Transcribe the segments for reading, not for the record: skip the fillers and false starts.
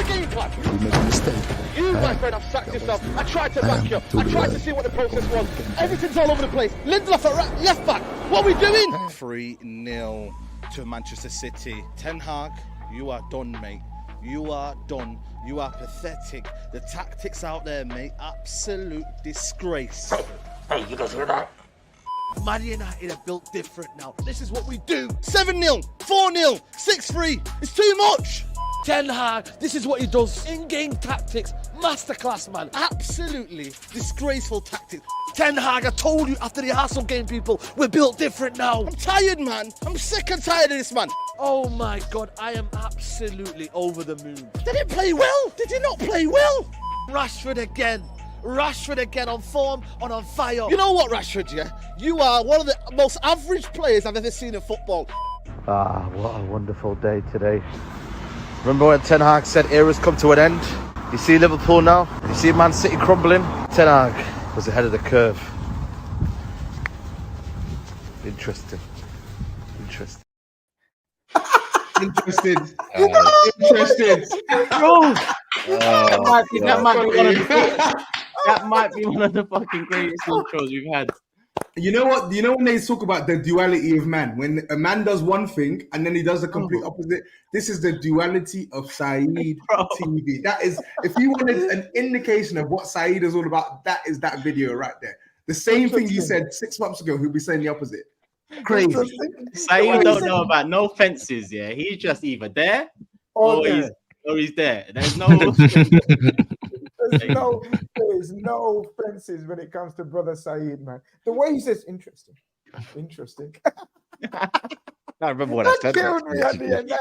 the game plan? We made a mistake. You, my friend, have sacked yourself. I tried to back you. I tried to see what the process was. Everything's all over the place. Lindelof at left back. What are we doing? 3-0 to Manchester City. Ten Hag, you are done, mate. You are done. You are pathetic. The tactics out there, mate, absolute disgrace. Hey, you guys hear that? Man United are built different now. This is what we do. 7-0, 4-0, 6-3. It's too much. Ten Hag, this is what he does. In-game tactics, masterclass, man. Absolutely disgraceful tactics. Ten Hag, I told you after the Arsenal game, people, we're built different now. I'm tired, man. I'm sick and tired of this, man. Oh my God, I am absolutely over the moon. Did he play well? Did he not play well? Rashford again. Rashford again on form, on fire. You know what, Rashford, yeah? You are one of the most average players I've ever seen in football. Ah, what a wonderful day today. Remember when Ten Hag said eras come to an end? You see Liverpool now? You see Man City crumbling? Ten Hag was ahead of the curve. Interesting. Interesting. Interested. Interested. That might be one of the fucking greatest intros we've had. You know what? You know when they talk about the duality of man, when a man does one thing and then he does the complete opposite. This is the duality of SAEED TV. That is, if you wanted an indication of what SAEED is all about, that is that video right there. The same thing you said 6 months ago, he'll be saying the opposite. Crazy. SAEED don't know about no fences. Yeah, he's just either there or he's there. There's no. There's no fences when it comes to brother SAEED, man. The way he says interesting. I remember what I said.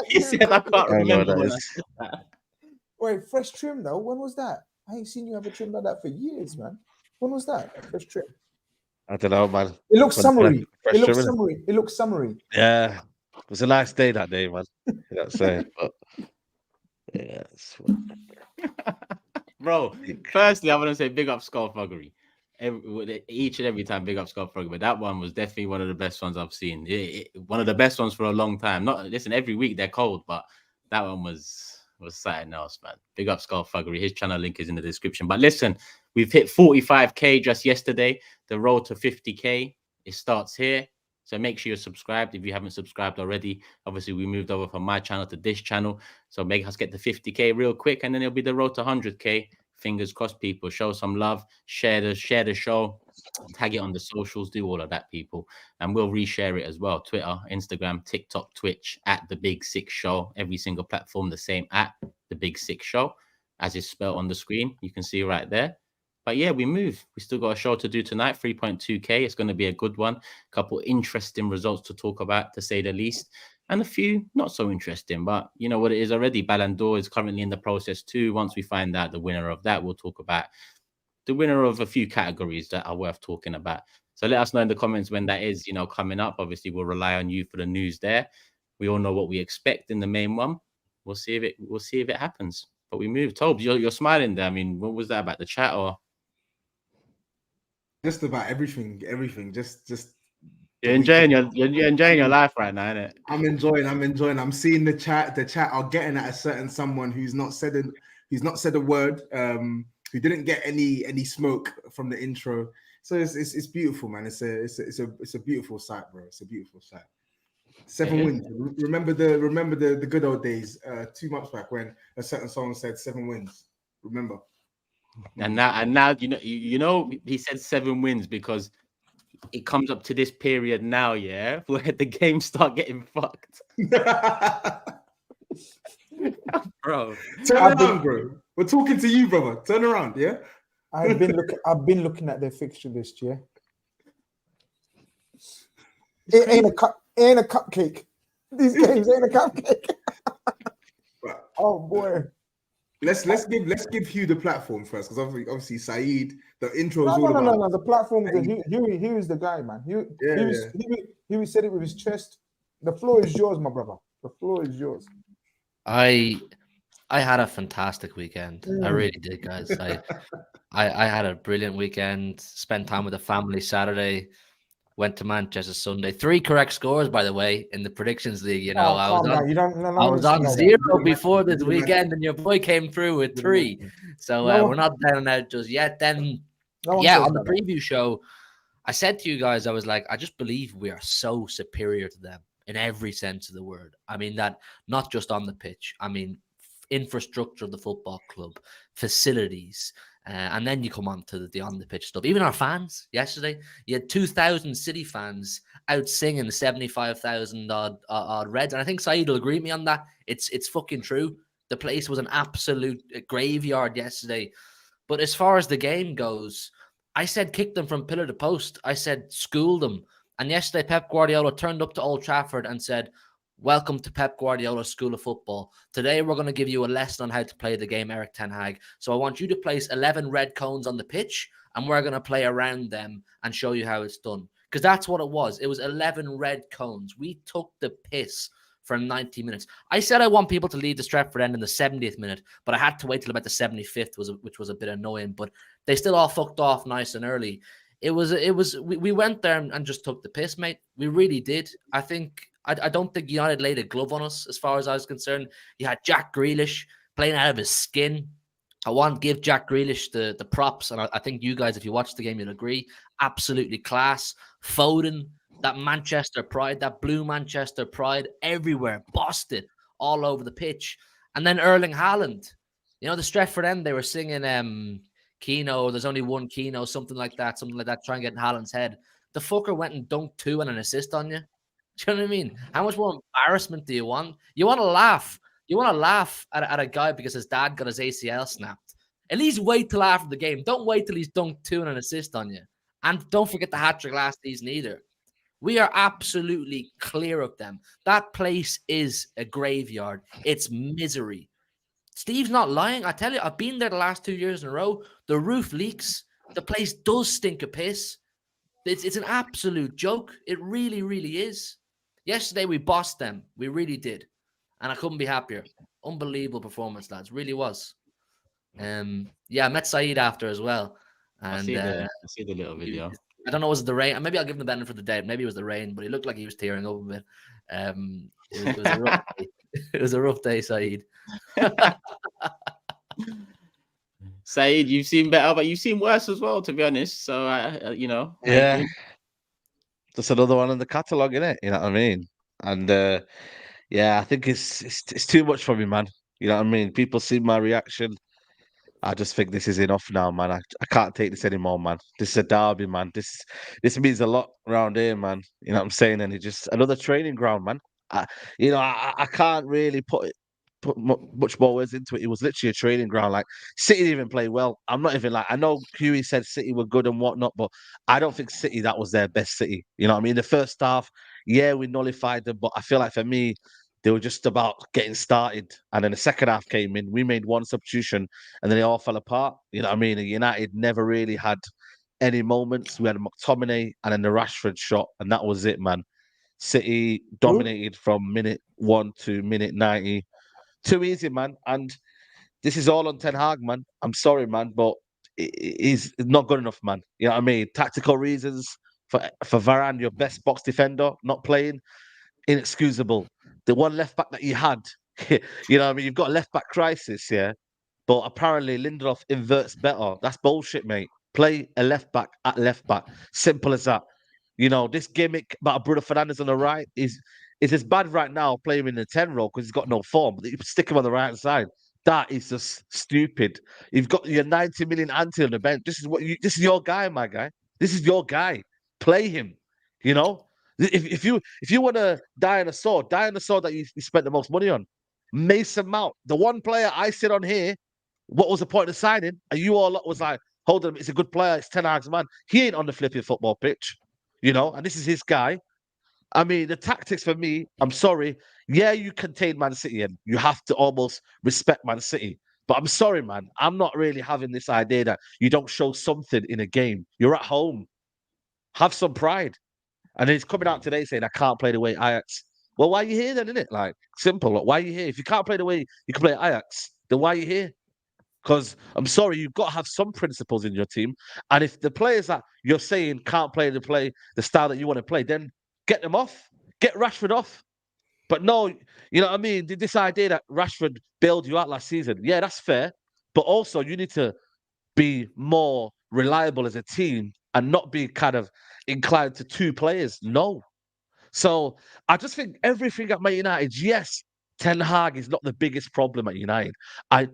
He said I can't remember what I said that. Wait, fresh trim though? When was that? I ain't seen you have a trim like that for years, man. When was that? Fresh trim. I don't know, man. It looks summery. It looks summery. Yeah. It was a nice day that day, man. That's it. But yeah, bro. Firstly, I want to say big up Thuggery. Each and every time, big up Thuggery. But that one was definitely one of the best ones I've seen. One of the best ones for a long time. Listen, every week they're cold, but that one was something else, man. Big up Thuggery. His channel link is in the description. But listen, we've hit 45k just yesterday. The road to 50k, it starts here. So make sure you're subscribed if you haven't subscribed already. Obviously, we moved over from my channel to this channel. So make us get the 50k real quick, and then it'll be the road to 100k. Fingers crossed, people. Show some love. Share the show. Tag it on the socials. Do all of that, people. And we'll reshare it as well. Twitter, Instagram, TikTok, Twitch, at The Big Six Show. Every single platform the same, at The Big Six Show, as it's spelled on the screen. You can see right there. But yeah, we move. We still got a show to do tonight, 3.2k. It's going to be a good one. A couple interesting results to talk about, to say the least. And a few not so interesting, but you know what it is already. Ballon d'Or is currently in the process too. Once we find out the winner of that, we'll talk about the winner of a few categories that are worth talking about. So let us know in the comments when that is, coming up. Obviously, we'll rely on you for the news there. We all know what we expect in the main one. We'll see if it happens. But we move. Tobes, you're smiling there. I mean, what was that about, the chat or? Just about everything. Just. You're enjoying your life right now, innit? I'm enjoying. I'm seeing the chat. The chat are getting at a certain someone who's not said a word. Who didn't get any smoke from the intro. So it's beautiful, man. It's a beautiful sight, bro. It's a beautiful sight. 7 wins. Remember the good old days 2 months back when a certain someone said 7 wins. Remember? And now you know he said 7 wins because it comes up to this period now, yeah, where the games start getting fucked. Bro. Turn around, bro. We're talking to you, brother. Turn around, yeah? I've been looking at their fixture list, yeah. It ain't a cupcake. These games ain't a cupcake. Right. Oh boy. Let's give Hugh the platform first, because obviously SAEED, the intro is No. The platform is Hugh is the guy, man. Hugh said it with his chest. The floor is yours, my brother. The floor is yours. I had a fantastic weekend. I really did, guys. I had a brilliant weekend. Spent time with the family Saturday. went to Manchester Sunday. 3 correct scores, by the way, in the predictions league. You know, Oh, calm down. You don't. No I one was needs to on know 0 that. before this weekend, and your boy came through with 3. So we're not down and out just yet. Then, on the preview show, I said to you guys, I was like, I just believe we are so superior to them in every sense of the word. I mean that not just on the pitch. I mean infrastructure of the football club, facilities, and then you come on to the on the pitch stuff. Even our fans yesterday, you had 2,000 City fans out singing 75,000 odd Reds, and I think SAEED will agree with me on that. It's fucking true. The place was an absolute graveyard yesterday. But as far as the game goes, I said kick them from pillar to post. I said school them. And yesterday, Pep Guardiola turned up to Old Trafford and said, welcome to Pep Guardiola's School of Football. Today, we're going to give you a lesson on how to play the game, Eric Ten Hag. So I want you to place 11 red cones on the pitch, and we're going to play around them and show you how it's done. Because that's what it was. It was 11 red cones. We took the piss for 90 minutes. I said I want people to leave the Stretford end in the 70th minute, but I had to wait till about the 75th, which was a bit annoying. But they still all fucked off nice and early. We went there and just took the piss, mate. We really did. I don't think United laid a glove on us as far as I was concerned. You had Jack Grealish playing out of his skin. I want to give Jack Grealish the props, and I think you guys, if you watch the game, you'll agree. Absolutely class. Foden, that Manchester pride, that blue Manchester pride, everywhere, bossed it all over the pitch. And then Erling Haaland, the Stretford end, they were singing Keno, there's only one Keno, something like that, try and get in Haaland's head. The fucker went and dunked 2 and an assist on you. Do you know what I mean? How much more embarrassment do you want? You want to laugh. You want to laugh at a guy because his dad got his ACL snapped. At least wait till after the game. Don't wait till he's dunked 2 and an assist on you. And don't forget the hat-trick last season either. We are absolutely clear of them. That place is a graveyard. It's misery. Steve's not lying. I tell you, I've been there the last 2 years in a row. The roof leaks. The place does stink of piss. It's an absolute joke. It really, really is. Yesterday, we bossed them. We really did. And I couldn't be happier. Unbelievable performance, lads. Really was. I met SAEED after as well. And I see the little video. I don't know, was it the rain? Maybe I'll give him the benefit of the doubt. Maybe it was the rain, but he looked like he was tearing up a bit. It was a rough day. It was a rough day, SAEED. SAEED, you've seen better, but you've seen worse as well, to be honest. So, Yeah. Just another one in the catalogue, innit? You know what I mean? And I think it's too much for me, man. You know what I mean? People see my reaction. I just think this is enough now, man. I can't take this anymore, man. This is a derby, man. This means a lot around here, man. You know what I'm saying? And it's just another training ground, man. I can't really put much more words into it. It was literally a training ground. Like, City didn't even play well. I'm not even like, I know Hughie said City were good and whatnot, but I don't think City, that was their best City. You know what I mean? The first half, yeah, we nullified them, but I feel like for me, they were just about getting started. And then the second half came in. We made one substitution and then it all fell apart. You know what I mean? And United never really had any moments. We had McTominay and then the Rashford shot, and that was it, man. City dominated from minute 1 to minute 90. Too easy, man. And this is all on Ten Hag, man. I'm sorry, man, but he's not good enough, man. You know what I mean? Tactical reasons for Varane, your best box defender, not playing, inexcusable. The one left back that you had, you know what I mean? You've got a left back crisis, yeah. But apparently Lindelof inverts better. That's bullshit, mate. Play a left back at left back. Simple as that. You know, this gimmick about Bruno Fernandes on the right is as bad right now playing him in the 10 role because he's got no form. But you stick him on the right side. That is just stupid. You've got your 90 million ante on the bench. This is your guy, my guy. This is your guy. Play him. You know? If you want to die on a sword that you spent the most money on. Mason Mount, the one player I said on here, what was the point of signing? And you all was like, hold on, it's a good player, it's Ten Hag's man. He ain't on the flipping football pitch, you know, and this is his guy. I mean, the tactics for me, I'm sorry. Yeah, you contain Man City and you have to almost respect Man City. But I'm sorry, man. I'm not really having this idea that you don't show something in a game. You're at home. Have some pride. And then he's coming out today saying, I can't play the way Ajax. Well, why are you here then, innit? Like, simple. Like, why are you here? If you can't play the way you can play at Ajax, then why are you here? Because I'm sorry, you've got to have some principles in your team. And if the players that you're saying can't play the style that you want to play, then get them off. Get Rashford off. But no, you know what I mean? This idea that Rashford bailed you out last season, yeah, that's fair. But also, you need to be more reliable as a team and not be kind of inclined to two players. No. So I just think everything at Man United, yes, Ten Hag is not the biggest problem at United. I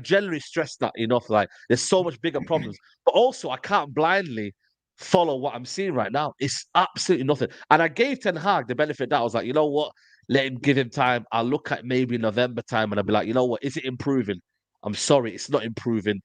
generally stress that enough. Like, there's so much bigger problems, but also I can't blindly follow what I'm seeing right now. It's absolutely nothing. And I gave Ten Hag the benefit that I was like, you know what? Let him give him time. I'll look at maybe November time and I'll be like, you know what? Is it improving? I'm sorry, it's not improving.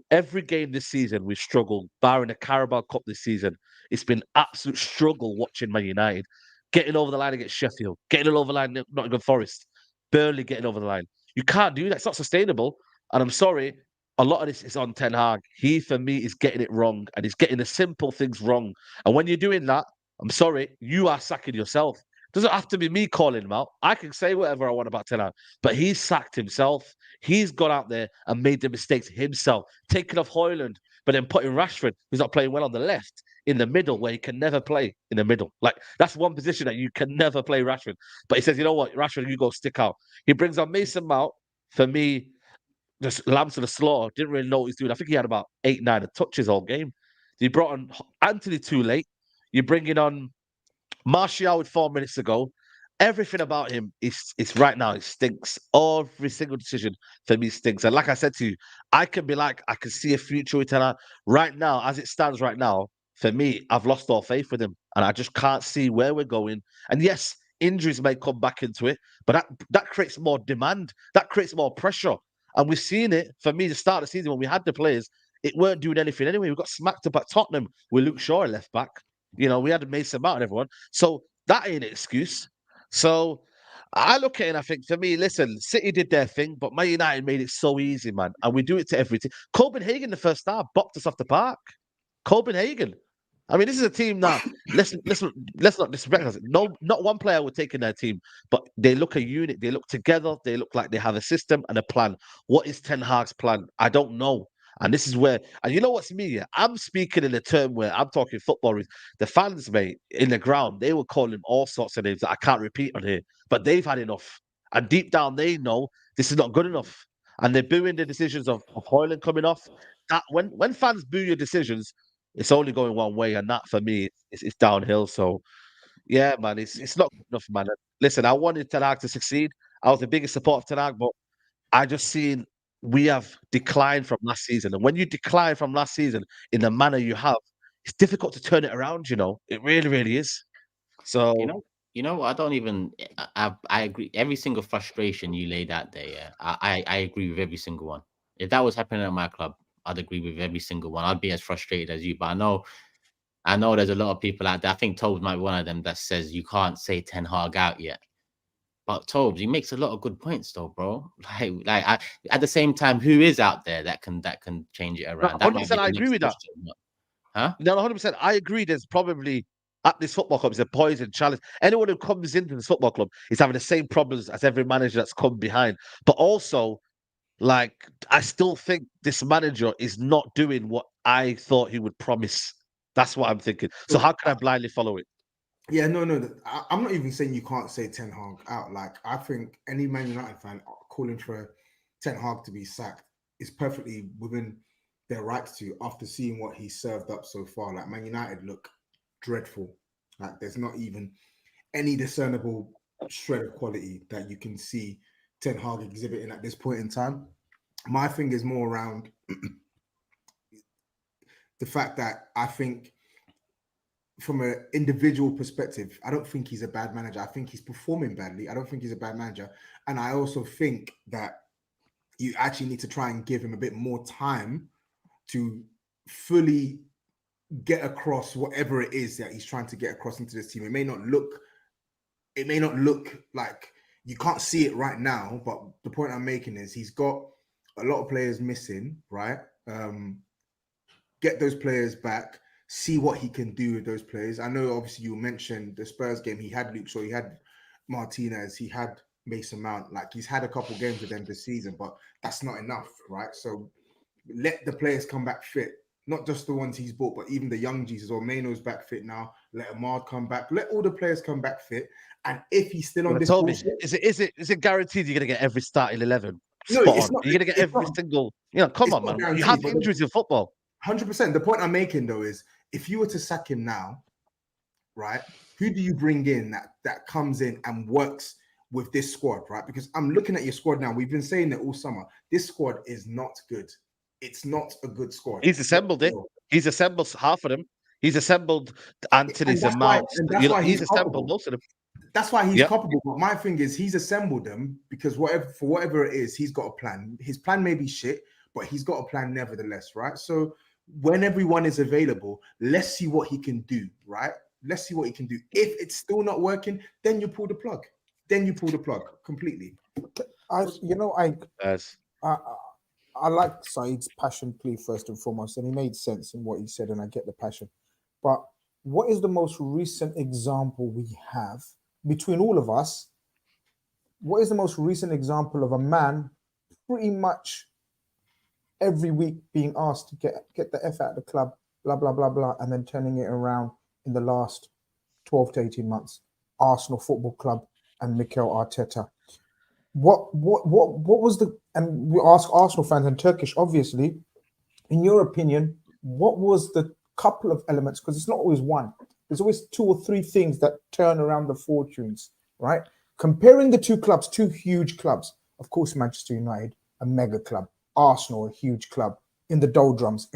Every game this season we've struggled, barring the Carabao Cup this season. It's been absolute struggle watching Man United. Getting over the line against Sheffield, getting over the line at Nottingham Forest, barely getting over the line. You can't do that. It's not sustainable. And I'm sorry, a lot of this is on Ten Hag. He, for me, is getting it wrong, and he's getting the simple things wrong. And when you're doing that, I'm sorry, you are sacking yourself. Doesn't have to be me calling him out. I can say whatever I want about Ten Hag, but he's sacked himself. He's gone out there and made the mistakes himself, taking off Haaland, but then putting Rashford, who's not playing well on the left, in the middle, where he can never play in the middle. Like, that's one position that you can never play Rashford. But he says, you know what, Rashford, you go stick out. He brings on Mason Mount. For me, just lambs to the slaughter. Didn't really know what he's doing. I think he had about 8-9 touches all game. You brought on Anthony too late. You're bringing on Martial with 4 minutes ago. Everything about him is right now, it stinks. Every single decision for me stinks. And like I said to you, I can be like, I can see a future with Ten. Right now, as it stands right now, for me, I've lost all faith with him. And I just can't see where we're going. And yes, injuries may come back into it, but that creates more demand. That creates more pressure. And we've seen it, for me, the start of the season when we had the players, it weren't doing anything anyway. We got smacked up at Tottenham with Luke Shaw left back. You know, we had Mason Mount and everyone. So that ain't an excuse. So I look at it and I think, for me, listen, City did their thing, but Man United made it so easy, man. And we do it to every team. Copenhagen, the first half, bopped us off the park. Copenhagen. I mean, this is a team that, let's not disrespect us. No, not one player would take in their team, but they look a unit. They look together. They look like they have a system and a plan. What is Ten Hag's plan? I don't know. And this is where, and you know what's me? Yeah? I'm speaking in a term where I'm talking football. The fans, mate, in the ground, they were calling all sorts of names that I can't repeat on here, but they've had enough. And deep down, they know this is not good enough. And they're booing the decisions of Haaland coming off. That when fans boo your decisions, it's only going one way. And that, for me, it's downhill. So, yeah, man, it's not good enough, man. Listen, I wanted Ten Hag to succeed. I was the biggest supporter of Ten Hag, but I just seen we have declined from last season. And when you decline from last season in the manner you have, it's difficult to turn it around, you know. It really, really is. So you know, I don't even I agree. Every single frustration you laid out there, yeah, I agree with every single one. If that was happening at my club, I'd agree with every single one. I'd be as frustrated as you. But I know there's a lot of people out there. I think TOBS might be one of them that says you can't say Ten Hag out yet. But TOBS, he makes a lot of good points, though, bro. At the same time, who is out there that can change it around? 100%, I agree with that. Huh? No, 100%. I agree. There's probably at this football club, it's a poison challenge. Anyone who comes into this football club is having the same problems as every manager that's come behind. But also, like, I still think this manager is not doing what I thought he would promise. That's what I'm thinking. So how can I blindly follow it? Yeah, no. I'm not even saying you can't say Ten Hag out. Like, I think any Man United fan calling for Ten Hag to be sacked is perfectly within their rights to, after seeing what he served up so far. Like, Man United look dreadful. Like, there's not even any discernible shred of quality that you can see Ten Hag exhibiting at this point in time. My thing is more around the fact that I think, from an individual perspective, I don't think he's a bad manager. I think he's performing badly. I don't think he's a bad manager. And I also think that you actually need to try and give him a bit more time to fully get across whatever it is that he's trying to get across into this team. It may not look like, you can't see it right now, but the point I'm making is he's got a lot of players missing, right? Get those players back. See what he can do with those players. I know, obviously, you mentioned the Spurs game. He had Luke Shaw, he had Martinez, he had Mason Mount. Like, he's had a couple games with them this season, but that's not enough, right? So let the players come back fit. Not just the ones he's bought, but even the young Jesus or Mano's back fit now. Let Ahmad come back. Let all the players come back fit. And if he's still on this bullshit, is it guaranteed you're gonna get every starting 11 no, spot it's on? not. You're gonna get every single. You know, come on, man. You have injuries in football. 100%. The point I'm making though is, if you were to sack him now, right? Who do you bring in that comes in and works with this squad, right? Because I'm looking at your squad now. We've been saying it all summer. This squad is not good. It's not a good squad. He's assembled it. He's assembled half of them. He's assembled Anthony's and Mounts. He's assembled most of them. That's why he's culpable. But my thing is, he's assembled them because whatever it is, he's got a plan. His plan may be shit, but he's got a plan nevertheless, right? So when everyone is available, let's see what he can do, right? Let's see what he can do. If it's still not working, then you pull the plug. Then you pull the plug completely. I like Saeed's passion plea first and foremost, and he made sense in what he said, and I get the passion. But what is the most recent example we have between all of us? What is the most recent example of a man pretty much every week being asked to get the F out of the club, blah, blah, blah, blah, and then turning it around in the last 12 to 18 months? Arsenal Football Club and Mikel Arteta. What was the, and we ask Arsenal fans and Turkish, obviously, in your opinion, what was the couple of elements, because it's not always one, there's always two or three things that turn around the fortunes, right? Comparing the two clubs, two huge clubs, of course, Manchester United, a mega club, Arsenal, a huge club, in the doldrums.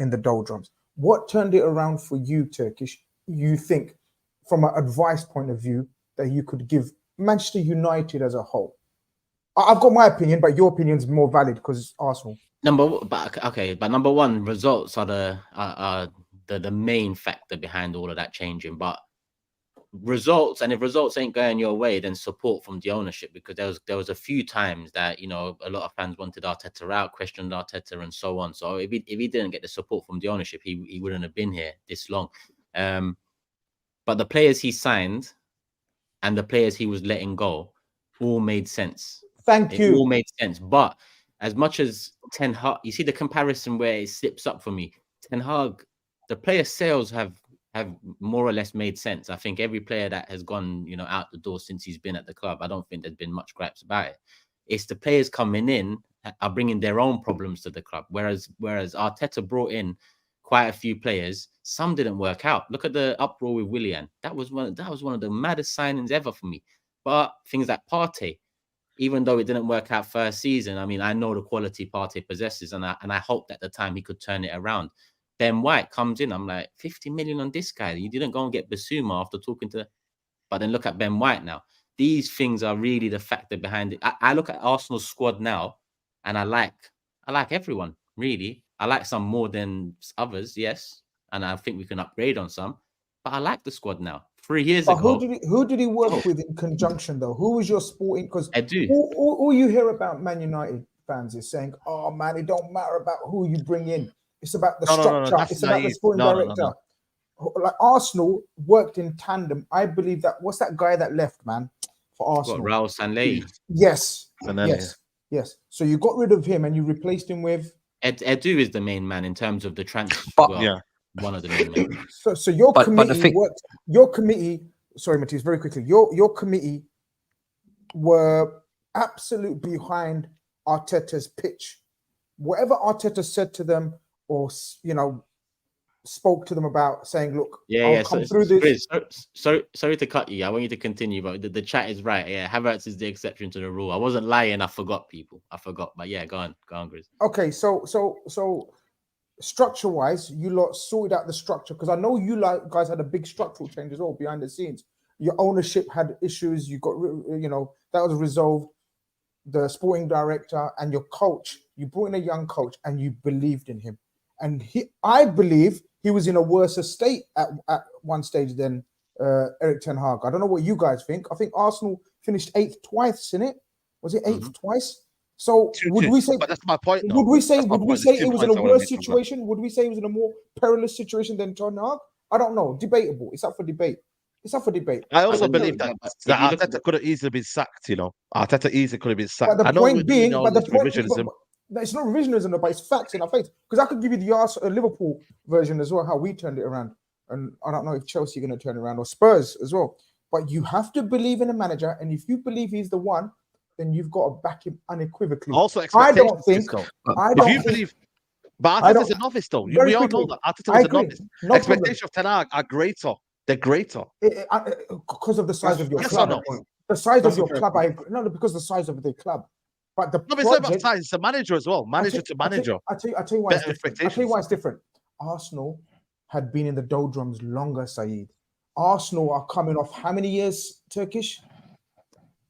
What turned it around for you, Turkish, you think, from an advice point of view, that you could give Manchester United as a whole? I've got my opinion, but your opinion is more valid because it's Arsenal. But number one, results are the main factor behind all of that changing. But results, and if results ain't going your way, then support from the ownership, because there was a few times that, you know, a lot of fans wanted Arteta out, questioned Arteta, and so on. So if he didn't get the support from the ownership, he wouldn't have been here this long. But the players he signed and the players he was letting go all made sense. It all made sense. But as much as Ten Hag, you see the comparison where it slips up for me. Ten Hag, the player sales have more or less made sense. I think every player that has gone, you know, out the door since he's been at the club, I don't think there's been much gripes about it. It's the players coming in are bringing their own problems to the club. Whereas Arteta brought in quite a few players, some didn't work out. Look at the uproar with Willian. That was one of the maddest signings ever for me. But things like Partey, even though it didn't work out first season, I mean, I know the quality Partey possesses, and I hoped at the time he could turn it around. Ben White comes in, I'm like, 50 million on this guy. You didn't go and get Basuma after talking to... But then look at Ben White now. These things are really the factor behind it. I look at Arsenal's squad now, and I like everyone, really. I like some more than others, yes. And I think we can upgrade on some. But I like the squad now. 3 years ago... Who did he work with in conjunction, though? Who was your sporting... Because I do. All you hear about Man United fans is saying, oh, man, it don't matter about who you bring in. It's about the structure. It's about the sporting director. Like Arsenal worked in tandem. I believe that... What's that guy that left, man, for Arsenal? Raul Sanllehi. Yes. So you got rid of him and you replaced him with... Edu is the main man in terms of the transfer. One of the main men. So your committee worked. Your committee... Sorry, Matisse, very quickly. Your committee were absolute behind Arteta's pitch. Whatever Arteta said to them, or, you know, spoke to them about, saying, look, I'll come through this. Sorry to cut you. I want you to continue, but the chat is right. Yeah, Havertz is the exception to the rule. I wasn't lying. I forgot, people. I forgot. But yeah, go on, Grizz. Okay, so structure-wise, you lot sorted out the structure, because I know you guys had a big structural change as well behind the scenes. Your ownership had issues. You got, you know, that was resolved. The sporting director and your coach, you brought in a young coach and you believed in him. And I believe he was in a worse state at one stage than Erik Ten Hag. I don't know what you guys think. I think Arsenal finished 8th twice, innit? Was it 8th twice? So would we say? But that's my point. Would we say it was in a worse situation? Would we say it was in a more perilous situation than Ten Hag? I don't know. Debatable. It's up for debate. It's up for debate. I also But believe that if you look at Arteta could have easily been sacked. You know, Arteta easily could have been sacked. But the I know point being, all but the this point, revisionism. but it's not revisionism, but it's facts in our face. Because I could give you the Liverpool version as well, how we turned it around. And I don't know if Chelsea are going to turn it around or Spurs as well. But you have to believe in a manager, and if you believe he's the one, then you've got to back him unequivocally. Also, I don't expectations. think. Though. I If don't you think. believe, but I Arteta's don't- a novice, though. very We all quickly, know that Arteta I was a agree. novice. No Expectations of Ten Hag are greater. They're greater. Because of the size of your Yes club. or no? The size That's of your a fair club, point. I agree. No, because the size of the club. But the No, but it's not about project, size. It's a manager as well. Manager to manager. I tell you why it's Better different. I tell you why it's different. Arsenal had been in the doldrums longer, Saeed. Arsenal are coming off how many years, Turkish?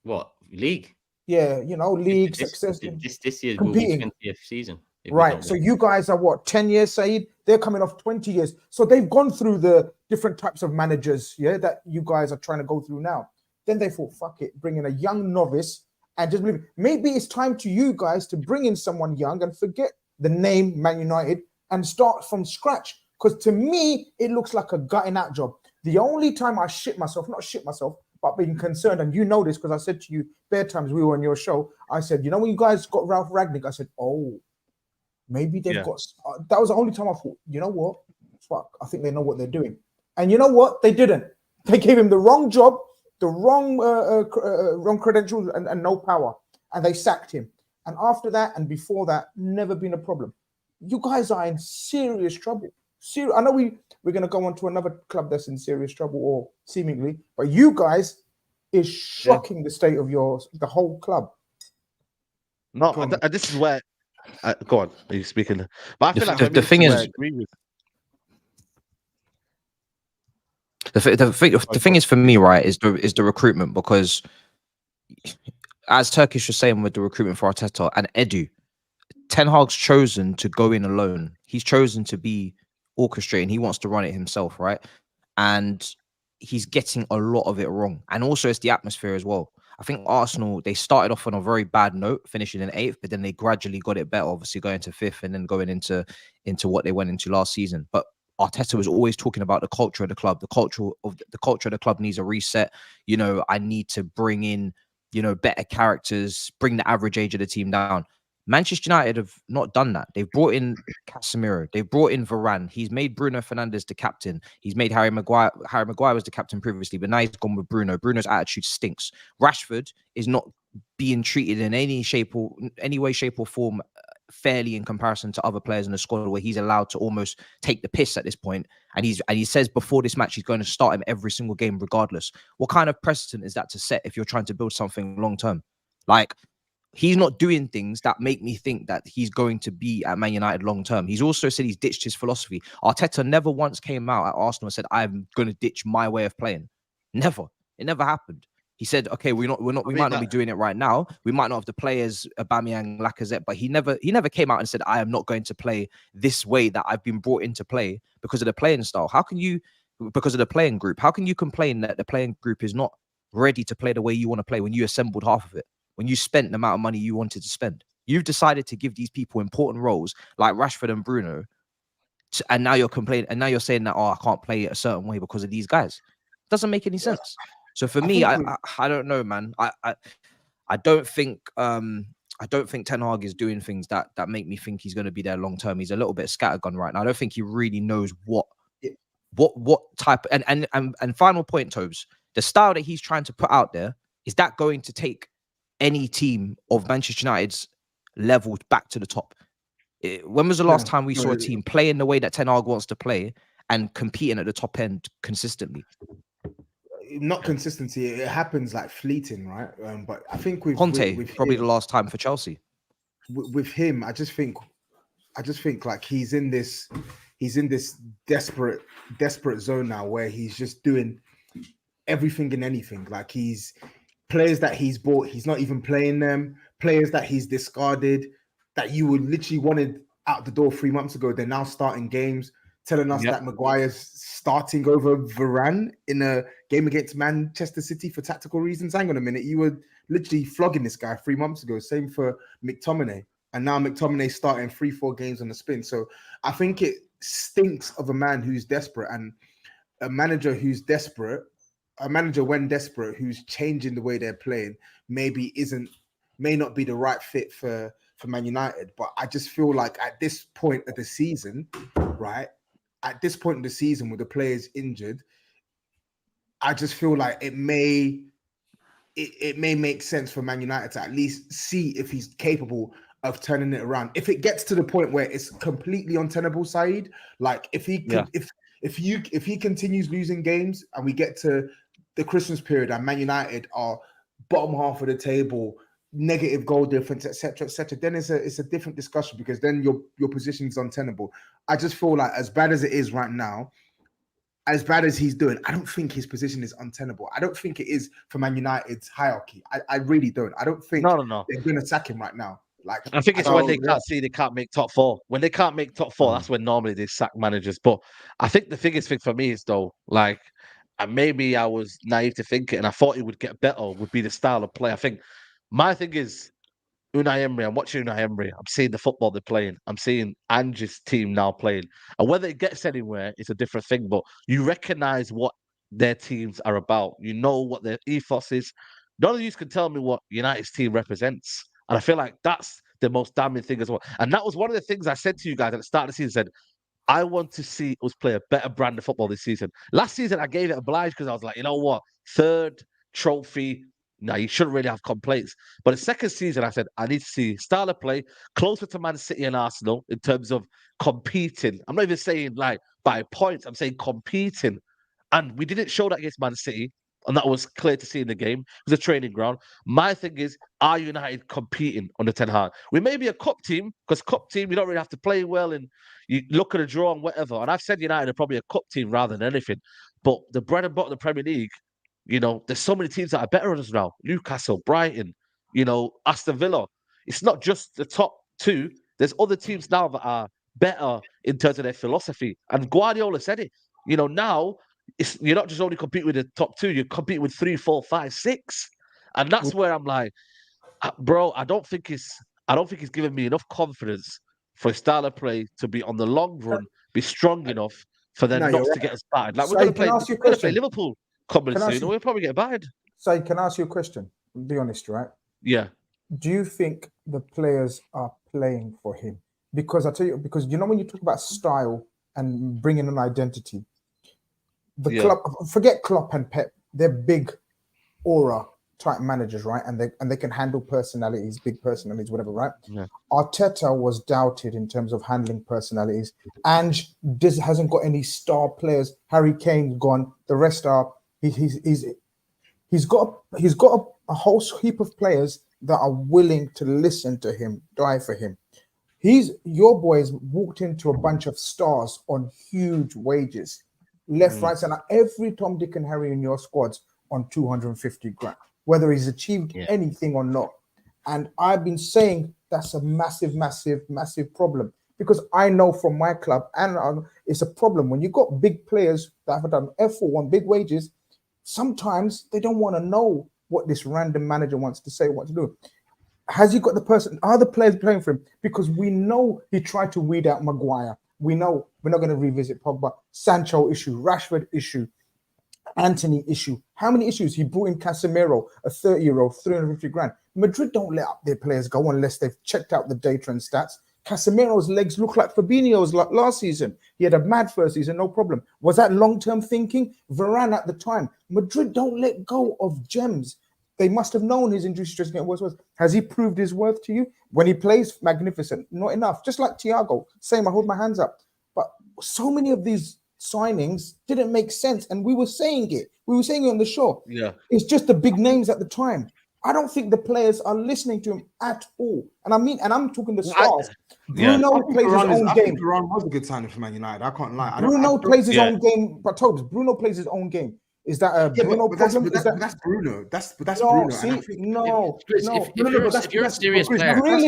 what league? Yeah, you know, league This success. this year will be competing. 20th season. if we Right. don't So win. you guys are what, 10 years, Saeed? They're coming off 20 years. So they've gone through the different types of managers, yeah, that you guys are trying to go through now. Then they thought, fuck it, bring in a young novice and just believe. Maybe it's time to you guys to bring in someone young and forget the name Man United and start from scratch. Because to me, it looks like a gutting out job. The only time I not shit myself, but being concerned, and you know this because I said to you bare times we were on your show, I said, you know, when you guys got Ralph Ragnick, I said, oh, maybe they've got. That was the only time I thought, you know what? Fuck, I think they know what they're doing. And you know what? They didn't. They gave him the wrong job, the wrong credentials, and no power. And they sacked him. And after that, and before that, never been a problem. You guys are in serious trouble. I know we're going to go on to another club that's in serious trouble, or seemingly, but you guys is shocking the state of the whole club. No, this is where. Go on, are you speaking? But I feel like the thing is, I agree with. The thing is for me, right, is the recruitment, because as Turkish was saying with the recruitment for Arteta and Edu, Ten Hag's chosen to go in alone. He's chosen to be orchestrating. He wants to run it himself, right? And he's getting a lot of it wrong. And also it's the atmosphere as well. I think Arsenal, they started off on a very bad note, finishing in 8th, but then they gradually got it better, obviously going to 5th and then going into what they went into last season. But Arteta was always talking about the culture of the club. The culture of the club needs a reset. You know, I need to bring in, you know, better characters, bring the average age of the team down. Manchester United have not done that. They've brought in Casemiro. They've brought in Varane. He's made Bruno Fernandes the captain. He's made Harry Maguire. Harry Maguire was the captain previously, but now he's gone with Bruno. Bruno's attitude stinks. Rashford is not being treated in any way, shape, or form fairly in comparison to other players in the squad, where he's allowed to almost take the piss at this point. And he says before this match he's going to start him every single game regardless. What kind of precedent is that to set if you're trying to build something long term? Like, he's not doing things that make me think that he's going to be at Man United long term. He's also said he's ditched his philosophy. Arteta never once came out at Arsenal and said, I'm going to ditch my way of playing. Never. It never happened. He said, okay, we might not be doing it right now. We might not have the players, Aubameyang, Lacazette, but he never came out and said, I am not going to play this way that I've been brought into play because of the playing style. Because of the playing group, how can you complain that the playing group is not ready to play the way you want to play when you assembled half of it? When you spent the amount of money you wanted to spend, you've decided to give these people important roles like Rashford and Bruno, and now you're complaining, and now you're saying that, oh, I can't play it a certain way because of these guys. Doesn't make any sense. So for me, I don't know, man. I don't think Ten Hag is doing things that make me think he's going to be there long term. He's a little bit scattergun right now. I don't think he really knows what type. And final point, Tobes, the style that he's trying to put out there, is that going to take any team of Manchester United's level back to the top? When was the last time we saw a team playing the way that Ten Hag wants to play and competing at the top end consistently? Not consistency. It happens like fleeting, right? But I think with Conte, with probably him, the last time for Chelsea. With him, I just think like he's in this desperate zone now where he's just doing everything and anything. Like, he's players that he's bought, he's not even playing them. Players that he's discarded, that you would literally wanted out the door 3 months ago, they're now starting games, telling us that Maguire's starting over Varane in a game against Manchester City for tactical reasons. Hang on a minute, you were literally flogging this guy 3 months ago. Same for McTominay, and now McTominay starting 3-4 games on the spin. So I think it stinks of a man who's desperate, and a manager who's desperate a manager when desperate who's changing the way they're playing may not be the right fit for Man United. But I just feel like at this point of the season, right? At this point in the season with the players injured, I just feel like it may make sense for Man United to at least see if he's capable of turning it around. If it gets to the point where it's completely untenable, SAEED, like if he continues losing games and we get to the Christmas period and Man United are bottom half of the table, negative goal difference, etc., then it's a different discussion, because then your position is untenable. I just feel like as bad as it is right now, as bad as he's doing, I don't think his position is untenable. I don't think it is for Man United's hierarchy. I really don't. I don't think No. they're going to sack him right now. Like, I think it's when they can't make top four. When they can't make top four, that's when normally they sack managers. But I think the biggest thing for me is, though, like, and maybe I was naive to think it, and I thought it would get better, would be the style of play. I think my thing is Unai Emery. I'm watching Unai Emery. I'm seeing the football they're playing. I'm seeing Ange's team now playing. And whether it gets anywhere is a different thing, but you recognize what their teams are about. You know what their ethos is. None of you can tell me what United's team represents. And I feel like that's the most damning thing as well. And that was one of the things I said to you guys at the start of the season. Said, I want to see us play a better brand of football this season. Last season, I gave it a blige because I was like, you know what? Third trophy. No, you shouldn't really have complaints. But the second season, I said, I need to see style of play closer to Man City and Arsenal in terms of competing. I'm not even saying like by points. I'm saying competing. And we didn't show that against Man City. And that was clear to see in the game. It was a training ground. My thing is, are United competing under Ten Hag? We may be a cup team, because cup team, you don't really have to play well and you look at a draw and whatever. And I've said United are probably a cup team rather than anything. But the bread and butter of the Premier League, you know, there's so many teams that are better than us now. Newcastle, Brighton, you know, Aston Villa. It's not just the top two. There's other teams now that are better in terms of their philosophy. And Guardiola said it. You know, now you're not just only competing with the top two, you compete with 3, 4, 5, 6. And that's where I'm like, bro, I don't think he's giving me enough confidence for his style of play to be on the long run, be strong enough for them not to get us battered. Like, we're going to play Liverpool coming soon, we'll probably get battered. So, can I ask you a question? Be honest, right? Yeah. Do you think the players are playing for him? Because I tell you, because you know, when you talk about style and bringing an identity, the club, forget Klopp and Pep, they're big aura type managers, right? And they can handle personalities, big personalities, whatever, right? Yeah. Arteta was doubted in terms of handling personalities. Ange hasn't got any star players. Harry Kane's gone. The rest are he's got a whole heap of players that are willing to listen to him, die for him. Your boys walked into a bunch of stars on huge wages, left, right, center. Every Tom, Dick, and Harry in your squads on 250 grand, whether he's achieved anything or not. And I've been saying that's a massive, massive, massive problem, because I know from my club, and it's a problem when you got big players that have done F4 on big wages. Sometimes they don't want to know what this random manager wants to say, what to do. Has he got the person? Are the players playing for him? Because we know he tried to weed out Maguire. We know we're not going to revisit Pogba. Sancho issue, Rashford issue, Anthony issue. How many issues? He brought in Casemiro, a 30-year-old, 350 grand. Madrid don't let up their players go unless they've checked out the data and stats. Casemiro's legs look like Fabinho's like last season. He had a mad first season, no problem. Was that long-term thinking? Varane at the time. Madrid don't let go of gems. They must have known his injury stress getting worse. Has he proved his worth to you? When he plays, magnificent. Not enough. Just like Thiago. Same, I hold my hands up. But so many of these signings didn't make sense. And we were saying it. We were saying it on the show. Yeah. It's just the big names at the time. I don't think the players are listening to him at all. And I'm talking the stars. Bruno plays his own game. Varane was a good signing for Man United. I can't lie. Bruno plays his own game. But TOBS, Bruno plays his own game. Is that a Bruno problem? That's Bruno. That's no, Bruno. See, If you're a serious player, let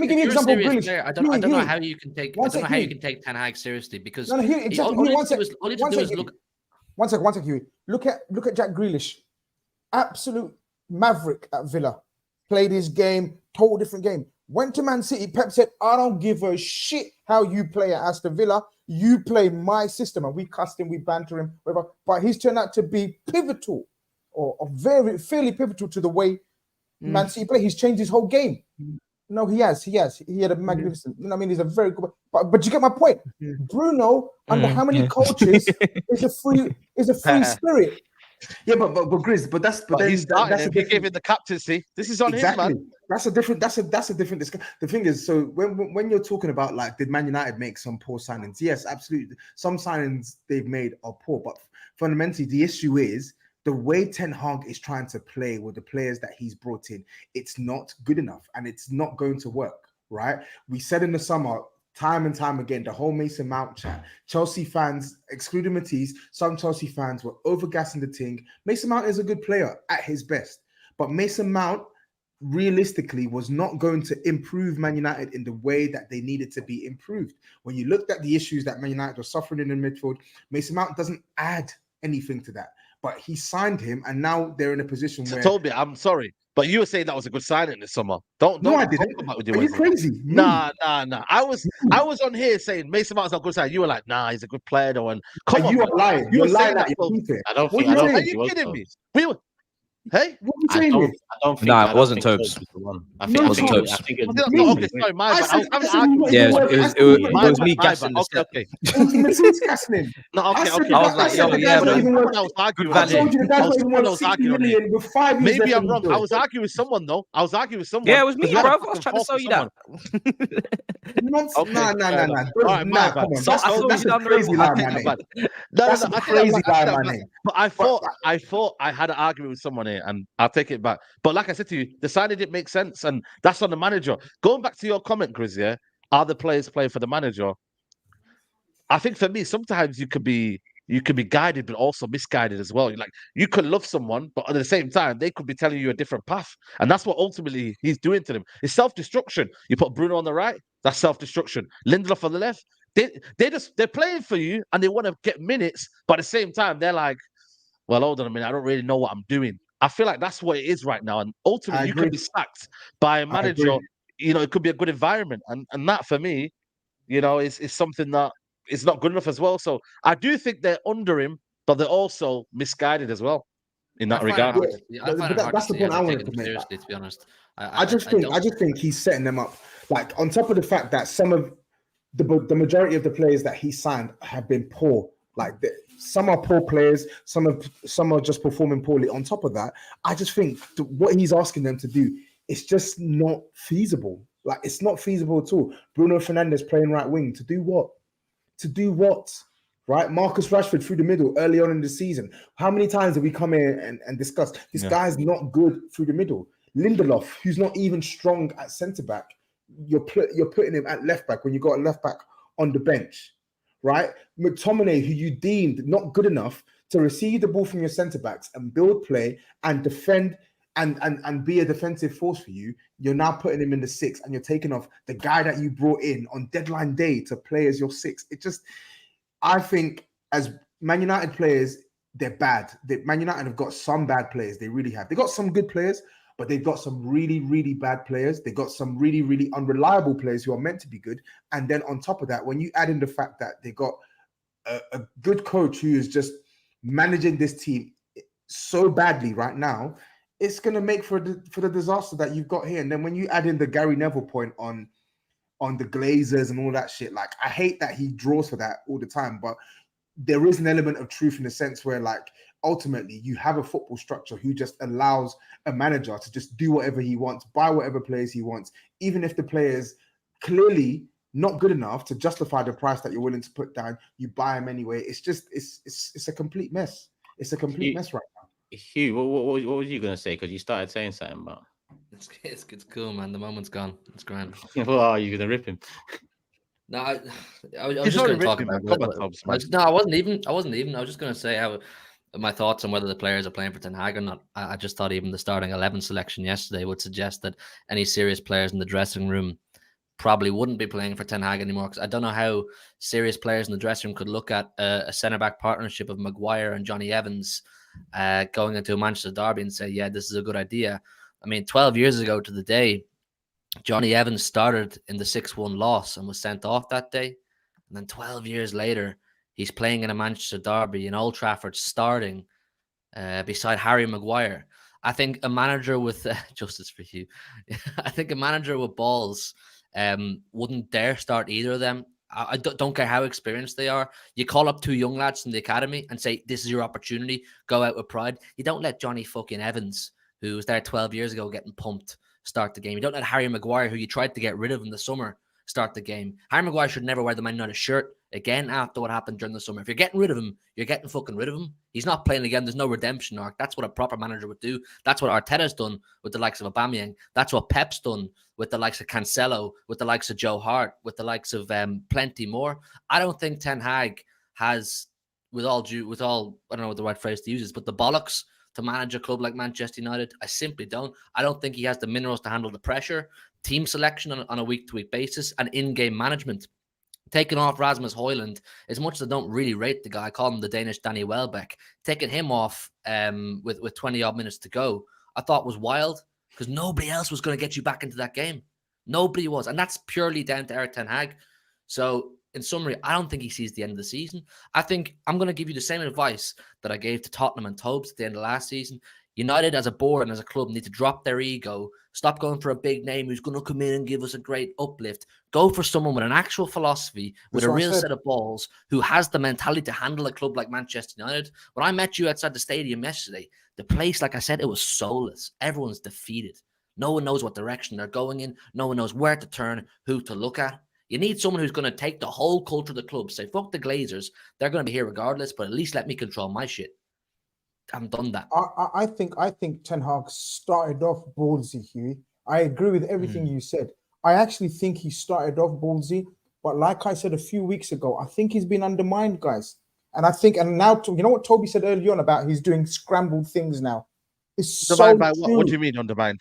me give you an example. I don't know how you can take Ten Hag seriously, because all he to do is look. One second, Huey. Look at Jack Grealish, absolute maverick at Villa. Played his game, total different game. Went to Man City. Pep said, I don't give a shit how you play at Aston Villa. You play my system. And we cussed him, we banter him, whatever. But he's turned out to be pivotal or very, fairly pivotal to the way Man City play. He's changed his whole game. No, he has. He had a magnificent, you know what I mean? He's a very good, but you get my point. Bruno, under how many coaches, is a free spirit. Yeah, but GRIZZ, but that's but he's starting him. He gave him the captaincy. This is on him, man. That's a different discussion. The thing is, so when you're talking about like, did Man United make some poor signings? Yes, absolutely. Some signings they've made are poor, but fundamentally the issue is the way Ten Hag is trying to play with the players that he's brought in. It's not good enough, and it's not going to work. Right? We said in the summer, time and time again, the whole Mason Mount chat. Chelsea fans, excluding Matisse, some Chelsea fans were overgassing the thing. Mason Mount is a good player at his best, but Mason Mount realistically was not going to improve Man United in the way that they needed to be improved. When you looked at the issues that Man United was suffering in the midfield, Mason Mount doesn't add anything to that. But he signed him, and now they're in a position where... Toby, I'm sorry, but you were saying that was a good signing this summer. No, I didn't. Are you crazy? Nah. I was on here saying Mason Mount's not a good signing. You were like, nah, he's a good player, though. And come on, you are lying. You're lying. Are you kidding me? Hey, what are you saying? I don't think. Nah, it wasn't TOBS. I think it wasn't TOBS. I think okay, sorry, my bad. It was me gassing the step. Okay. No, okay. I was like, yo, yeah, maybe I'm wrong. I was arguing with someone, though. Yeah, it was me, bro. I was trying to sell you that. No. All right, my bad. That's a crazy lie, man. That's a crazy lie, man. But I thought I had an argument with someone here, and I'll take it back. But like I said to you, the signing didn't make sense, and that's on the manager. Going back to your comment, GRIZZ, yeah, are the players playing for the manager? I think for me, sometimes you could be guided, but also misguided as well. You could love someone, but at the same time, they could be telling you a different path, and that's what ultimately he's doing to them. It's self-destruction. You put Bruno on the right, that's self-destruction. Lindelof on the left, they're playing for you, and they want to get minutes, but at the same time, they're like, well, hold on a minute, I don't really know what I'm doing. I feel like that's what it is right now. And ultimately, you could be sacked by a manager. It could be a good environment. And that, for me, is something that is not good enough as well. So I do think they're under him, but they're also misguided as well in that regard. That's the point I wanted to make. Seriously, to be honest. I just think he's setting them up. Like, on top of the fact that some of the majority of the players that he signed have been poor. Like, some are poor players, some are just performing poorly. On top of that, I just think what he's asking them to do is just not feasible. Like, it's not feasible at all. Bruno Fernandes playing right wing, to do what? To do what? Right? Marcus Rashford through the middle early on in the season. How many times have we come here and discussed this guy's not good through the middle? Lindelof, who's not even strong at centre back, you're putting him at left back when you got a left back on the bench. Right? McTominay, who you deemed not good enough to receive the ball from your centre backs and build play and defend and be a defensive force for you, you're now putting him in the 6, and you're taking off the guy that you brought in on deadline day to play as your 6. I think as Man United players, they're bad. Man United have got some bad players. They really have. They got some good players, but they've got some really, really bad players. They got some really, really unreliable players who are meant to be good. And then on top of that, when you add in the fact that they got a good coach who is just managing this team so badly right now, it's going to make for the disaster that you've got here. And then when you add in the Gary Neville point on the Glazers and all that shit, like, I hate that he draws for that all the time, but there is an element of truth in the sense where, like, ultimately you have a football structure who just allows a manager to just do whatever he wants, buy whatever players he wants, even if the players clearly not good enough to justify the price that you're willing to put down, you buy them anyway. It's a complete mess. It's a complete mess right now. Hugh, what was you gonna say? Because you started saying something about it's cool, man. The moment's gone. It's grand. Well, are you gonna rip him? No, I was just going to talk about. No, I wasn't even. I was just going to say how my thoughts on whether the players are playing for Ten Hag or not. I just thought even the starting 11 selection yesterday would suggest that any serious players in the dressing room probably wouldn't be playing for Ten Hag anymore. Because I don't know how serious players in the dressing room could look at a centre back partnership of Maguire and Johnny Evans going into a Manchester derby and say, "Yeah, this is a good idea." I mean, 12 years ago to the day, Johnny Evans started in the 6-1 loss and was sent off that day. And then 12 years later, he's playing in a Manchester derby in Old Trafford, starting beside Harry Maguire. I think a manager with justice for you. I think a manager with balls wouldn't dare start either of them. I don't care how experienced they are. You call up 2 young lads from the academy and say, this is your opportunity. Go out with pride. You don't let Johnny fucking Evans, who was there 12 years ago getting pumped, start the game. You don't let Harry Maguire, who you tried to get rid of in the summer, start the game. Harry Maguire should never wear the Man United shirt again after what happened during the summer. If you're getting rid of him, you're getting fucking rid of him. He's not playing again. There's no redemption arc. That's what a proper manager would do. That's what Arteta's done with the likes of Aubameyang. That's what Pep's done with the likes of Cancelo, with the likes of Joe Hart, with the likes of plenty more. I don't think Ten Hag has, I don't know what the right phrase to use is, but the bollocks to manage a club like Manchester United. I simply don't. I don't think he has the minerals to handle the pressure, team selection on a week-to-week basis, and in-game management. Taking off Rasmus Højlund, as much as I don't really rate the guy, I call him the Danish Danny Welbeck, taking him off with 20-odd minutes to go, I thought was wild, because nobody else was going to get you back into that game. Nobody was. And that's purely down to Erik Ten Hag. So, in summary, I don't think he sees the end of the season. I think I'm going to give you the same advice that I gave to Tottenham and TOBS at the end of last season. United as a board and as a club need to drop their ego, stop going for a big name who's going to come in and give us a great uplift. Go for someone with an actual philosophy, with a real set of balls, who has the mentality to handle a club like Manchester United. When I met you outside the stadium yesterday, the place, like I said, it was soulless. Everyone's defeated. No one knows what direction they're going in. No one knows where to turn, who to look at. You need someone who's going to take the whole culture of the club, say, fuck the Glazers. They're going to be here regardless, but at least let me control my shit. I haven't done that. I think Ten Hag started off ballsy, Hughie. I agree with everything you said. I actually think he started off ballsy, but like I said a few weeks ago, I think he's been undermined, guys. And I think, and now, you know what Toby said earlier on about he's doing scrambled things now. It's undermined so by true. what do you mean undermined?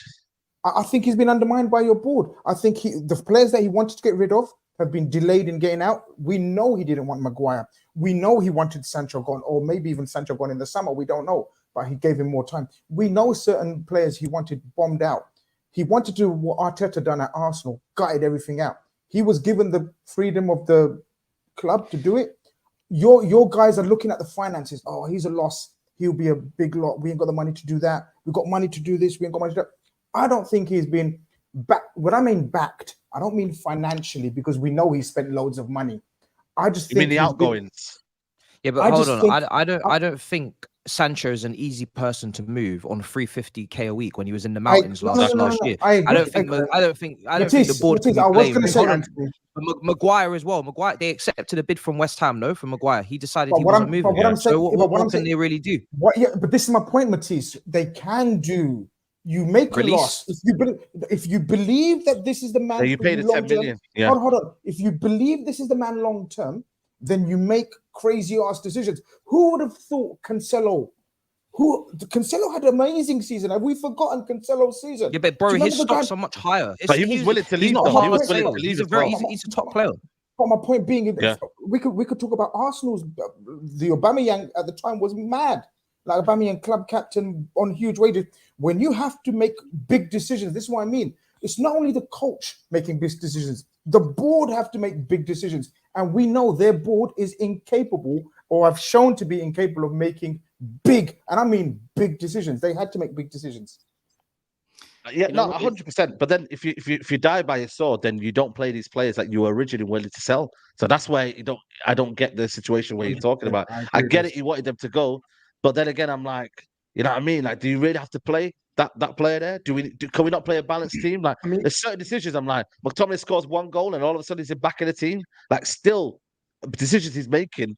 I think he's been undermined by your board. I think the players that he wanted to get rid of have been delayed in getting out. We know he didn't want Maguire. We know he wanted Sancho gone, or maybe even Sancho gone in the summer. We don't know, but he gave him more time. We know certain players he wanted bombed out. He wanted to do what Arteta done at Arsenal, gutted everything out. He was given the freedom of the club to do it. Your guys are looking at the finances. Oh, he's a loss. He'll be a big lot. We ain't got the money to do that. We've got money to do this. We ain't got money to do that. I don't think he's been back. What I mean backed, I don't mean financially, because we know he spent loads of money. I just think the outgoings. Yeah, but hold on. I don't think Sancho is an easy person to move on 350k a week when he was in the mountains last year. I don't think the board can be blamed. Maguire as well. Maguire, they accepted a bid from West Ham, no, from Maguire. He decided he wasn't moving. So what can they really do? But this is my point, Matisse. They can do. You make a loss if you believe that this is the man. You paid 10 million. Yeah. Hold on. If you believe this is the man long term, then you make crazy ass decisions. Who would have thought Cancelo? Cancelo had an amazing season. Have we forgotten Cancelo's season? Yeah, but bro, his stocks are much higher. But he was willing to leave. He's a top player. But my point being, we could talk about Arsenal's. The Aubameyang at the time was mad. Like Aubameyang, club captain on huge wages. When you have to make big decisions, this is what I mean. It's not only the coach making big decisions. The board have to make big decisions. And we know their board is incapable, or have shown to be incapable of making big, and I mean big decisions. They had to make big decisions. Yeah, no, 100%. But then if you die by a sword, then you don't play these players that you were originally willing to sell. So that's why I don't get the situation where you're talking about. I get it, you wanted them to go, but then again, I'm like, you know what I mean? Like, do you really have to play that player there? Can we not play a balanced team? Like, there's certain decisions. I'm like, McTominay scores one goal and all of a sudden he's back in the team. Like, still decisions he's making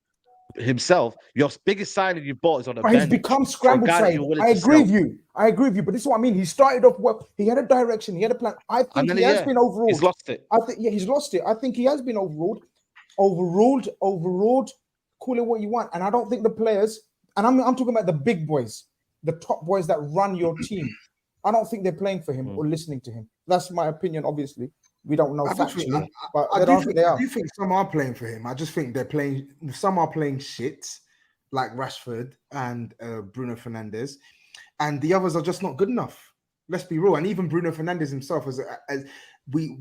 himself. Your biggest signing you bought is on a bench. He's become scrambled. I agree with you. But this is what I mean. He started off well. He had a direction. He had a plan. I think he has been overruled. He's lost it. He's lost it. I think he has been overruled. Call it what you want. And I don't think the players. And I'm talking about the big boys, the top boys that run your team. I don't think they're playing for him or listening to him. That's my opinion, obviously. We don't know factually, but I do think some are playing for him. I just think some are playing shit, like Rashford and Bruno Fernandes, and the others are just not good enough. Let's be real. And even Bruno Fernandes himself, we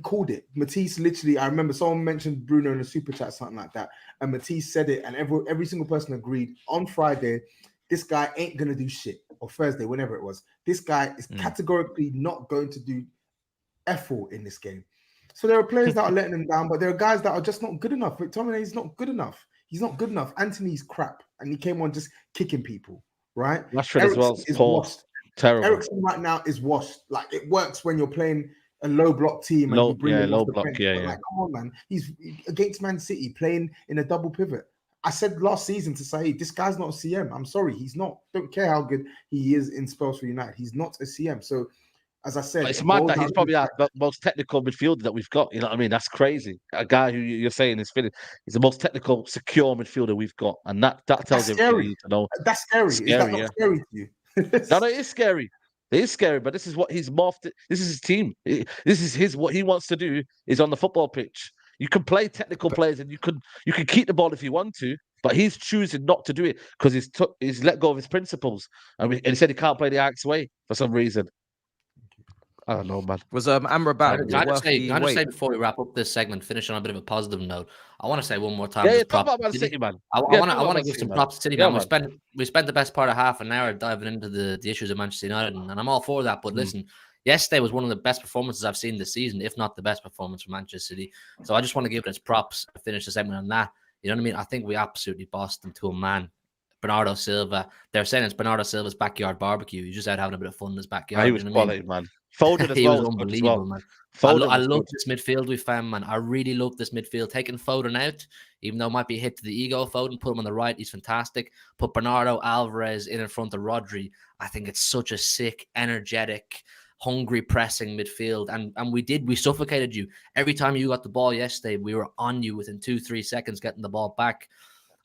called it. Matisse literally, I remember someone mentioned Bruno in a super chat, something like that, and Matisse said it, and every single person agreed on Friday. This guy ain't gonna do shit, or Thursday, whenever it was. This guy is categorically not going to do F4 in this game. So there are players that are letting him down, but there are guys that are just not good enough. McTominay is not good enough. He's not good enough. Anthony's crap, and he came on just kicking people, right? Rashford as well is washed. Terrible. Ericsson right now is washed. Like, it works when you're playing a low block team and you bring him off the bench. But like, come on, man. He's against Man City playing in a double pivot. I said last season to SAEED, this guy's not a CM. I'm sorry, he's not. Don't care how good he is in spells for United. He's not a CM. So, as I said, it's mad that he's probably the most technical midfielder that we've got. You know what I mean? That's crazy. A guy who you're saying is fitting. He's the most technical, secure midfielder we've got, and that tells you everything you need to know. That's scary. Is that not scary to you? No, it is scary. It is scary, but this is what he's morphed. This is his team. This is what he wants to do is on the football pitch. You can play technical players, and you can keep the ball if you want to, but he's choosing not to do it because he's let go of his principles, and he said he can't play the Ajax way for some reason. I don't know, man. Was Amrabat? Can I just say before we wrap up this segment, finish on a bit of a positive note? I want to say one more time. Yeah, talk about Man City, man. I want to give some props to City, man. We spent the best part of half an hour diving into the issues of Manchester United, and I'm all for that. But listen, yesterday was one of the best performances I've seen this season, if not the best performance from Manchester City. So I just want to give it its props and finish the segment on that. You know what I mean? I think we absolutely bossed them to a man. Bernardo Silva. They're saying it's Bernardo Silva's backyard barbecue. He's just out having a bit of fun in his backyard. He was quality, man. Foden as he well was unbelievable, man. I love this midfield we found, man. I really love this midfield. Taking Foden out, even though it might be a hit to the ego, Foden, put him on the right. He's fantastic. Put Bernardo Alvarez in front of Rodri. I think it's such a sick, energetic, hungry pressing midfield. And we suffocated you. Every time you got the ball yesterday, we were on you within 2-3 seconds getting the ball back.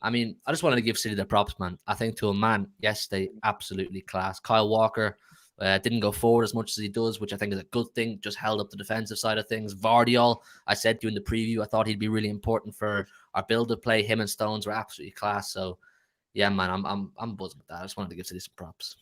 I mean, I just wanted to give City their props, man. I think to a man yesterday, absolutely class. Kyle Walker didn't go forward as much as he does, which I think is a good thing. Just held up the defensive side of things. Vardiol, I said to you in the preview, I thought he'd be really important for our build-up play. Him and Stones were absolutely class. So, yeah, man, I'm buzzing with that. I just wanted to give City some props.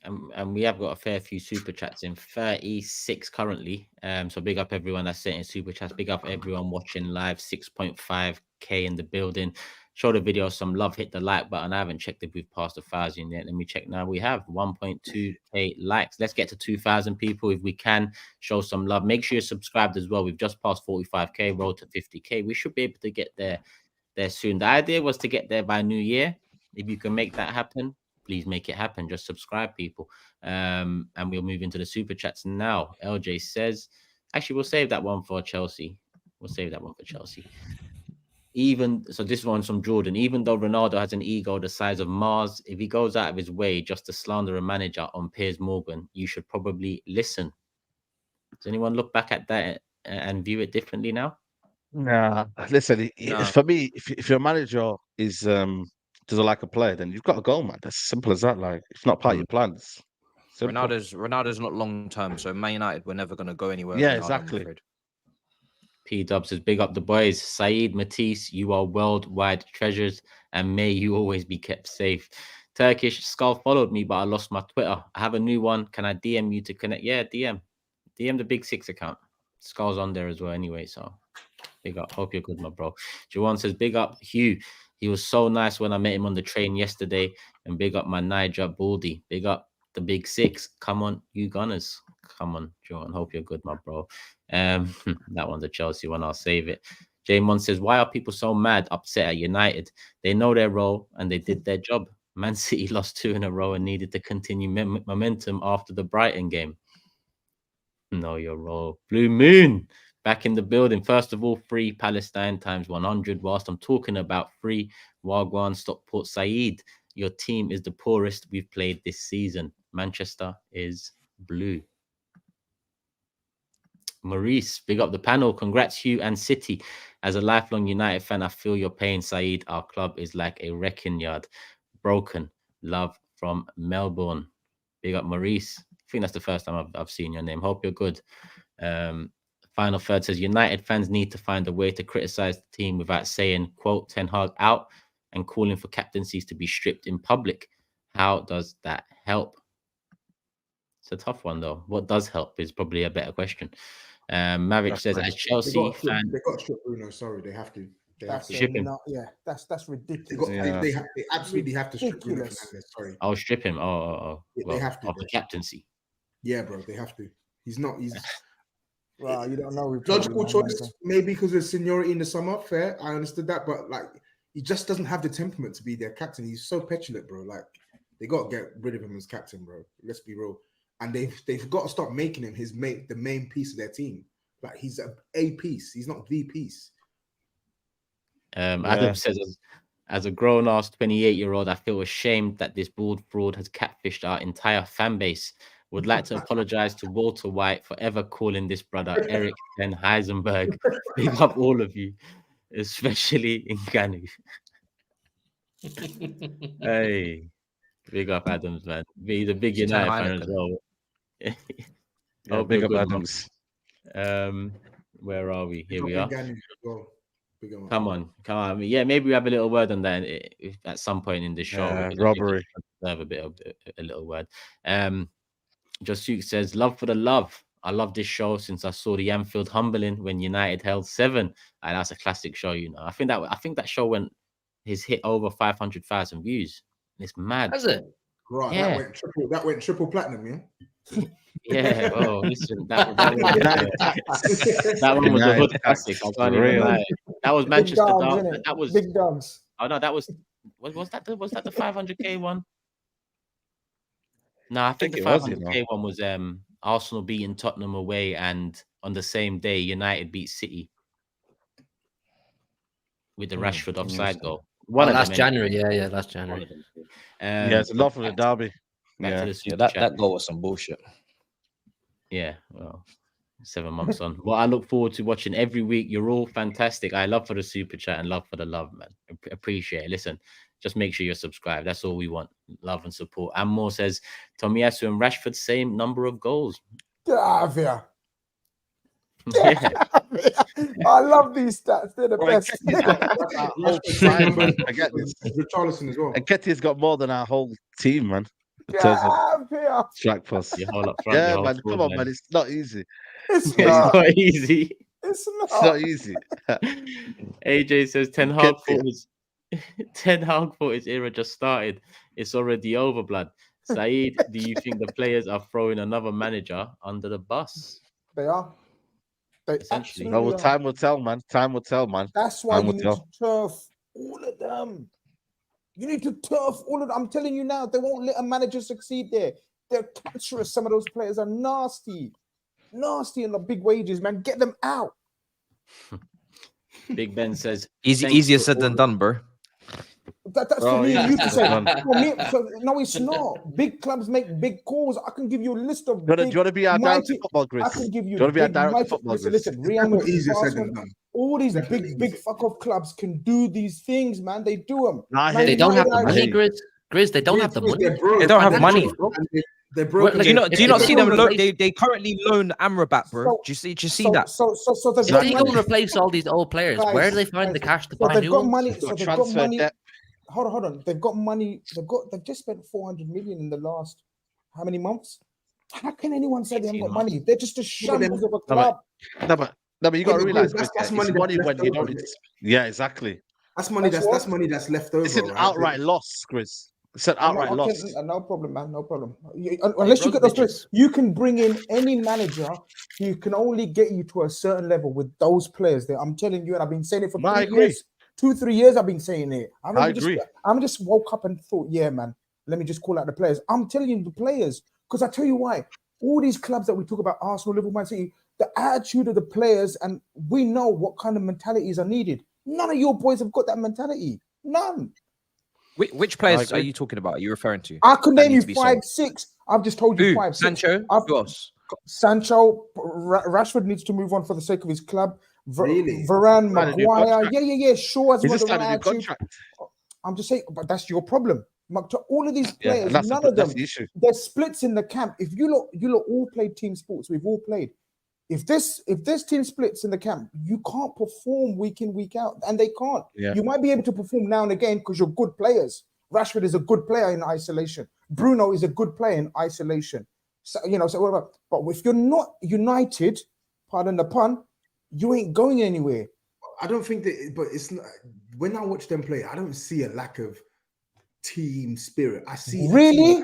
And we have got a fair few super chats in 36 currently. So big up everyone that's sitting in super chats. Big up everyone watching live. 6.5k in the building. Show the video some love. Hit the like button. I haven't checked if we've passed 1,000 yet. Let me check now. We have 1.2k likes. Let's get to 2,000 people if we can. Show some love. Make sure you're subscribed as well. We've just passed 45k. Road to 50k. We should be able to get there soon. The idea was to get there by New Year. If you can make that happen, please make it happen. Just subscribe, people. And we'll move into the super chats now. LJ says, actually, we'll save that one for Chelsea. So this one's from Jordan. Even though Ronaldo has an ego the size of Mars, if he goes out of his way just to slander a manager on Piers Morgan, you should probably listen. Does anyone look back at that and view it differently now? Nah, listen. For me, if your manager is doesn't like a player, then you've got to go, man. That's simple as that. Like, it's not part of your plans. Ronaldo's not long term, so Man United we're never going to go anywhere. Yeah, exactly. P-Dub says, big up the boys. SAEED, Matisse, you are worldwide treasures, and may you always be kept safe. Turkish, Skull followed me, but I lost my Twitter. I have a new one. Can I DM you to connect? Yeah, DM the Big Six account. Skull's on there as well anyway, so big up. Hope you're good, my bro. Jawan says, big up Hugh. He was so nice when I met him on the train yesterday. And big up my Niger Baldy. Big up the Big Six. Come on, you Gunners. Come on, Jawan. Hope you're good, my bro. That one's a Chelsea one. I'll save it. J-Mon says, why are people so mad, upset at United? They know their role and they did their job. Man City lost 2 in a row and needed to continue momentum after the Brighton game. Know your role. Blue Moon back in the building. First of all, free Palestine times 100. Whilst I'm talking about free Wagwan Stockport SAEED, your team is the poorest we've played this season. Manchester is blue. Maurice, big up the panel. Congrats, Hugh and City. As a lifelong United fan, I feel your pain, SAEED. Our club is like a wrecking yard. Broken. Love from Melbourne. Big up, Maurice. I think that's the first time I've seen your name. Hope you're good. Final third says, United fans need to find a way to criticize the team without saying, quote, Ten Hag out and calling for captaincies to be stripped in public. How does that help? It's a tough one though. What does help is probably a better question. Maverick says, as Chelsea fan, they got to strip Bruno. Sorry, they have to. That's Ship him. that's ridiculous. They absolutely have to strip Bruno Ridiculous. Fernandes. Sorry, I'll strip him. Yeah, Well, they have to, of the bro. captaincy. Yeah, bro, they have to. He's not. He's Well, you don't know. logical choice, maybe because of seniority in the summer. Fair, I understood that, but like, he just doesn't have the temperament to be their captain. He's so petulant, bro. Like, they got to get rid of him as captain, bro. Let's be real. And they've got to stop making him the main piece of their team. Like, he's a piece. He's not the piece. Adam says, as a grown-ass 28-year-old, I feel ashamed that this bald fraud has catfished our entire fan base. Would like to apologize to Walter White for ever calling this brother Eric Ten Heisenberg. Big up all of you, especially in Ganu. Hey, big up Adams, man. He's a big United fan as well. Yeah, big up Adams. Where are we? Here we are. Well. Come on. I mean, yeah, maybe we have a little word on that at some point in the show. Robbery. Have a little word. Josuke says, love for the love. I love this show since I saw the Anfield humbling when United held 7. And that's a classic show, you know. I think that show has hit over 500,000 views. It's mad. Has it? Right, yeah. that went triple platinum, yeah. Yeah. Oh, listen, that one was a hood classic. I can't even lie. That was Manchester. That was Big Dogs. Oh no, that was that the 500k one? No, I think the 500k one was Arsenal beating Tottenham away, and on the same day United beat City with the Rashford offside goal. Last January, yeah, last January. Yeah, it's a lot for the derby. That goal was some bullshit. Yeah, well, 7 months on. Well, I look forward to watching every week. You're all fantastic. I love for the super chat and love for the love, man. Appreciate it. Listen, just make sure you're subscribed. That's all we want. Love and support. And more says, Tomiyasu and Rashford, same number of goals. Get out of here. Yeah. I love these stats. They're the best. I get this. Richarlison as well. And Ketty's got more than our whole team, man. Get out of here. Track plus. Your whole up front, Yeah, man. Come on, man. It's not easy. It's It's not easy. It's It's not easy. AJ says Ten Hag thought his era just started. It's already over, blood. Saeed, do you think the players are throwing another manager under the bus? They are. They Essentially. absolutely No, are. time will tell, man. Time will tell, man. That's why Time you will need tell. to turf all of them. You need to turf all of them. I'm telling you now, they won't let a manager succeed there. They're cancerous. Some of those players are nasty. Nasty and the big wages, man. Get them out. Big Ben says Easier said than done, bro. That's for me and you to say. No, it's not. Big clubs make big calls. I can give you a list of. Do you want to be our director of football, Grizz? I can give you. Do you want to be our big, director of mighty- football, Grizz? Listen, Real Madrid, Easier said Arsenal, than done. all these Definitely big fuck off clubs can do these things, man. They do them. Nah, Man, They don't have the United- money, Grizz. They don't have the money. They don't have money. They're broken. Do you not If see they them? go replace- They currently loan Amrabat, bro. So- Do you see that? So they've If got they go money. and replace all these old players, Guys, where do they find the cash to So buy they've new got ones? money. Got So they've got transfer money. debt. Hold on. They've got money. They've just spent 400 million in the last how many months? How can anyone say they haven't got 18 money? They're just a shambles of a No, club. No, but you got to but realize that's it's money money that's when left you don't over, need mate. to. Yeah, exactly. That's money. That's That's what? money that's left over. It's an right? outright loss, Grizz. It's an outright loss. No problem, man. No problem. Unless you get those players, you can bring in any manager who can only get you to a certain level with those players there. I'm telling you, and I've been saying it for No, I 3 agree. years. 2-3 years I've been saying it. I agree. I'm just woke up and thought, yeah, man, let me just call out the players. I'm telling you the players, because I tell you why. All these clubs that we talk about, Arsenal, Liverpool, Man City, the attitude of the players, and we know what kind of mentalities are needed. None of your boys have got that mentality. None. Which players are you talking about? Are you referring to? I could That name need you to be 5, sold. 6. I've just told you Who? 5, 6. Sancho? Who else? Sancho, Rashford needs to move on for the sake of his club. Really? Varane, Signed a new Maguire, contract. yeah. Sure, has He's got just the right signed a new attitude. contract. I'm just saying, but that's your problem. All of these Yeah, players, and that's none of them, the issue. there's splits in the camp. If you look all played team sports, we've all played. If this team splits in the camp, you can't perform week in, week out, and they can't. Yeah. You might be able to perform now and again because you're good players. Rashford is a good player in isolation. Bruno is a good player in isolation. So, you know, so whatever. But if you're not united, pardon the pun, you ain't going anywhere. I don't think that, but it's not. When I watch them play, I don't see a lack of team spirit. I see really.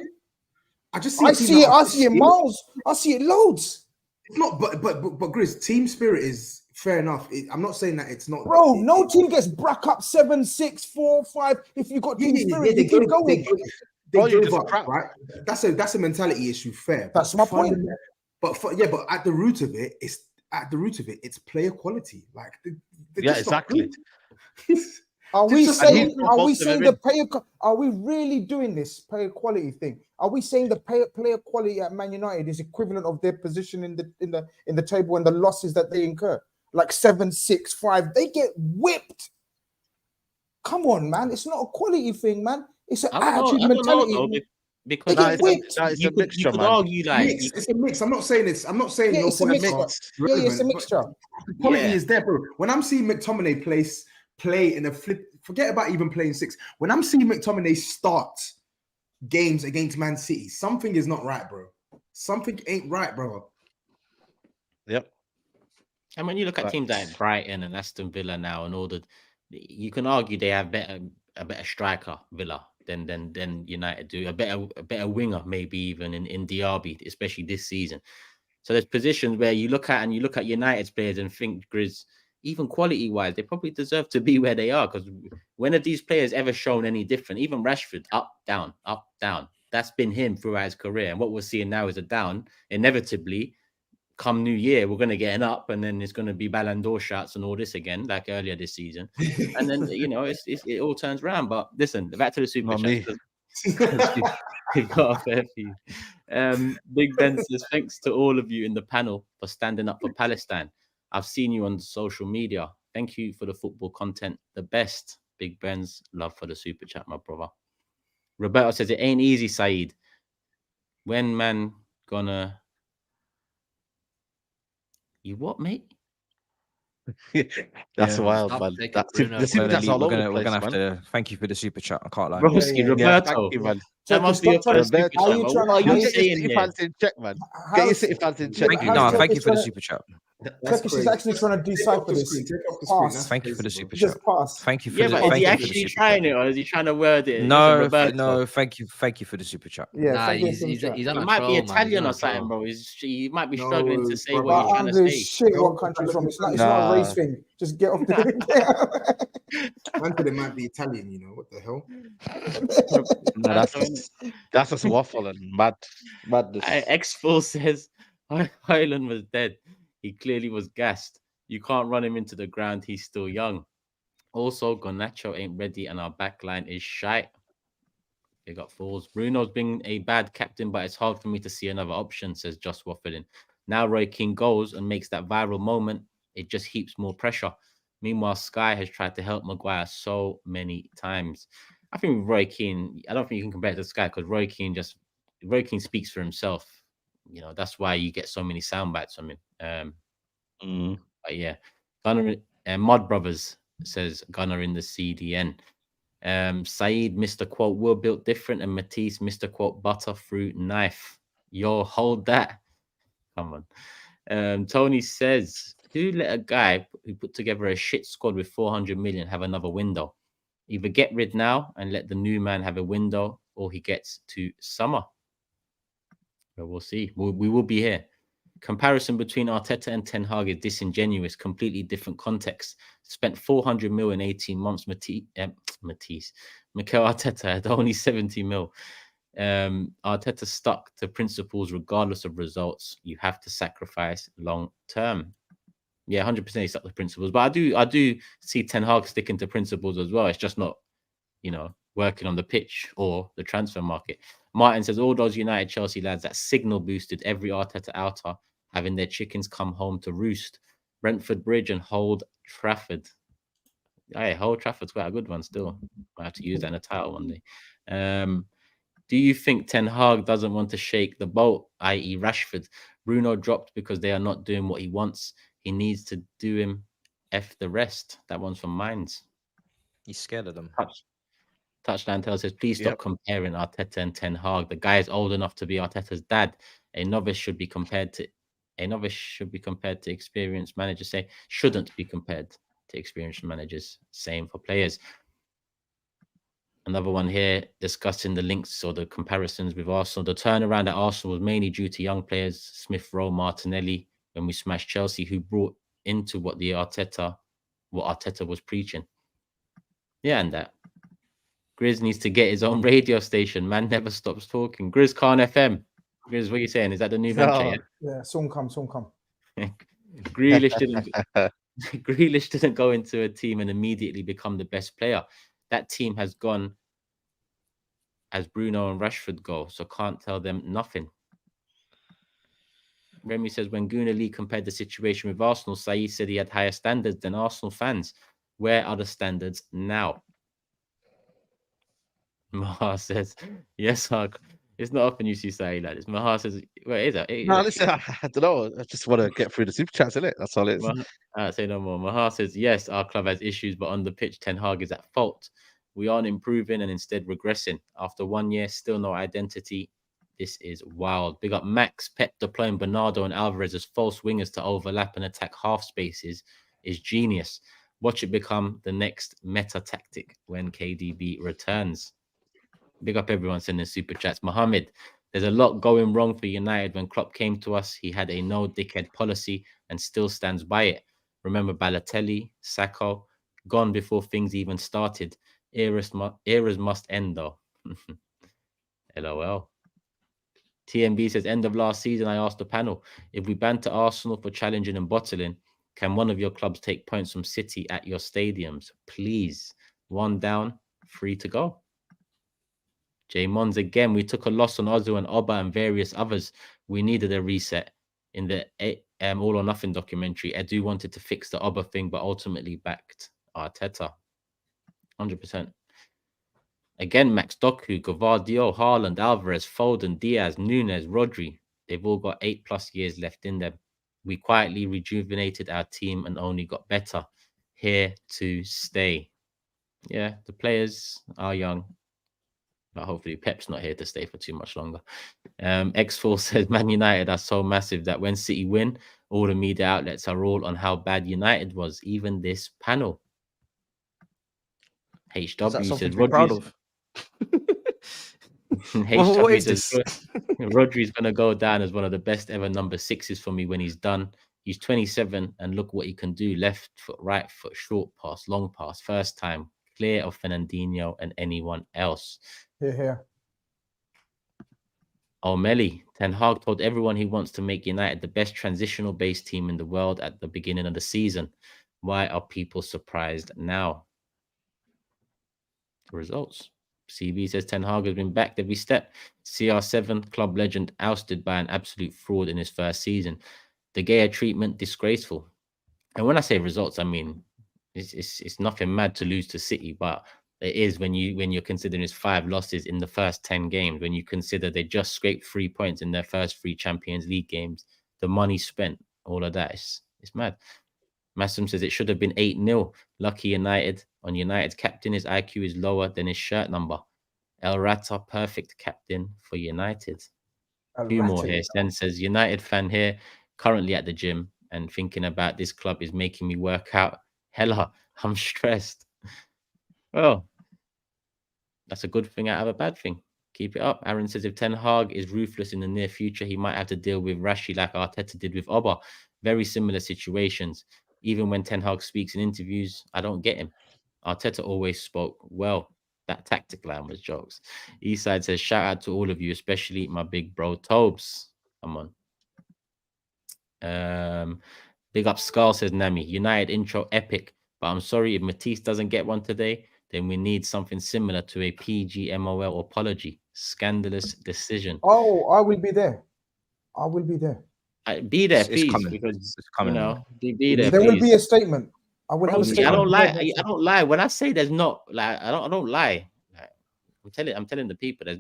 I just see. I see it. I see it miles. I see it loads. It's not, but Grizz, team spirit is fair enough. I'm not saying that it's not. Bro, no team gets brack up 7-6, 4-5. If you got team spirit, you keep going. They give up, right? That's a mentality issue. Fair. That's my point. But at the root of it, it's player quality. Like, yeah, exactly. Are we saying the player? Are we really doing this player quality thing? Are we saying the player quality at Man United is equivalent of their position in the table and the losses that they incur? Like 7-6-5, they get whipped. Come on, man! It's not a quality thing, man. It's an attitude mentality. Because it's a mixture, you could man. argue like it's a mix. I'm not saying it's a mixture. Yeah, it's a mixture. The quality is there, bro. When I'm seeing McTominay play in a flip, forget about even playing 6. When I'm seeing McTominay start games against Man City, something is not right, bro. Something ain't right, bro. Yep. And when you look at teams like Brighton and Aston Villa now, and all you can argue they have a better striker, Villa, than United do. A better winger, maybe even in Diaby, especially this season. So there's positions where you look at United's players and think, Grizz, even quality-wise, they probably deserve to be where they are. Because when have these players ever shown any different? Even Rashford, up, down, up, down. That's been him throughout his career. And what we're seeing now is a down. Inevitably, come New Year, we're going to get an up, and then it's going to be Ballon d'Or shots and all this again, like earlier this season. And then, you know, it all turns around. But listen, back to the Super Chats. We've got a fair few. Big Ben says, thanks to all of you in the panel for standing up for Palestine. I've seen you on social media. Thank you for the football content. The best. Big Ben's love for the Super Chat, my brother. Roberto says, it ain't easy, Saeed. When man gonna... You what, mate? That's wild, man. We're gonna have to thank you for the super chat. I can't lie. Roski, Roberto, thank you, man. That must be your first super chat. What are you saying here? Fans in check, man. Get your City fans in check. Thank you for the super chat. Turkish is actually trying to decipher this. Thank you for the super chat. Thank you for but is he actually trying it, or is he trying to word it? No. Thank you for the super chat. Yeah, he's on he might be Italian or something, bro. He might be struggling to say what he's trying to say. Shit, what country's from? It's not a race thing. Just get off the. Man said it might be Italian. You know what the hell? No, that's just waffle and madness. X4 says Haaland was dead. He clearly was gassed. You can't run him into the ground. He's still young. Also, Garnacho ain't ready, and our back line is shite. They got fools. Bruno's been a bad captain, but it's hard for me to see another option, says Just Waffling. Now Roy Keane goes and makes that viral moment. It just heaps more pressure. Meanwhile, Sky has tried to help Maguire so many times. I think Roy Keane, I don't think you can compare it to Sky, because Roy Keane speaks for himself. You know, that's why you get so many sound bites from him. But yeah, Gunner and Mod Brothers says Gunner in the CDN. Saeed, Mr. Quote, we're built different, and Matisse, Mr. Quote, butter fruit knife. Yo, hold that. Come on. Tony says, who let a guy who put together a shit squad with 400 million have another window? Either get rid now and let the new man have a window, or he gets to summer. But we'll see. We will be here. Comparison between Arteta and Ten Hag is disingenuous. Completely different context. Spent 400 mil in 18 months. Mikel Arteta had only 70 mil. Arteta stuck to principles regardless of results. You have to sacrifice long term. Yeah, 100% he stuck to principles. But I do see Ten Hag sticking to principles as well. It's just not, working on the pitch or the transfer market. Martin says, all those United Chelsea lads that signal boosted every Arteta outer having their chickens come home to roost. Brentford Bridge and Old Trafford. Hey, Old Trafford's quite a good one still. I have to use that in a title one day. Do you think Ten Hag doesn't want to shake the boat, i.e. Rashford? Bruno dropped because they are not doing what he wants. He needs to do him F the rest. That one's from Mines. He's scared of them. Touchdown Tail says, please stop comparing Arteta and Ten Hag. The guy is old enough to be Arteta's dad. A novice should be compared to experienced managers. Say shouldn't be compared to experienced managers. Same for players. Another one here discussing the links or the comparisons with Arsenal. The turnaround at Arsenal was mainly due to young players, Smith Rowe, Martinelli, when we smashed Chelsea, who brought into what Arteta was preaching. Yeah, and that. GRIZZ needs to get his own radio station. Man never stops talking. GRIZZ Khan FM. GRIZZ, what are you saying? Is that the new venture? Yeah, soon come. Grealish didn't go into a team and immediately become the best player. That team has gone as Bruno and Rashford go, so can't tell them nothing. Remy says, when Gunnar Lee compared the situation with Arsenal, SAEED said he had higher standards than Arsenal fans. Where are the standards now? Mahar says, yes, Hug. It's not often you see SAEED like this. Mahar says, where is that? No, listen, I don't know. I just want to get through the super chats, innit? That's all it is. Say no more. Mahar says, yes, our club has issues, but on the pitch, Ten Hag is at fault. We aren't improving and instead regressing. After 1 year, still no identity. This is wild. Big up Max. Pep deploying Bernardo and Alvarez as false wingers to overlap and attack half spaces is genius. Watch it become the next meta tactic when KDB returns. Big up everyone sending super chats. Mohammed, there's a lot going wrong for United. When Klopp came to us, he had a no dickhead policy and still stands by it. Remember Balotelli, Sacco, gone before things even started. Eras must end though. LOL. TMB says, end of last season, I asked the panel, if we banter Arsenal for challenging and bottling, can one of your clubs take points from City at your stadiums? Please. 1 down, 3 to go. J Mons again, we took a loss on Ozu and Oba and various others. We needed a reset. In the All or Nothing documentary, Edu wanted to fix the Oba thing, but ultimately backed Arteta. 100%. Again, Max Doku, Gavardio, Haaland, Alvarez, Foden, Diaz, Nunes, Rodri. They've all got 8+ years left in them. We quietly rejuvenated our team and only got better. Here to stay. Yeah, the players are young. But hopefully Pep's not here to stay for too much longer. X4 says, Man United are so massive that when City win, all the media outlets are all on how bad United was, even this panel. HW says, Rodri's... HW says, Rodri's going to go down as one of the best ever number 6s for me when he's done. He's 27 and look what he can do. Left foot, right foot, short pass, long pass, first time. Clear of Fernandinho and anyone else. Here. O'Malley, Ten Hag told everyone he wants to make United the best transitional based team in the world at the beginning of the season. Why are people surprised now? The results. CB says Ten Hag has been backed every step. CR7 club legend ousted by an absolute fraud in his first season. De Gea treatment disgraceful. And when I say results, I mean it's nothing mad to lose to City, but it is when you're considering his 5 losses in the first 10 games, when you consider they just scraped 3 points in their first 3 Champions League games, the money spent, all of that, it's mad. Massam says it should have been 8-0. Lucky United. On United's captain, his IQ is lower than his shirt number. El Rata, perfect captain for United. A few more here. Sen says, United fan here, currently at the gym, and thinking about this club is making me work out. Hella, I'm stressed. Well, that's a good thing out of a bad thing. Keep it up. Aaron says, if Ten Hag is ruthless in the near future, he might have to deal with Rashi like Arteta did with Oba. Very similar situations. Even when Ten Hag speaks in interviews, I don't get him. Arteta always spoke well. That tactic line was jokes. Eastside says, shout out to all of you, especially my big bro Tobes. Come on. Big up Skull says, Nami. United intro epic. But I'm sorry, if Matisse doesn't get one today, then we need something similar to a PGMOL apology. Scandalous decision. Oh, I will be there. I will be there. Be there, please. It's coming. Because, it's coming. You know, be there, there please. will be a statement. I will have a statement. I don't lie. I don't lie. When I say there's not, like, I don't lie. Like, I'm telling the people there's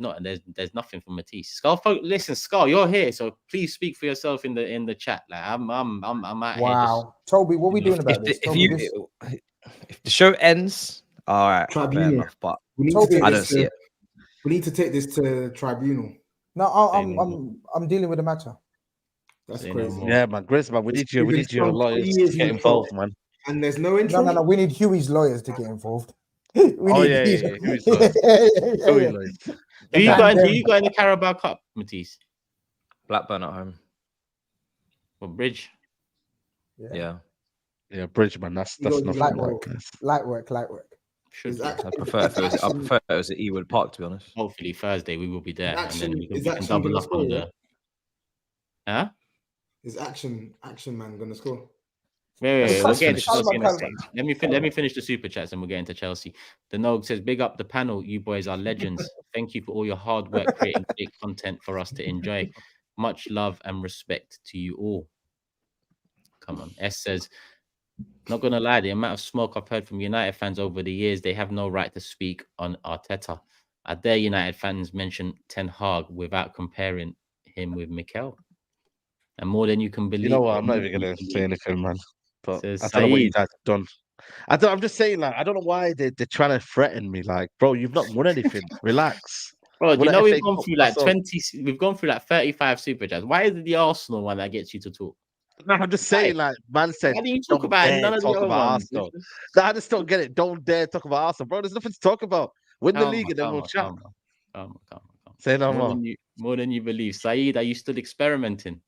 nothing for Matisse. Skull, listen, Skull, you're here, so please speak for yourself in the chat. Like I'm out here. Wow, Toby, what are we doing about this? If the show ends, all right, fair enough. But We need to Toby, take I this don't see to- it. We need to take this to tribunal. No, I'm dealing with the matter. That's Say no crazy. more. Yeah, man, GRIZZ, man, we need We've been your strong 3 lawyers years to get in the involved, top, man. and there's no intro. No. We need Hughie's lawyers to get involved. We Oh, need yeah, these- yeah, Hughie's lawyers. yeah. Who you Man, got? Who them. you got in the Carabao Cup, Matisse? Blackburn at home. Or Bridge? Yeah. Yeah, Bridge, man, that's You got nothing. light Like, work. Light work. Should Is be. that- I prefer if it was at Ewood Park, to be honest. Hopefully Thursday we will be there, and then we Is can Action double gonna up score, on yeah? the. Huh? Is Action Man gonna score? Wait, we'll get into Chelsea in a Calma. second. Let me finish the super chats and we'll get into Chelsea. The Nog says, "Big up the panel, you boys are legends. Thank you for all your hard work creating great content for us to enjoy. Much love and respect to you all." Come on. S says, "Not gonna lie, the amount of smoke I've heard from United fans over the years, they have no right to speak on Arteta. I dare United fans mention Ten Hag without comparing him with Mikel. And more than you can believe." you know what? I'm not even gonna say anything, man. But Says I don't know what you SAEED. guys have done. I'm just saying, like, I don't know why they're trying to threaten me. Like, bro, you've not won anything. Relax. Bro, do Won you an know FA we've gone Cup, through like that's all. 20, we've gone through like 35 super chats. Why is it the Arsenal one that gets you to talk? No, I'm just saying, like, man said, Why do you talk don't about dare none of the talk other about ones? Arsenal. No, I just don't get it. Don't dare talk about Arsenal, bro. There's nothing to talk about. Win the league and then we'll chat. Calm. Say no more. More than you believe. SAEED, are you still experimenting?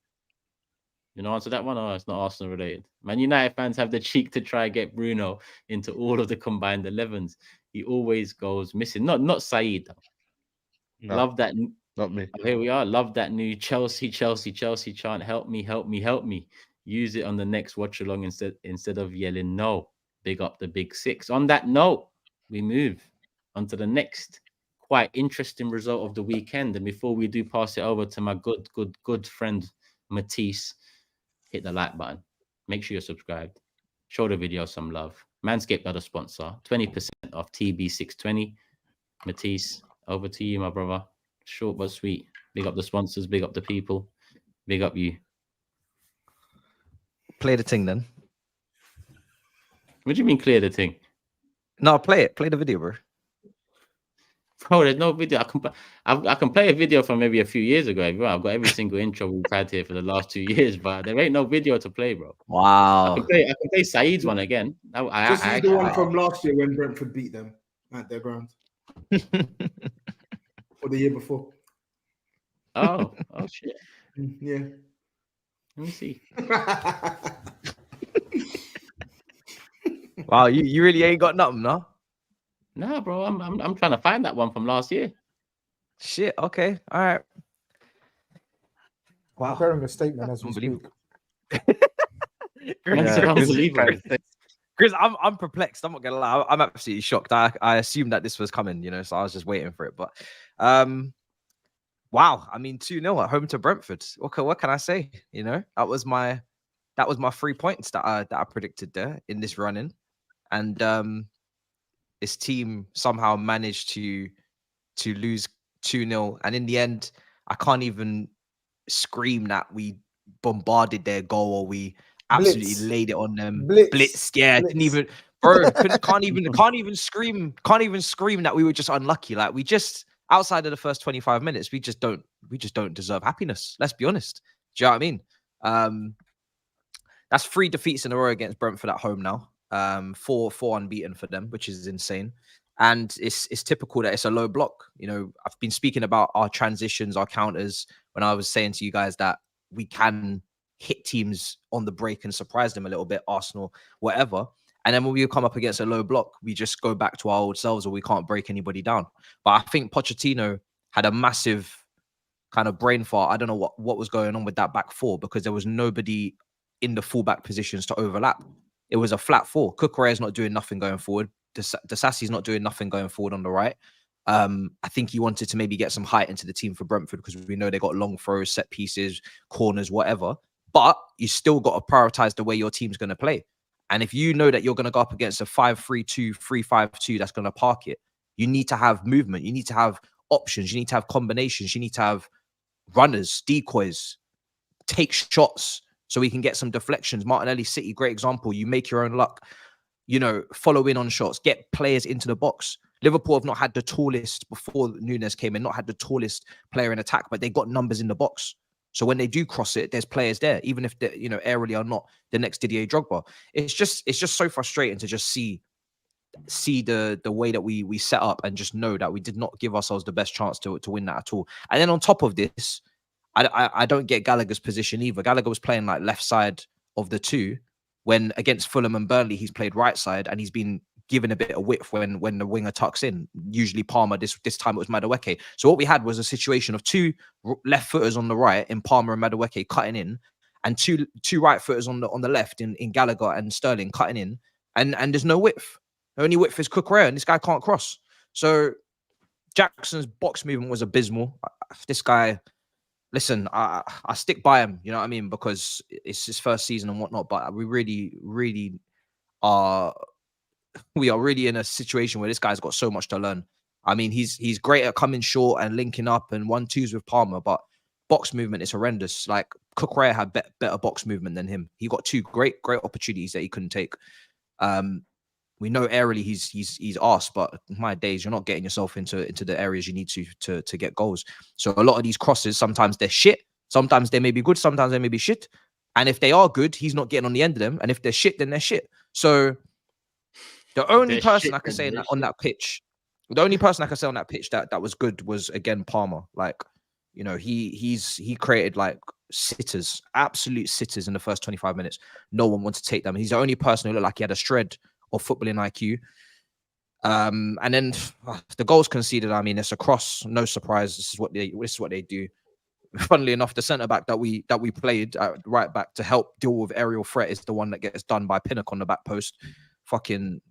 You know, answer that one. Oh, it's not Arsenal related. Man United fans have the cheek to try and get Bruno into all of the combined 11s. He always goes missing. Not SAEED though. No, Love that. not me. Here we are. Love that new Chelsea chant. Help me. Use it on the next watch along instead of yelling no. Big up the big six. On that note, we move on to the next quite interesting result of the weekend. And before we do pass it over to my good friend Matisse, hit the like button. Make sure you're subscribed. Show the video some love. Manscaped are the sponsor. 20% off TB620. Matisse, over to you, my brother. Short but sweet. Big up the sponsors. Big up the people. Big up you. Play the thing then. What do you mean clear the thing? No, play it. Play the video, bro. Bro, there's no video. I can play a video from maybe a few years ago. Bro. I've got every single intro we've had here for the last 2 years, but there ain't no video to play, bro. Wow. I can play SAEED's one again. Just use the one from last year when Brentford beat them at their ground. Or the year before. Oh shit. Yeah. Let me see. Wow, you really ain't got nothing, no? Nah, bro. I'm trying to find that one from last year. Shit. Okay. All right. Wow. Preparing a statement as we speak. Unbelievable. Chris, I'm perplexed. I'm not gonna lie. I'm absolutely shocked. I assumed that this was coming, you know, so I was just waiting for it. But wow, I mean 2-0 at home to Brentford. What can I say? You know, that was my 3 points that I predicted there in this run-in. And this team somehow managed to lose 2-0. And in the end, I can't even scream that we bombarded their goal or we absolutely laid it on them. Blitz. Yeah, Blitz. didn't even, bro. can't even scream that we were just unlucky. Like, we just, outside of the first 25 minutes, we just don't deserve happiness. Let's be honest. Do you know what I mean? That's 3 defeats in a row against Brentford at home now. 4 unbeaten for them, which is insane. And it's typical that it's a low block. You know, I've been speaking about our transitions, our counters, when I was saying to you guys that we can hit teams on the break and surprise them a little bit, Arsenal, whatever. And then when we come up against a low block, we just go back to our old selves or we can't break anybody down. But I think Pochettino had a massive kind of brain fart. I don't know what was going on with that back four, because there was nobody in the fullback positions to overlap. It was a flat four. Cucurella is not doing nothing going forward. Disasi's not doing nothing going forward on the right. I think he wanted to maybe get some height into the team for Brentford because we know they got long throws, set pieces, corners, whatever. But you still got to prioritize the way your team's going to play. And if you know that you're going to go up against a 5-3-2, 3-5-2 that's going to park it, you need to have movement. You need to have options. You need to have combinations. You need to have runners, decoys, take shots so we can get some deflections. Martinelli City, great example. You make your own luck. You know, follow in on shots, get players into the box. Liverpool have not had the tallest before Nunes came in, not had the tallest player in attack, but they got numbers in the box. So when they do cross it, there's players there, even if they, you know, aerially are not the next Didier Drogba. It's just so frustrating to just see the way that we set up and just know that we did not give ourselves the best chance to win that at all. And then on top of this, I don't get Gallagher's position either. Gallagher was playing like left side of the two when against Fulham and Burnley, he's played right side and he's been given a bit of width when the winger tucks in. Usually Palmer, this time it was Madueke. So what we had was a situation of two left footers on the right in Palmer and Madueke cutting in, and two right footers on the left in Gallagher and Sterling cutting in, and there's no width. The only width is Cucurella, and this guy can't cross. So Jackson's box movement was abysmal. This guy, listen, I stick by him, you know what I mean, because it's his first season and whatnot. But we really are really in a situation where this guy's got so much to learn. I mean, he's great at coming short and linking up and 1-2s with Palmer, but box movement is horrendous. Like Cucurella had better box movement than him. He got two great opportunities that he couldn't take. We know aerially he's arse, but my days, you're not getting yourself into the areas you need to get goals. So a lot of these crosses, sometimes they're shit, sometimes they may be good, sometimes they may be shit. And if they are good, he's not getting on the end of them. And if they're shit, then they're shit. So the only person I can say on that pitch, the only person I can say on that pitch that was good was again Palmer. Like, you know, he created like sitters, absolute sitters in the first 25 minutes. No one wanted to take them. He's the only person who looked like he had a shred of footballing IQ. And then the goals conceded, I mean, it's a cross, no surprise. This is what they do. Funnily enough, the centre back that we played right back to help deal with aerial threat is the one that gets done by Pinnock on the back post. Fucking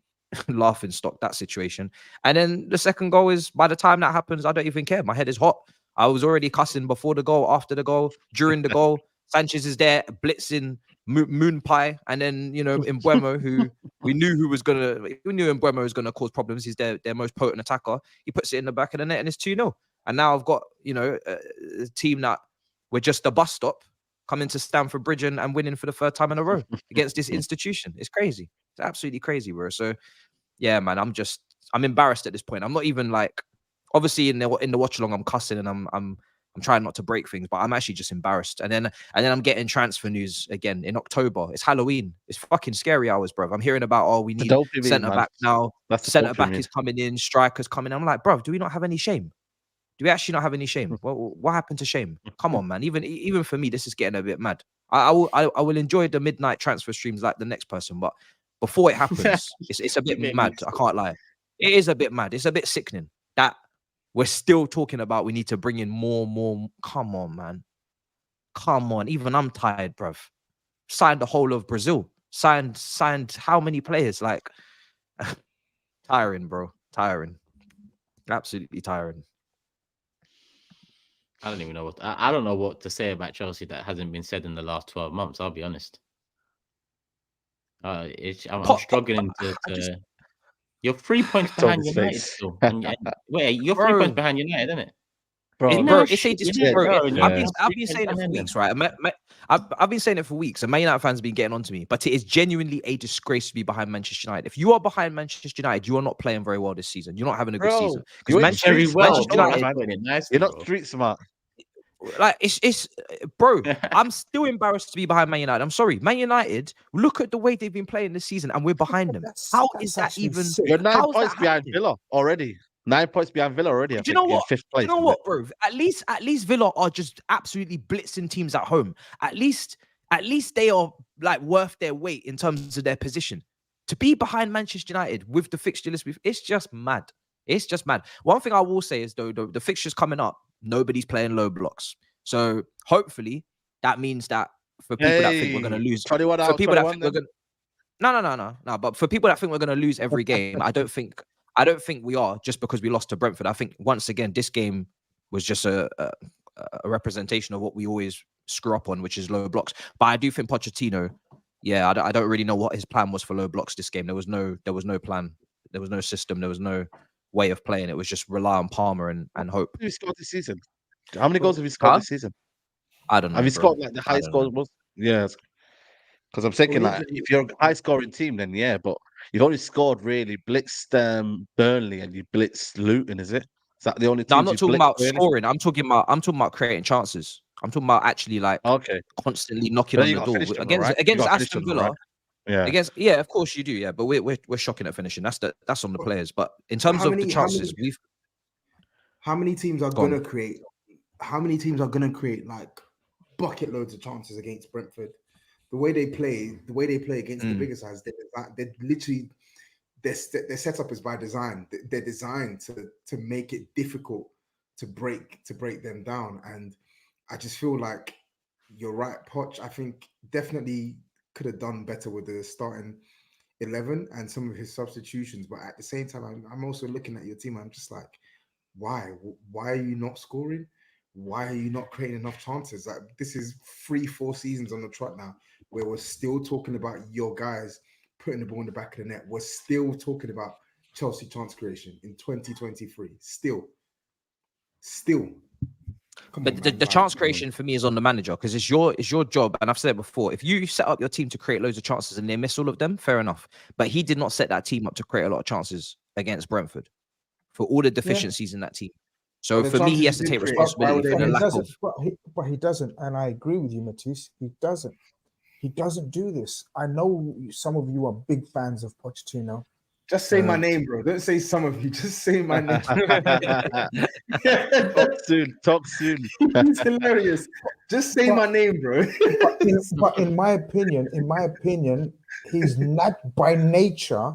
laughing stock, that situation. And then the second goal is, by the time that happens, I don't even care. My head is hot. I was already cussing before the goal, after the goal, during the goal. Sanchez is there blitzing moon pie, and then, you know, Mbeumo, who we knew Mbeumo was gonna cause problems. He's their most potent attacker. He puts it in the back of the net, and it's 2-0. And now I've got, you know, a team that we're just a bus stop coming to Stamford Bridge and winning for the third time in a row against this institution. It's crazy. It's absolutely crazy, bro. So yeah, man, I'm embarrassed at this point. I'm not even like, obviously in the watch along, I'm cussing and I'm trying not to break things, but I'm actually just embarrassed. And then I'm getting transfer news again in October. It's Halloween. It's fucking scary hours, bro. I'm hearing about, we need centre back now. Centre back is coming in, strikers coming in. I'm like, bro, do we not have any shame? Do we actually not have any shame? What happened to shame? Come on, man. Even for me, this is getting a bit mad. I will enjoy the midnight transfer streams like the next person, but before it happens, it's a bit mad. I can't lie. It is a bit mad. It's a bit sickening that we're still talking about we need to bring in more. Come on, man. Come on. Even I'm tired, bruv. Signed the whole of Brazil. Signed how many players? Like, tiring, bro. Tiring. Absolutely tiring. I don't even know I don't know what to say about Chelsea that hasn't been said in the last 12 months. I'll be honest. I'm struggling to. You're 3 points behind United still. Wait, you're 3 points behind United, isn't it? I've been saying it for weeks, right? I've been saying it for weeks, and Man United fans have been getting onto me. But it is genuinely a disgrace to be behind Manchester United. If you are behind Manchester United, you are not playing very well this season. You're not having a good season. Because Manchester United, you're not street smart. Like it's bro, I'm still embarrassed to be behind Man United. I'm sorry, Man United. Look at the way they've been playing this season, and we're behind them. How is that even? You're 9 points behind Villa already. 9 points behind Villa already. Do you know what? In 5th place, you know what, bro? At least Villa are just absolutely blitzing teams at home. At least they are like worth their weight in terms of their position. To be behind Manchester United with the fixture list, it's just mad. It's just mad. One thing I will say is though, the fixtures coming up, nobody's playing low blocks. So hopefully that means that for people that think we're going to lose, for people that think we're going, no. But for people that think we're going to lose every game, I don't think we are, just because we lost to Brentford. I think once again this game was just a representation of what we always screw up on, which is low blocks. But I do think Pochettino, I don't really know what his plan was for low blocks this game. There was no plan. There was no system. There was no way of playing. It was just rely on Palmer and hope. Have you scored this season? How many goals have you scored this season? I don't know. Have you scored like the highest goals? Yes. Because I'm thinking like if you're a high scoring team, then yeah, but You've only scored really blitzed Burnley and you blitzed Luton, is it? Is that the only No, I'm teams not you talking blitzed? about Really? scoring. I'm talking about creating chances. I'm talking about actually like Okay. constantly knocking But on you the got to door finish them, against right? You against got to finish Aston them, right? Villa. Yeah. Of course you do, yeah. But we're shocking at finishing. That's on the players. But in terms How of the many chances, how many teams are gone. gonna create? How many teams are gonna create like bucket loads of chances against Brentford? The way they play against the bigger sides, they literally their setup is by design. They're designed to make it difficult to break them down. And I just feel like you're right, Poch. I think definitely could have done better with the starting 11 and some of his substitutions. But at the same time, I'm also looking at your team. I'm just like, why? Why are you not scoring? Why are you not creating enough chances? Like, this is 3-4 seasons on the trot now, where we're still talking about your guys putting the ball in the back of the net. We're still talking about Chelsea chance creation in 2023. Still. Come But on, the man. chance creation for me is on the manager, because it's your job. And I've said it before. If you set up your team to create loads of chances and they miss all of them, fair enough. But he did not set that team up to create a lot of chances against Brentford for all the deficiencies in that team. So for me, he has to take responsibility for the lack of. But he doesn't, and I agree with you, Matisse. He doesn't. He doesn't do this. I know some of you are big fans of Pochettino. Just say my name, bro. Don't say some of you. Just say my name. Talk soon. It's hilarious. Just say my name, bro. but in my opinion, he's not by nature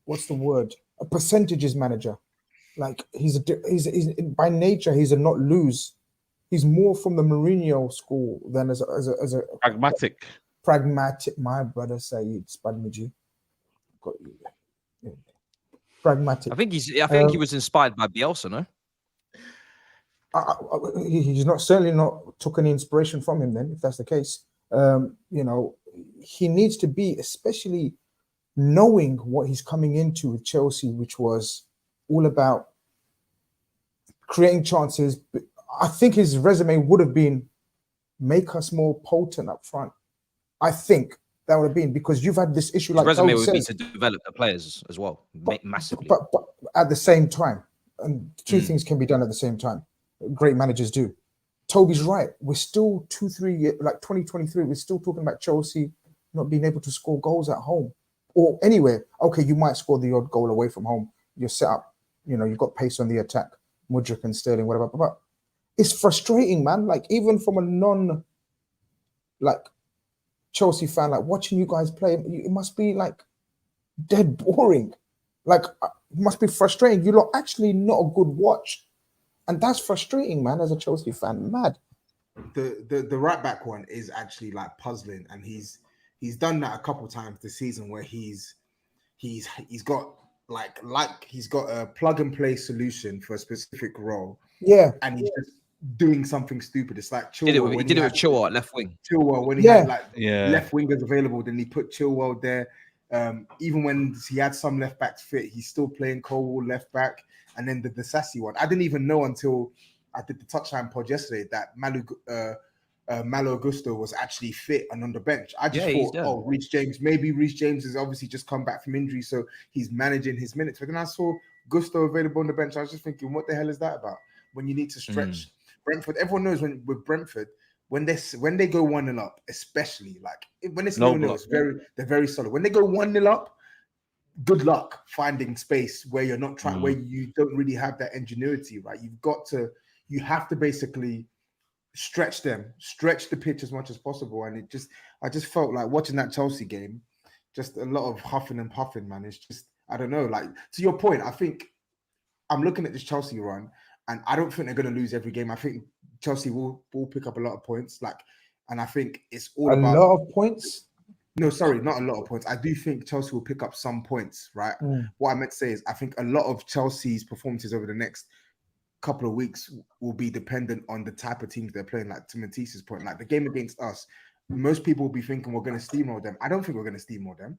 what's the word? A percentages manager. Like he's by nature he's a not lose. He's more from the Mourinho school than as a pragmatic. My brother SAEED Spadmiji. Got you. Yeah. Pragmatic. I think he was inspired by Bielsa, no? He's certainly not took any inspiration from him then, if that's the case. He needs to be, especially knowing what he's coming into with Chelsea, which was all about creating chances. I think his resume would have been make us more potent up front. I think that would have been, because you've had this issue. His resume would be to develop the players as well, massively. But at the same time, and two things can be done at the same time. Great managers do. Toby's right. We're still 2-3 years, like 2023. We're still talking about Chelsea not being able to score goals at home or anywhere. Okay, you might score the odd goal away from home. You're set up. You've got pace on the attack. Mudryk and Sterling, whatever. But it's frustrating, man. Like even from a Chelsea fan, like watching you guys play, it must be like dead boring. Like it must be frustrating. You're not actually not a good watch, and that's frustrating, man. As a Chelsea fan, mad. The right back one is actually like puzzling, and he's done that a couple times this season where he's got he's got a plug and play solution for a specific role. Yeah, and he's just doing something stupid. It's like Chilwell. He did it with Chilwell at left wing. Chilwell when he had left wingers available, then he put Chilwell there. Even when he had some left backs fit, he's still playing Cole left back. And then the Sassy one, I didn't even know until I did the touchline pod yesterday that Malo Augusto was actually fit and on the bench. I just thought, Reece James has obviously just come back from injury, so he's managing his minutes. But then I saw Gusto available on the bench. I was just thinking, what the hell is that about? When you need to stretch Brentford, everyone knows with Brentford, when they go 1-0 up, especially like when it's 0-0, they're very solid. When they go 1-0 up, good luck finding space where you're not trying, where you don't really have that ingenuity, right? You have to basically stretch the pitch as much as possible. And I just felt like watching that Chelsea game, just a lot of huffing and puffing, man. It's just, I don't know, like to your point, I think I'm looking at this Chelsea run and I don't think they're going to lose every game. I think Chelsea will pick up a lot of points. And I think it's all about a lot of points. No, sorry, not a lot of points. I do think Chelsea will pick up some points, right? What I meant to say is I think a lot of Chelsea's performances over the next couple of weeks will be dependent on the type of teams they're playing. Like to Matisse's point, like the game against us, most people will be thinking we're going to steamroll them. I don't think we're going to steamroll them.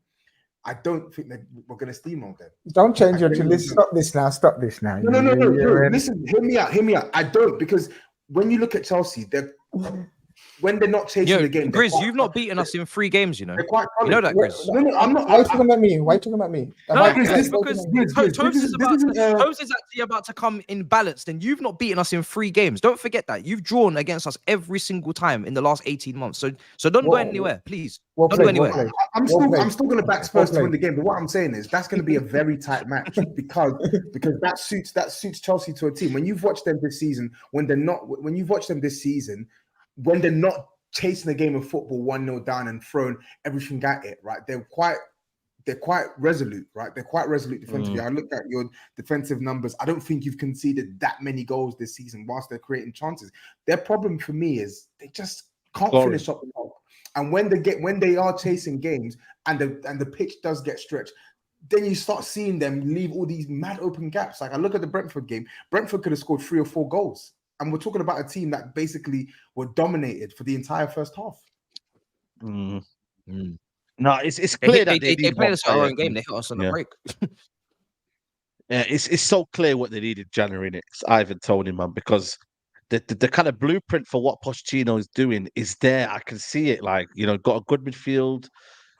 I don't think that we're going to steamroll them. Don't change your tune. Stop this now. No. Listen, hear me out. I don't, because when you look at Chelsea, when they're not chasing the game, Grizz, you've not beaten us in 3 games, you know. They're quite You know that, Grizz. No, I'm not. Why are you talking about me? Why are you talking about me? No, because TOBS is actually about to come in balance. Then you've not beaten us in 3 games. Don't forget that. You've drawn against us every single time in the last 18 months. So don't go anywhere, please. Don't go anywhere. I'm still going to back Spurs to win the game. But what I'm saying is that's going to be a very tight match because that suits Chelsea to a team. When you've watched them this season, when they're not chasing the game of football 1-0 down and throwing everything at it, right? They're quite resolute, right? They're quite resolute defensively. I looked at your defensive numbers. I don't think you've conceded that many goals this season whilst they're creating chances. Their problem for me is they just can't finish up the ball. And when they are chasing games and the pitch does get stretched, then you start seeing them leave all these mad open gaps. Like I look at the Brentford game. Brentford could have scored 3 or 4 goals. And we're talking about a team that basically were dominated for the entire first half. No, it's clear that they played us our own game. They hit us on the break. Yeah, it's so clear what they need in January next, Ivan Toney, man, because the kind of blueprint for what Pochettino is doing is there. I can see it. Like, you know, got a good midfield.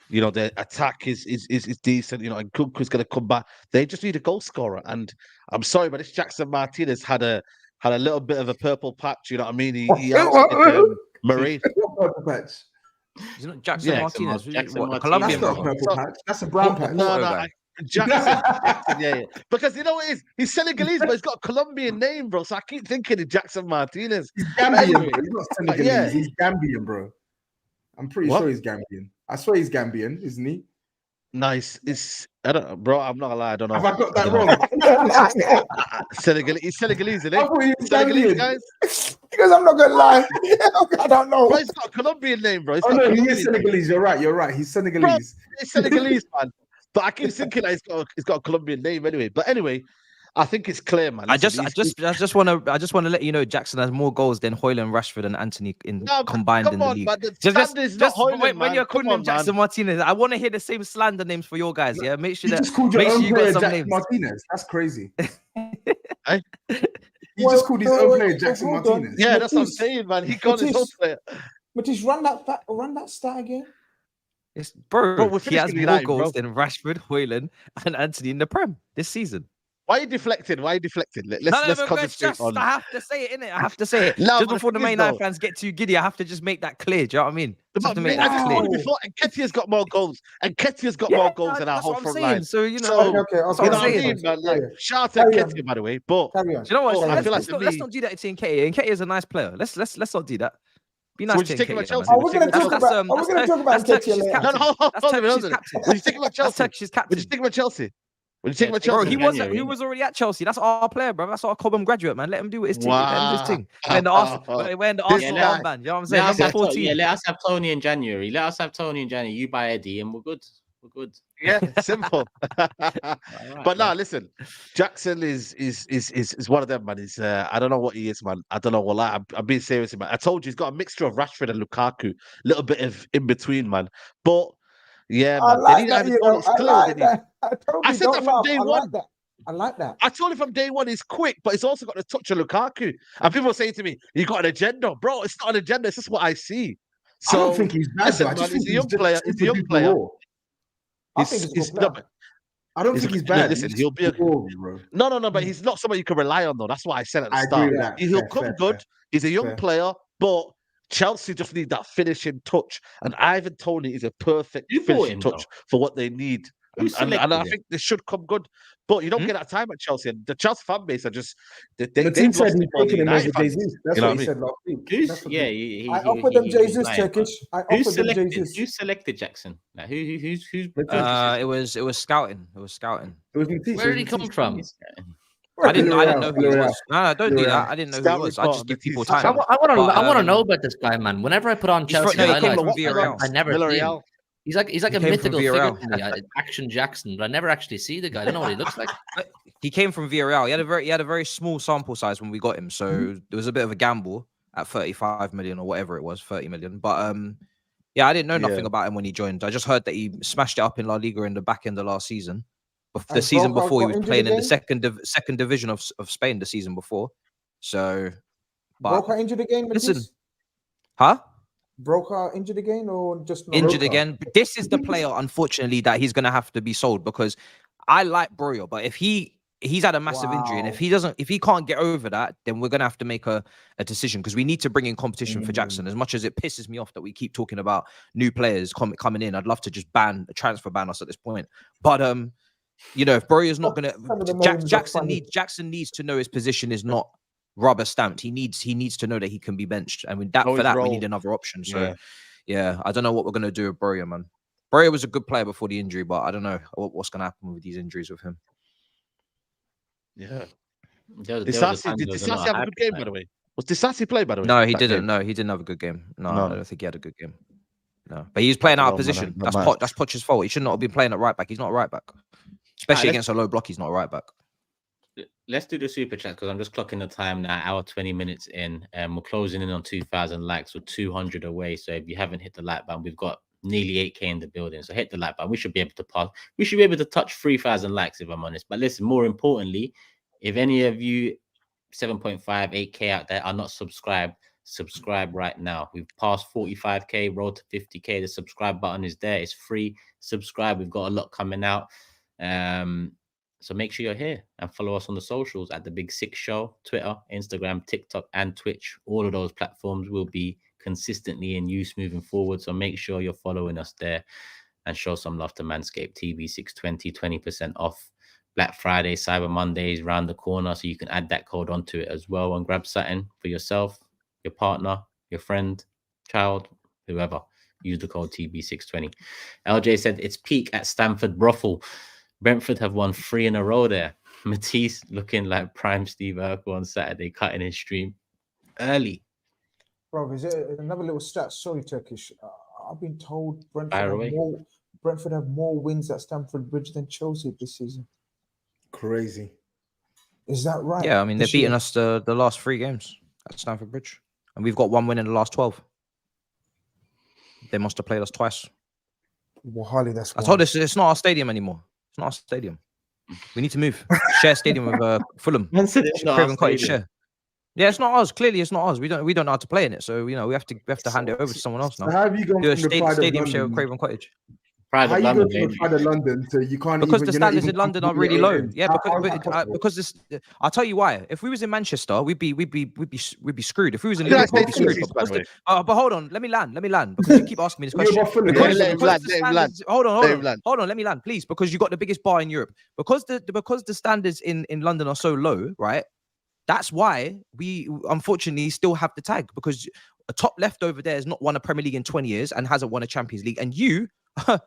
You know, their attack is decent. You know, and Kunku's going to come back. They just need a goal scorer. And I'm sorry, but this Jackson Martinez had a little bit of a purple patch, you know what I mean? He ousted Marie. Purple patch? He's not Jackson Martinez. Martinez. Colombian, that's not a purple patch. That's a brown patch. No, Jackson, yeah. Because you know what it is? He's Senegalese, but he's got a Colombian name, bro. So I keep thinking of Jackson Martinez. He's Gambian, bro. He's not Senegalese. Yeah. He's Gambian, bro. I'm pretty sure he's Gambian. I swear he's Gambian, isn't he? Nice. I don't know, bro. I'm not gonna lie. I don't know. Have I got that wrong? Senegalese, he's Senegalese, isn't he? I thought he was Senegalese, Gambian. guys. Because I'm not gonna lie. I don't know. Bro, he's got a Colombian name, bro. No, he is Senegalese. You're right. He's Senegalese. Bro, he's Senegalese, man. But I keep thinking that he's got a Colombian name anyway. But anyway, I think it's clear, man. Listen, I just want to let you know Jackson has more goals than Haaland, Rashford, and Anthony combined in the league. But when you're calling him Jackson Martinez, I want to hear the same slander names for your guys. Yeah, make sure you that just called your own you player got some Jackson names. Martinez. That's crazy. Hey? You just called his own player Jackson Martinez. Yeah, that's what I'm saying, man. He called his own player. Matisse, run that stat again. Bro, he has more goals than Rashford, Haaland, and Anthony in the Prem this season. Why are you deflecting? Let's concentrate on. I have to say it, innit? I have to say it. Just before the Man Utd fans get too giddy, I have to just make that clear. Do you know what I mean? Just to make that clear. Before, and Nketiah's got more goals. And Nketiah's got more goals than our whole front line. So, you know, okay. You know what I mean, man? Like, shout out to Nketiah, by the way. But you know what? Let's not do that to Nketiah. Nketiah is a nice player. Let's not do that. Be nice to Nketiah. We're going to talk about Nketiah later. No, hold on. When you think about Chelsea, Bro, he was already at Chelsea. That's our player, bro. That's our Cobham graduate, man. Let him do his thing. Let him do his thing. Wearing the Arsenal armband. You know what I'm saying? Let us have Tony in January. You buy Eddie, and we're good. Yeah, simple. But no, listen. Jackson is one of them, man. He's I don't know what he is, man. I don't know what. I'm being serious, man. I told you he's got a mixture of Rashford and Lukaku, a little bit of in between, man. But yeah, man. I said that from day one. I like that. I told you from day one he's quick, but he's also got the touch of Lukaku. And people say to me, "You got an agenda, bro." It's not an agenda. It's just what I see. So I don't think he's bad. Listen, man, he's a young player. He's a young player. I think he's a good player. I don't think he's bad. Listen, he'll be no, but he's not somebody you can rely on, though. That's what I said at the start. He'll come good. He's a young player, but Chelsea just need that finishing touch, and Ivan Toney is a perfect finishing touch for what they need. And I think they should come good, but you don't get that time at Chelsea. And the Chelsea fan base are just the team said he's taking him over Jesus. That's what he said last week. I offered them Jesus, Turkish. Who selected Jackson? Like, who's it was scouting. It was Matisse. Where did he come from? I didn't know who he was. No, don't do that. I didn't know who he was. I just give people time. I want to know about this guy, man. Whenever I put on Chelsea highlights, I never see him. He's like a mythical figure to me, Action Jackson, but I never actually see the guy. I don't know what he looks like. He came from Villarreal. He had a very small sample size when we got him, so there was a bit of a gamble at 35 million or whatever it was, 30 million. But yeah, I didn't know nothing about him when he joined. I just heard that he smashed it up in La Liga in the back end of last season. The season before, he was playing in the second division of Spain. The season before, so. Broca injured again. Listen, huh? Broke out injured again or just not Injured again. But this is the player, unfortunately, that he's gonna have to be sold because I like Broyo, but if he's had a massive injury, and if he can't get over that, then we're gonna have to make a decision because we need to bring in competition for Jackson. As much as it pisses me off that we keep talking about new players coming in, I'd love to just transfer ban us at this point. But you know, if Broyo's not gonna, Jackson needs to know his position is not rubber stamped. He needs to know that he can be benched, and with that we need another option. So yeah, I don't know what we're gonna do with Broyo, man. Broyo was a good player before the injury, but I don't know what's gonna happen with these injuries with him. Yeah. Did Disasi have a good game, by the way? Was Disasi play, by the way? No, he didn't. No, he didn't have a good game. No, I don't think he had a good game. No, but he was playing out of position. That's Poch's fault. He should not have been playing at right back. He's not a right back, especially against a low block. He's not a right back. Let's do the super chat because I'm just clocking the time now. Hour 20 minutes in, and we're closing in on 2,000 likes. We're 200 away. So if you haven't hit the like button, we've got nearly 8K in the building. So hit the like button. We should be able to pass. We should be able to touch 3,000 likes if I'm honest. But listen, more importantly, if any of you 7.5, 8K out there are not subscribed, subscribe right now. We've passed 45K, road to 50K. The subscribe button is there. It's free. Subscribe. We've got a lot coming out. So make sure you're here and follow us on the socials at The Big Six Show, Twitter, Instagram, TikTok, and Twitch. All of those platforms will be consistently in use moving forward. So make sure you're following us there and show some love to Manscaped TV 620, 20% off. Black Friday, Cyber Mondays round the corner. So you can add that code onto it as well and grab something for yourself, your partner, your friend, child, whoever. Use the code TB620. LJ said it's peak at Stamford Brothel. Brentford have won 3 in a row there. Matisse looking like prime Steve Urkel on Saturday, cutting his stream early. Bro, is it another little stat? Sorry, Turkish. I've been told Brentford have more wins at Stamford Bridge than Chelsea this season. Crazy. Is that right? Yeah, I mean, they've beaten us the last 3 games at Stamford Bridge. And we've got 1 win in the last 12. They must have played us twice. Well, Harley, that's I told us it's not our stadium anymore. It's not our stadium. We need to move. Share stadium with Fulham. Craven Cottage share. Yeah, it's not ours. Clearly, it's not ours. We don't know how to play in it. So we have to hand it over to someone else now. So how have you gone from the stadium share with Craven Cottage? How you go from the pride of London to you can't because even, the standards in London are really low. Yeah, because this. I'll tell you why. If we was in Manchester, we'd be screwed. If we was in Liverpool, we'd be screwed. But hold on, let me land because you keep asking me this question. Hold on, let me land, please, because you got the biggest bar in Europe. Because the standards in London are so low, right? That's why we unfortunately still have the tag, because a top left over there has not won a Premier League in 20 years and hasn't won a Champions League, and you.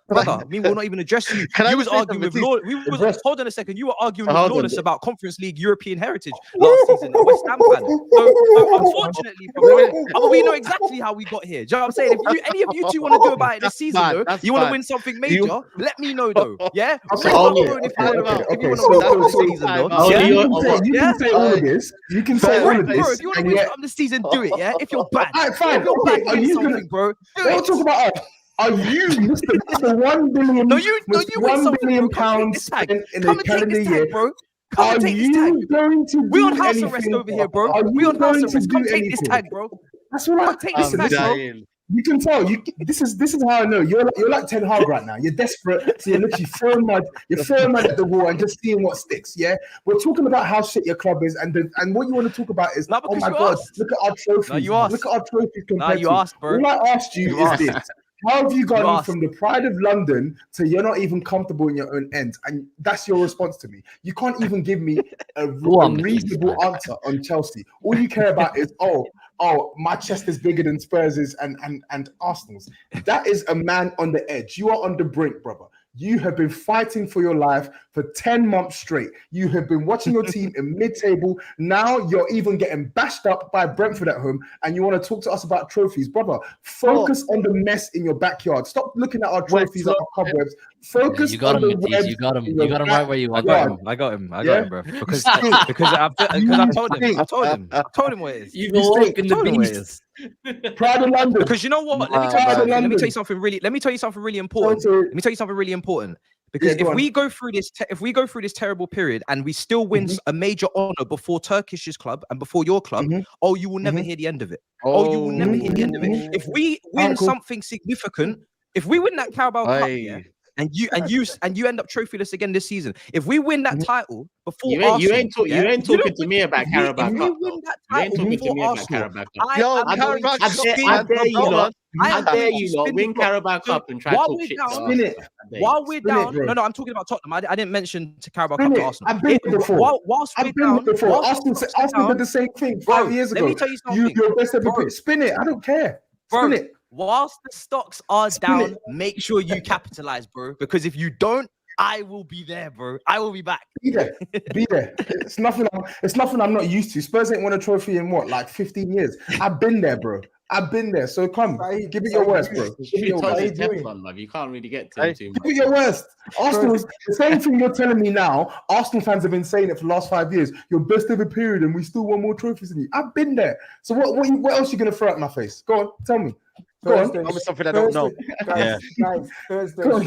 Brother, I mean, we'll not even address you. You was arguing with hold on a second. You were arguing with Lawless about Conference League European heritage last season. A West Ham fan. So unfortunately, we know exactly how we got here. Do you know what I'm saying? If any of you two want to do about it this season, though, you want to win something major, let me know, though. Yeah. If you want to win something this season, though. You can say all of this. You can say all of this. Bro, if you want to win something this season, do it. Yeah. If you're bad, if you're bad, win something, bro. Do it. Talk about us. Are you Mr. 1 billion? No, you £1 billion pounds spent in a calendar year, bro. Are you going to? We on house arrest over here, bro. We on house arrest. Come take this tag, bro. That's what I take this tag, bro. You can tell. This is how I know you're like Ten Hag right now. You're desperate, so you're literally throwing mud at the wall and just seeing what sticks. Yeah, we're talking about how shit your club is, and what you want to talk about is, oh my god, look at our trophies. No, you asked. Look at our trophies compared to. No, you asked, bro. All I asked you is this. How have you gone from the pride of London to you're not even comfortable in your own end? And that's your response to me. You can't even give me a reasonable answer on Chelsea. All you care about is, oh, my chest is bigger than Spurs' and Arsenal's. That is a man on the edge. You are on the brink, brother. You have been fighting for your life for 10 months straight. You have been watching your team in mid-table. Now you're even getting bashed up by Brentford at home, and you want to talk to us about trophies. Brother, focus on the mess in your backyard. Stop looking at our trophies and our cobwebs. Focus on the webs. You got him right where you want. I got him, bro. Because I told him what it is. You go up in the beast. Pride of London. Because you know what? Let me tell you something really important. Because Yeah, if go we on. go through this, if we go through this terrible period and we still win a major honor before Turkish's club and before your club, oh, you will never hear the end of it. Oh, you will never hear the end of it. If we win something significant, if we win that Carabao Cup, yeah, and you end up trophyless again this season, if we win that title before Arsenal, you ain't talking to me about Carabao If we Cup. win that You ain't title talking to before me about Arsenal, Carabao Cup. I am going to spin. I dare you lot. I dare you lot spin win the block. Carabao So Cup and try to while talk we're shit. down, to Spin us. it. While we're Spin it, down, bro. no, I'm talking about Tottenham. I didn't mention to Carabao Spin Cup to it. Arsenal. I've been there before. Whilst we're I've been down, there before. whilst Arsenal did the same thing Bro, 5 years ago. let me tell you something. Your best ever Bro. pick. Spin it. I don't care. Bro, Spin it. whilst the stocks are Spin down, it. make sure you capitalize, bro. Because if you don't, I will be there, bro. I will be back. Be there. Be there. It's nothing I'm not used to. Spurs ain't won a trophy in what, like 15 years. I've been there, bro. I've been there. So come, give it your worst, bro. Give it your worst. You can't really get to him too much. Give it your worst. Arsenal's the same thing you're telling me now. Arsenal fans have been saying it for the last 5 years. Your best ever period, and we still won more trophies than you. I've been there. So what else are you gonna throw at my face? Go on, tell me. Go on. Tell me something I don't know. Guys, Thursday. Go on.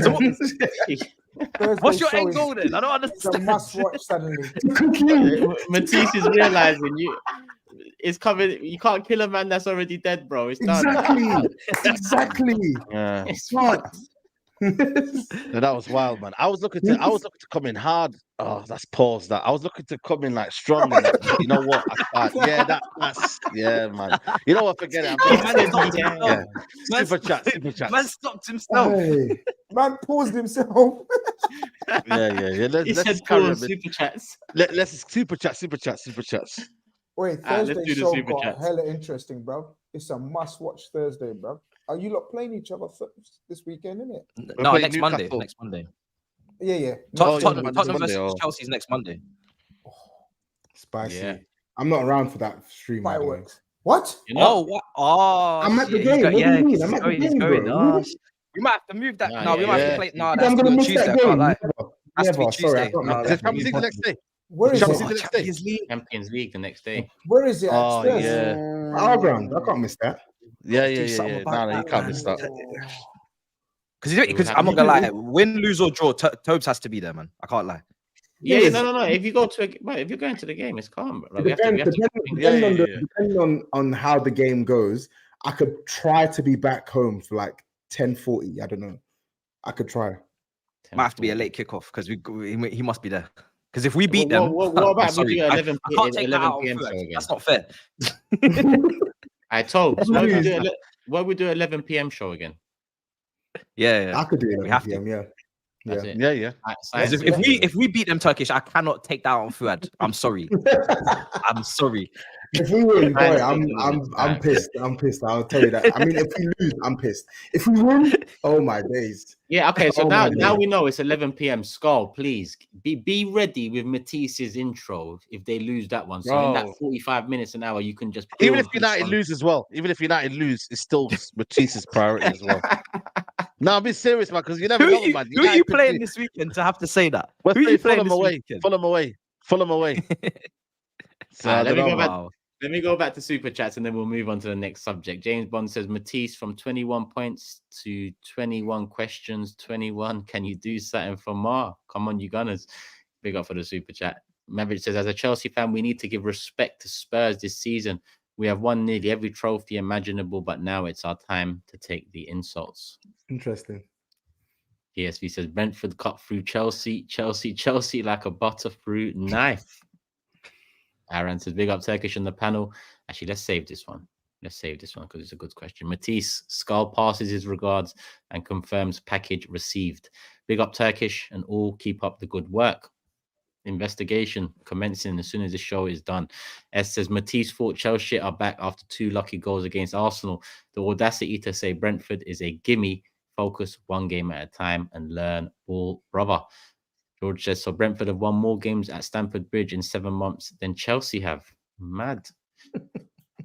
What's your end goal then? I don't understand. It's a must watch suddenly. Matisse is realizing it's coming. You can't kill a man that's already dead, bro. It's done. Exactly. Yeah. It's smart. No, that was wild, man. I was looking to come in hard. Oh, that's pause. That I was looking to come in like strong. And you know what? I can't. Yeah, that's man. You know what? Forget it. Super chat. Man stopped himself. Hey. Man paused himself. Yeah. Let's pause super chats. Let's super chats. Wait, let's Thursday do the show super got chats. hella interesting, bro. It's a must-watch Thursday, bro. Are you lot playing each other this weekend, innit? No, next Monday. Next Monday. Yeah. Tottenham versus Chelsea's next Monday. Spicy. Yeah. I'm not around for that stream. Fireworks. What? What? Oh, I'm at the game. What do you mean? I'm at the game, bro. We might have to move that. No, we might have to play. No, I'm that's gonna on miss Tuesday. that I can't game. lie. That's Never. Tuesday. Sorry, I can't No, miss Is that. it Champions League the next day? Where is Champions it? League the next day. Champions League the next day. Where is it? Oh, Spurs? yeah. Our ground. I can't miss that. Yeah. about No, you can't miss that. Because I'm not gonna lie, win, lose or draw, TOBS has to be there, man. I can't lie. Yeah, no. If you go to if you're going to the game, it's calm. Bro. Depending on how the game goes, I could try to be back home for like 10:40. I don't know. I could try. Might have to be a late kickoff because he must be there. Because if we beat them, what about we do 11 I can't take 11 that p.m. out. show again? That's not fair. I told. Why we do 11 p.m. show again? Yeah. I could do it. We have to. Yeah. Yeah. If we beat them Turkish, I cannot take that on Fuad. I'm sorry. I'm sorry. If we win, boy, I'm pissed. I'm pissed. I'll tell you that. I mean, if we lose, I'm pissed. If we win, oh my days. Yeah, okay. So now we know it's 11 p.m. Skull, please be ready with Matisse's intro if they lose that one. So in that 45 minutes an hour, you can just even if United lose as well. Even if United lose, it's still Matisse's priority as well. No, I'm being serious, man, because you never know, man. Who are you playing this weekend to have to say that? Who are you playing this weekend? Fulham away. So let me go back to super chats and then we'll move on to the next subject. James Bond says Matisse from 21 points to 21 questions. 21. Can you do something for Mar? Come on, you Gunners. Big up for the super chat. Maverick says, as a Chelsea fan, we need to give respect to Spurs this season. We have won nearly every trophy imaginable, but now it's our time to take the insults. Interesting. PSV says Brentford cut through Chelsea like a butterfruit knife. Aaron says big up Turkish on the panel. Actually, let's save this one because it's a good question. Matisse Skull passes his regards and confirms package received. Big up Turkish and all, keep up the good work. Investigation commencing as soon as the show is done. S says Matisse thought Chelsea are back after 2 lucky goals against Arsenal. The audacity to say Brentford is a gimme. Focus one game at a time and learn all, brother. George says, so Brentford have won more games at Stamford Bridge in 7 months than Chelsea have. Mad.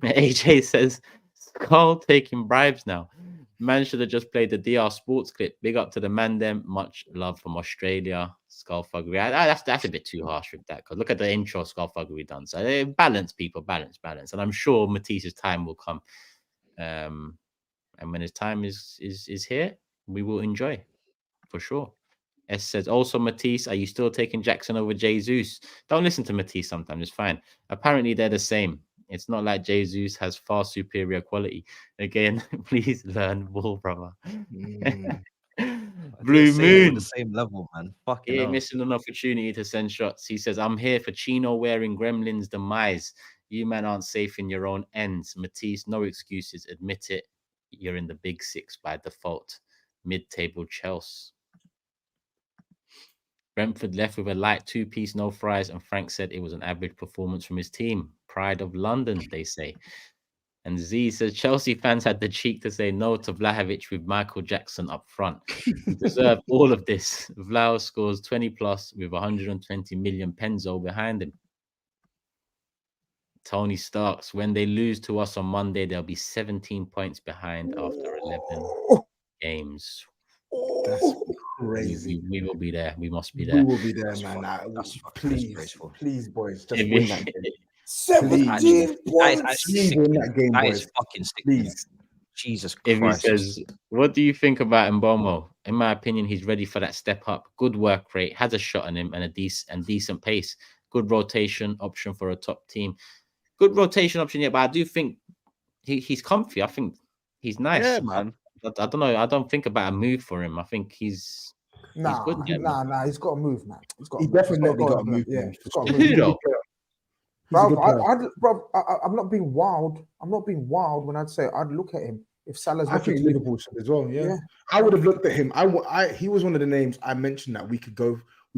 AJ says, Skull taking bribes now. Man should have just played the DR Sports clip. Big up to the man them. Much love from Australia. Skull Thuggery. That's a bit too harsh with that. Because look at the intro Skull Thuggery done. So balance, people. Balance. And I'm sure Matisse's time will come. And when his time is here, we will enjoy. For sure. S says, also, Matisse, are you still taking Jackson over Jesus? Don't listen to Matisse sometimes. It's fine. Apparently, they're the same. It's not like Jesus has far superior quality. Again, please learn ball, brother. Blue Moon. The same level, man. Fucking He ain't hell. missing an opportunity to send shots. He says, I'm here for Chino wearing Gremlin's demise. You men aren't safe in your own ends. Matisse, no excuses. Admit it. You're in the big six by default. Mid-table Chelsea. Brentford left with a light two-piece, no fries, and Frank said it was an average performance from his team. Pride of London, they say. And Z says, Chelsea fans had the cheek to say no to Vlahovic with Michael Jackson up front. He deserved all of this. Vlau scores 20 plus with 120 million Penzo behind him. Tony Starks, when they lose to us on Monday, they'll be 17 points behind after 11 games. That's crazy. We will be there. We must be there. We will be there, man. Please, boys, just win that game. 17 points. Please win that game, That boys. is fucking sick. Please. Jesus If he Christ. says, what do you think about Mbomo? In my opinion, he's ready for that step up. Good work rate, has a shot on him, and a decent pace. Good rotation option for a top team. Good rotation option, yeah, but I do think he's comfy. I think he's nice. Yeah, man. I don't know. I don't think about a move for him. I think he's good. Nah. He's got to move, man. He definitely got to move. Yeah, man. he's got to Who move. though? I'm not being wild. I'm not being wild when I'd say I'd look at him if Salah's. I think Liverpool should as well. Yeah. I would have looked at him. He was one of the names I mentioned that we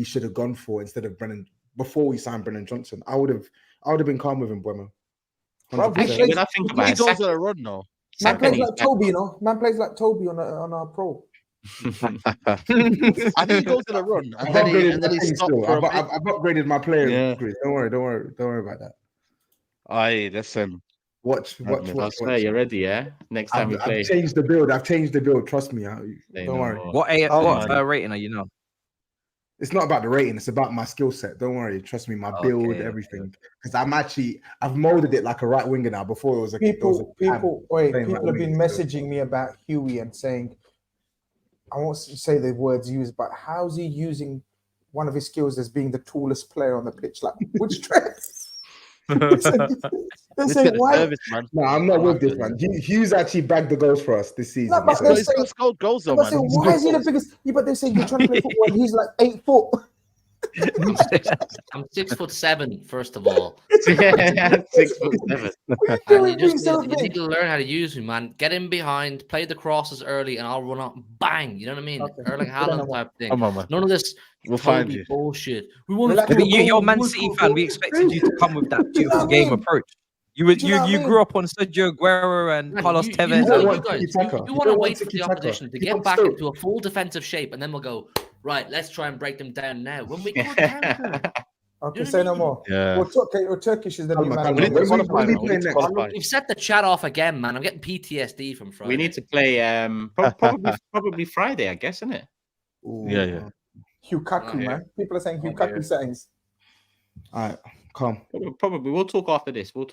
should have gone for instead of Brennan before we signed Brennan Johnson. I would have been calm with him, Buemo. Actually, when I think about He it, goes on a run now. Man plays like Toby, you know. Man plays like Toby on our pro. I think he goes on a run and then he stopped for a bit. I've upgraded my player. Yeah. Don't worry about that. Aye, listen. Watch. You're ready, yeah? Next time we play. I've changed the build. Trust me. Don't worry. What rating are you now? It's not about the rating. It's about my skill set. Don't worry. Trust me. My build, everything. Because I've molded it like a right winger now. Before it was people have been messaging me about Hughie and saying, I won't say the words used, but how's he using one of his skills as being the tallest player on the pitch? Like, which strength? They say, why? No, I'm not with this, man. Hughes actually bagged the goals for us this season. No, but he's scored goals, though, man. Why is he the biggest? Yeah, but they say you're trying to play football and he's like 8 foot. I'm 6'7", first of all. 6'7". You need to learn how to use him, man. Get in behind, play the crosses early, and I'll run up, bang. You know what I mean? Okay. Erling Haaland type thing. Come on, man. None of this find you. bullshit. We want you're a Man City fan. We expected you to come with that beautiful game approach. You grew up on Sergio Aguero and Carlos Tevez. You want to wait for the opposition to get back into a full defensive shape, and then we'll go, right, let's try and break them down now. When we go down. Okay, say no more. Yeah. Or Turkish is the new man. We've set the chat off again, man. I'm getting PTSD from Friday. We need to play probably Friday, I guess, isn't it? Yeah. HUGH, man. People are saying HUGH settings. All right, come. Probably we'll talk after this. But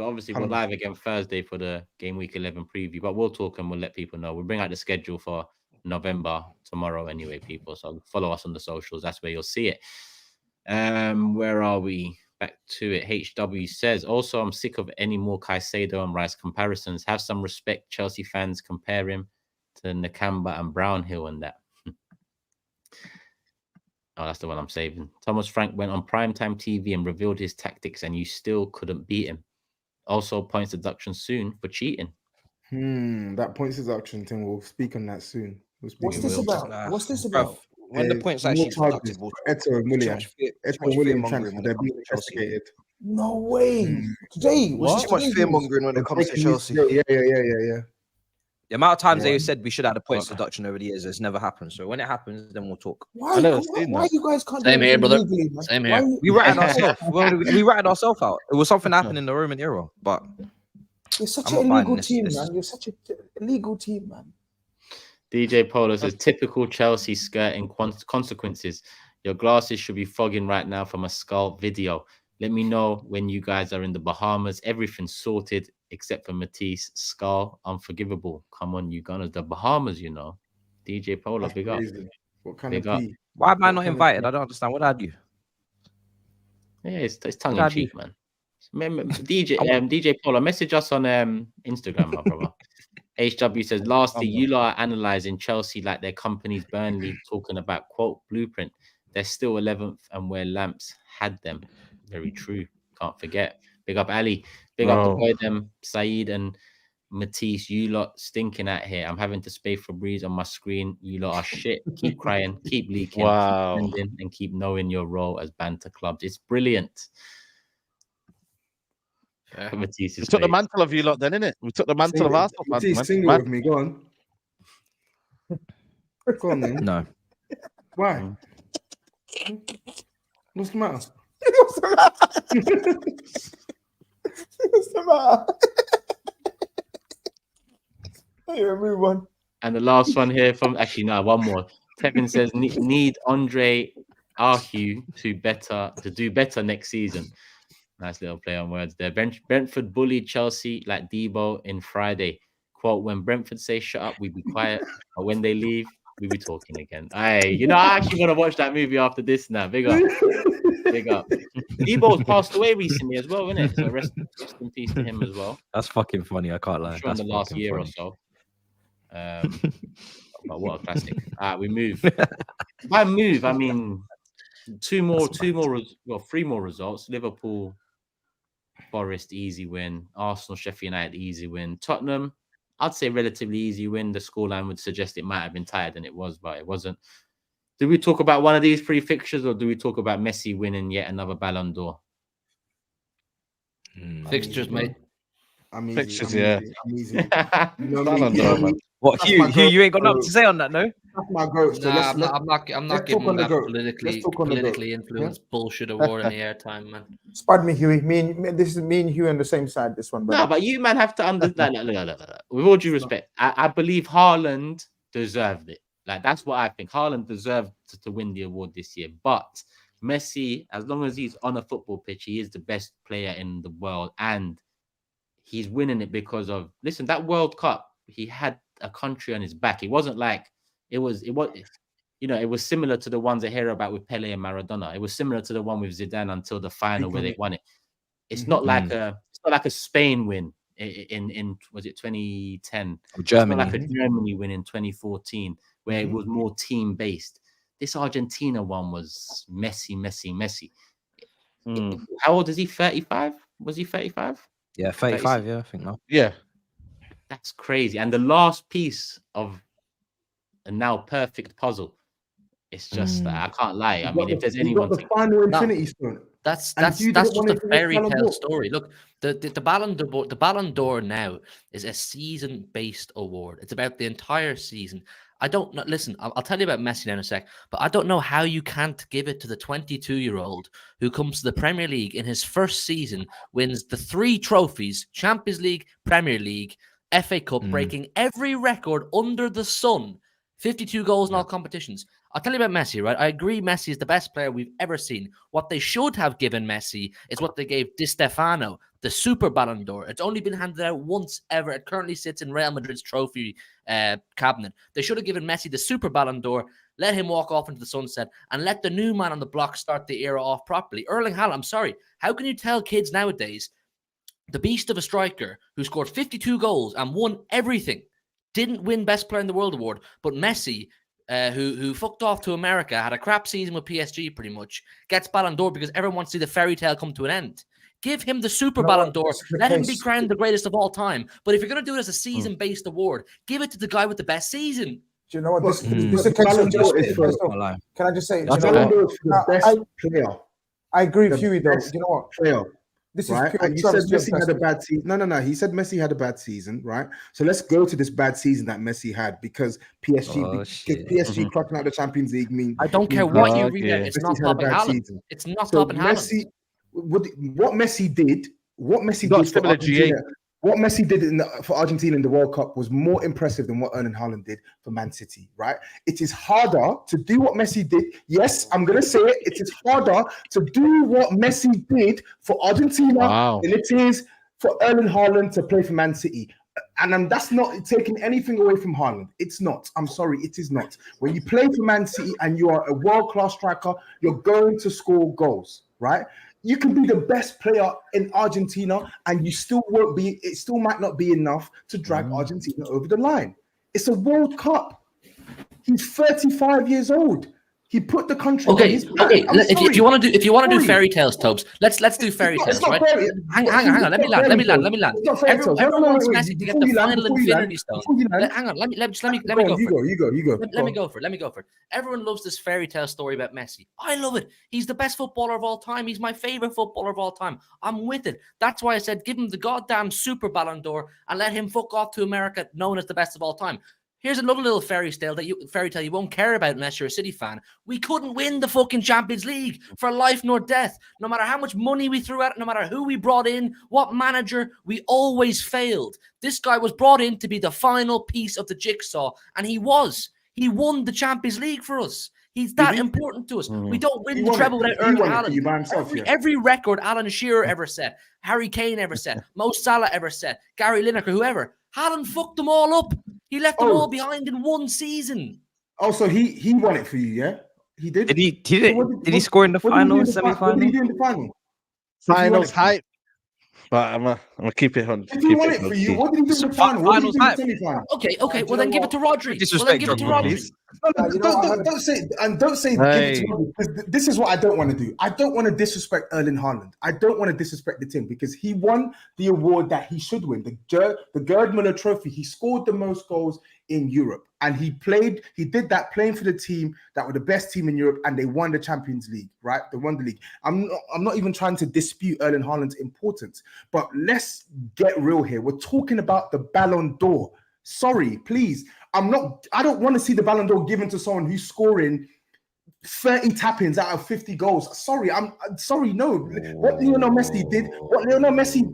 obviously we're live again Thursday for the game week 11 preview. But we'll talk and we'll let people know. We'll bring out the schedule for November tomorrow anyway, people. So follow us on the socials. That's where you'll see it. Where are we? Back to it. HW says, also, I'm sick of any more Caicedo and Rice comparisons. Have some respect, Chelsea fans. Compare him to Nakamba and Brownhill and that. Oh, that's the one I'm saving. Thomas Frank went on primetime TV and revealed his tactics, and you still couldn't beat him. Also, points deduction soon for cheating. That points deduction thing. We'll speak on that soon. What's this about? What's this about? When the points actually deducted, Eto and William. Eto and William transfer, they're being investigated. No way. Today was too much fear mongering when it comes to Chelsea. Yeah. The amount of times they said we should have the points deduction over the years, it's never happened. So when it happens, then we'll talk. Why you guys can't? Same here, brother. Same here. We ratted ourselves. We ratted ourselves out. It was something that happened in the Roman era, but you're such an illegal team, man. You're such an illegal team, man. DJ Polo says, typical Chelsea skirting consequences. Your glasses should be fogging right now from a skull video. Let me know when you guys are in the Bahamas. Everything's sorted except for Matisse. Skull, unforgivable. Come on, you Gunners. The Bahamas, you know. DJ Polo, big up. What kind of pee? Why am I not invited? I don't understand. What did I do? Yeah, it's tongue in cheek, man. DJ Paula, message us on Instagram, my brother. HW says, lastly, you lot are analysing Chelsea like their company's Burnley, talking about, quote, blueprint. They're still 11th and where Lamps had them. Very true. Can't forget. Big up Ali. Big up the boy them, SAEED and Matisse. You lot stinking out here. I'm having to spay Febreze on my screen. You lot are shit. Keep crying. Keep leaking. Wow. Keep sending, and keep knowing your role as banter clubs. It's brilliant. Matisse, we took the mantle of you lot then, innit? We took the mantle of Arsenal fans, man. Single with me, go on. Go on then. No. Why? What's the matter? What's the matter? What's the matter? Here, move on. And the last one here from one more. Kevin says need Andre Ayew to do better next season. Nice little play on words there. Brentford bullied Chelsea like Debo in Friday. Quote, when Brentford say shut up, we be quiet. But when they leave, we be talking again. I actually want to watch that movie after this now. Big up. Big up. Debo's passed away recently as well, isn't it? So rest in peace to him as well. That's fucking funny. I can't lie. Sure, in the last year or so. But what a classic. We move. By move, I mean three more results. Liverpool, Forest, easy win. Arsenal, Sheffield United, easy win. Tottenham, I'd say relatively easy win. The scoreline would suggest it might have been tighter than it was, but it wasn't. Do we talk about one of these three fixtures, or do we talk about Messi winning yet another Ballon d'Or? Fixtures, mate. Fixtures, yeah. I'm easy. Ballon d'Or, man. What, Hugh, you ain't got nothing to say on that, no? That's my goat. So I'm not giving that politically influenced bullshit award any airtime, man. Pardon me, Huey. This is me and Huey on the same side. This one, brother. No, but you man have to understand. No. With all due respect, I believe Haaland deserved it. Like, that's what I think. Haaland deserved to win the award this year. But Messi, as long as he's on a football pitch, he is the best player in the world, and he's winning it because of that World Cup. He had a country on his back. It wasn't like it was similar to the ones I hear about with Pele and Maradona. It was similar to the one with Zidane until the final where they won it. It's not like a Spain win in was it 2010? Germany. It's not like a Germany win in 2014 where it was more team based. This Argentina one was Messi. How old is he? 35? Was he 35? Yeah, 35. Yeah, I think now. Yeah. That's crazy. And the last piece of a now perfect puzzle, it's just I can't lie. I mean, if there's anyone, the final Infinity Stone. That's just a fairy tale story. Look, the Ballon d'Or now is a season-based award. It's about the entire season. I don't know. Listen, I'll tell you about Messi now in a sec, but I don't know how you can't give it to the 22-year-old who comes to the Premier League in his first season, wins the 3 trophies: Champions League, Premier League, FA Cup, breaking every record under the sun, 52 goals in all competitions. I'll tell you about Messi, right? I agree Messi is the best player we've ever seen. What they should have given Messi is what they gave Di Stefano, the Super Ballon d'Or. It's only been handed out once ever. It currently sits in Real Madrid's trophy cabinet. They should have given Messi the Super Ballon d'Or, let him walk off into the sunset, and let the new man on the block start the era off properly. Erling Haaland, I'm sorry. How can you tell kids nowadays the beast of a striker who scored 52 goals and won everything, didn't win Best Player in the World award, but Messi, who fucked off to America, had a crap season with PSG pretty much, gets Ballon d'Or because everyone wants to see the fairy tale come to an end? Give him the Super Ballon d'Or. Let him be crowned the greatest of all time. But if you're going to do it as a season-based award, give it to the guy with the best season. Do you know what? This is a case of can I just say, the best player. I agree with Huey, though. You know what? Player. This right? is And you said Messi had a bad season. No. He said Messi had a bad season, right? So let's go to this bad season that Messi had because PSG cracking out the Champions League mean. I don't care what you read. It's not topping Haaland. It's not topping Haaland. What Messi did for Argentina in the World Cup was more impressive than what Erling Haaland did for Man City, right? It is harder to do what Messi did. Yes, I'm going to say it. It is harder to do what Messi did for Argentina than it is for Erling Haaland to play for Man City. And that's not taking anything away from Haaland. It's not. I'm sorry, it is not. When you play for Man City and you are a world-class striker, you're going to score goals, right? You can be the best player in Argentina and you still won't be, it still might not be enough to drag Argentina over the line. It's a World Cup. He's 35 years old. He put the country. Okay. If you want to do fairy tales, Tobes, let's do fairy tales, right? Hang on. Let me land. Everyone wants Messi to get the final Infinity Stone. Hang on. Let me go. You go. Let me go for it. Everyone loves this fairy tale story about Messi. I love it. He's the best footballer of all time. He's my favorite footballer of all time. I'm with it. That's why I said give him the goddamn Super Ballon d'Or and let him fuck off to America, known as the best of all time. Here's another little fairy tale you won't care about unless you're a City fan. We couldn't win the fucking Champions League for life nor death. No matter how much money we threw at it, no matter who we brought in, what manager, we always failed. This guy was brought in to be the final piece of the jigsaw, and he was. He won the Champions League for us. He's that important to us. We don't win the treble without Erling Haaland. Every record Alan Shearer ever set, Harry Kane ever set, Mo Salah ever set, Gary Lineker, whoever. Haaland fucked them all up. He left them all behind in one season. Oh, so he won it for you, yeah? He did? Did he score in the final, semi-final? What did he do in the final? Finals hype. But I'm gonna keep it on. If he won it for you, what did he do in the final? What did he do in the semi-final? Okay. Well, then give it to Rodri. Don't say give it to Rodri, because this is what I don't want to do. I don't want to disrespect Erling Haaland. I don't want to disrespect the team because he won the award that he should win, the Gerd Müller Trophy. He scored the most goals in Europe, and he did that playing for the team that were the best team in Europe, and they won the Champions League, right? They won the league. I'm not even trying to dispute Erling Haaland's importance, but let's get real here. We're talking about the Ballon d'Or. Sorry, please. I don't want to see the Ballon d'Or given to someone who's scoring 30 tap-ins out of 50 goals. Sorry, I'm sorry. No, what Lionel Messi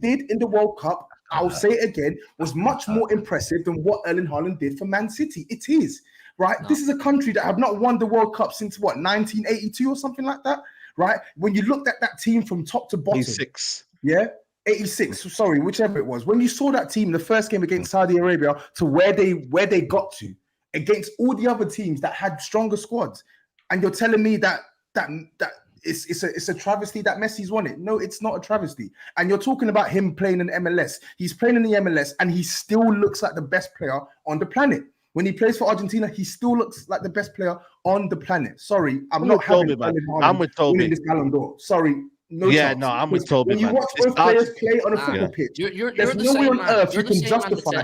did in the World Cup, I'll say it again, was much more impressive than what Erling Haaland did for Man City. It is, right? No. This is a country that have not won the World Cup since, 1982 or something like that, right? When you looked at that team from top to bottom. 86. Yeah? 86, sorry, whichever it was. When you saw that team in the first game against Saudi Arabia to where they got to, against all the other teams that had stronger squads, and you're telling me that it's a travesty that Messi's won it. No, it's not a travesty. And you're talking about him playing in MLS. He's playing in the MLS and he still looks like the best player on the planet. When he plays for Argentina, he still looks like the best player on the planet. Sorry, I'm with Toby. Winning this Ballon d'Or. Sorry. I'm with Toby. When you watch both players play on a football pitch, there's no way on earth you can justify.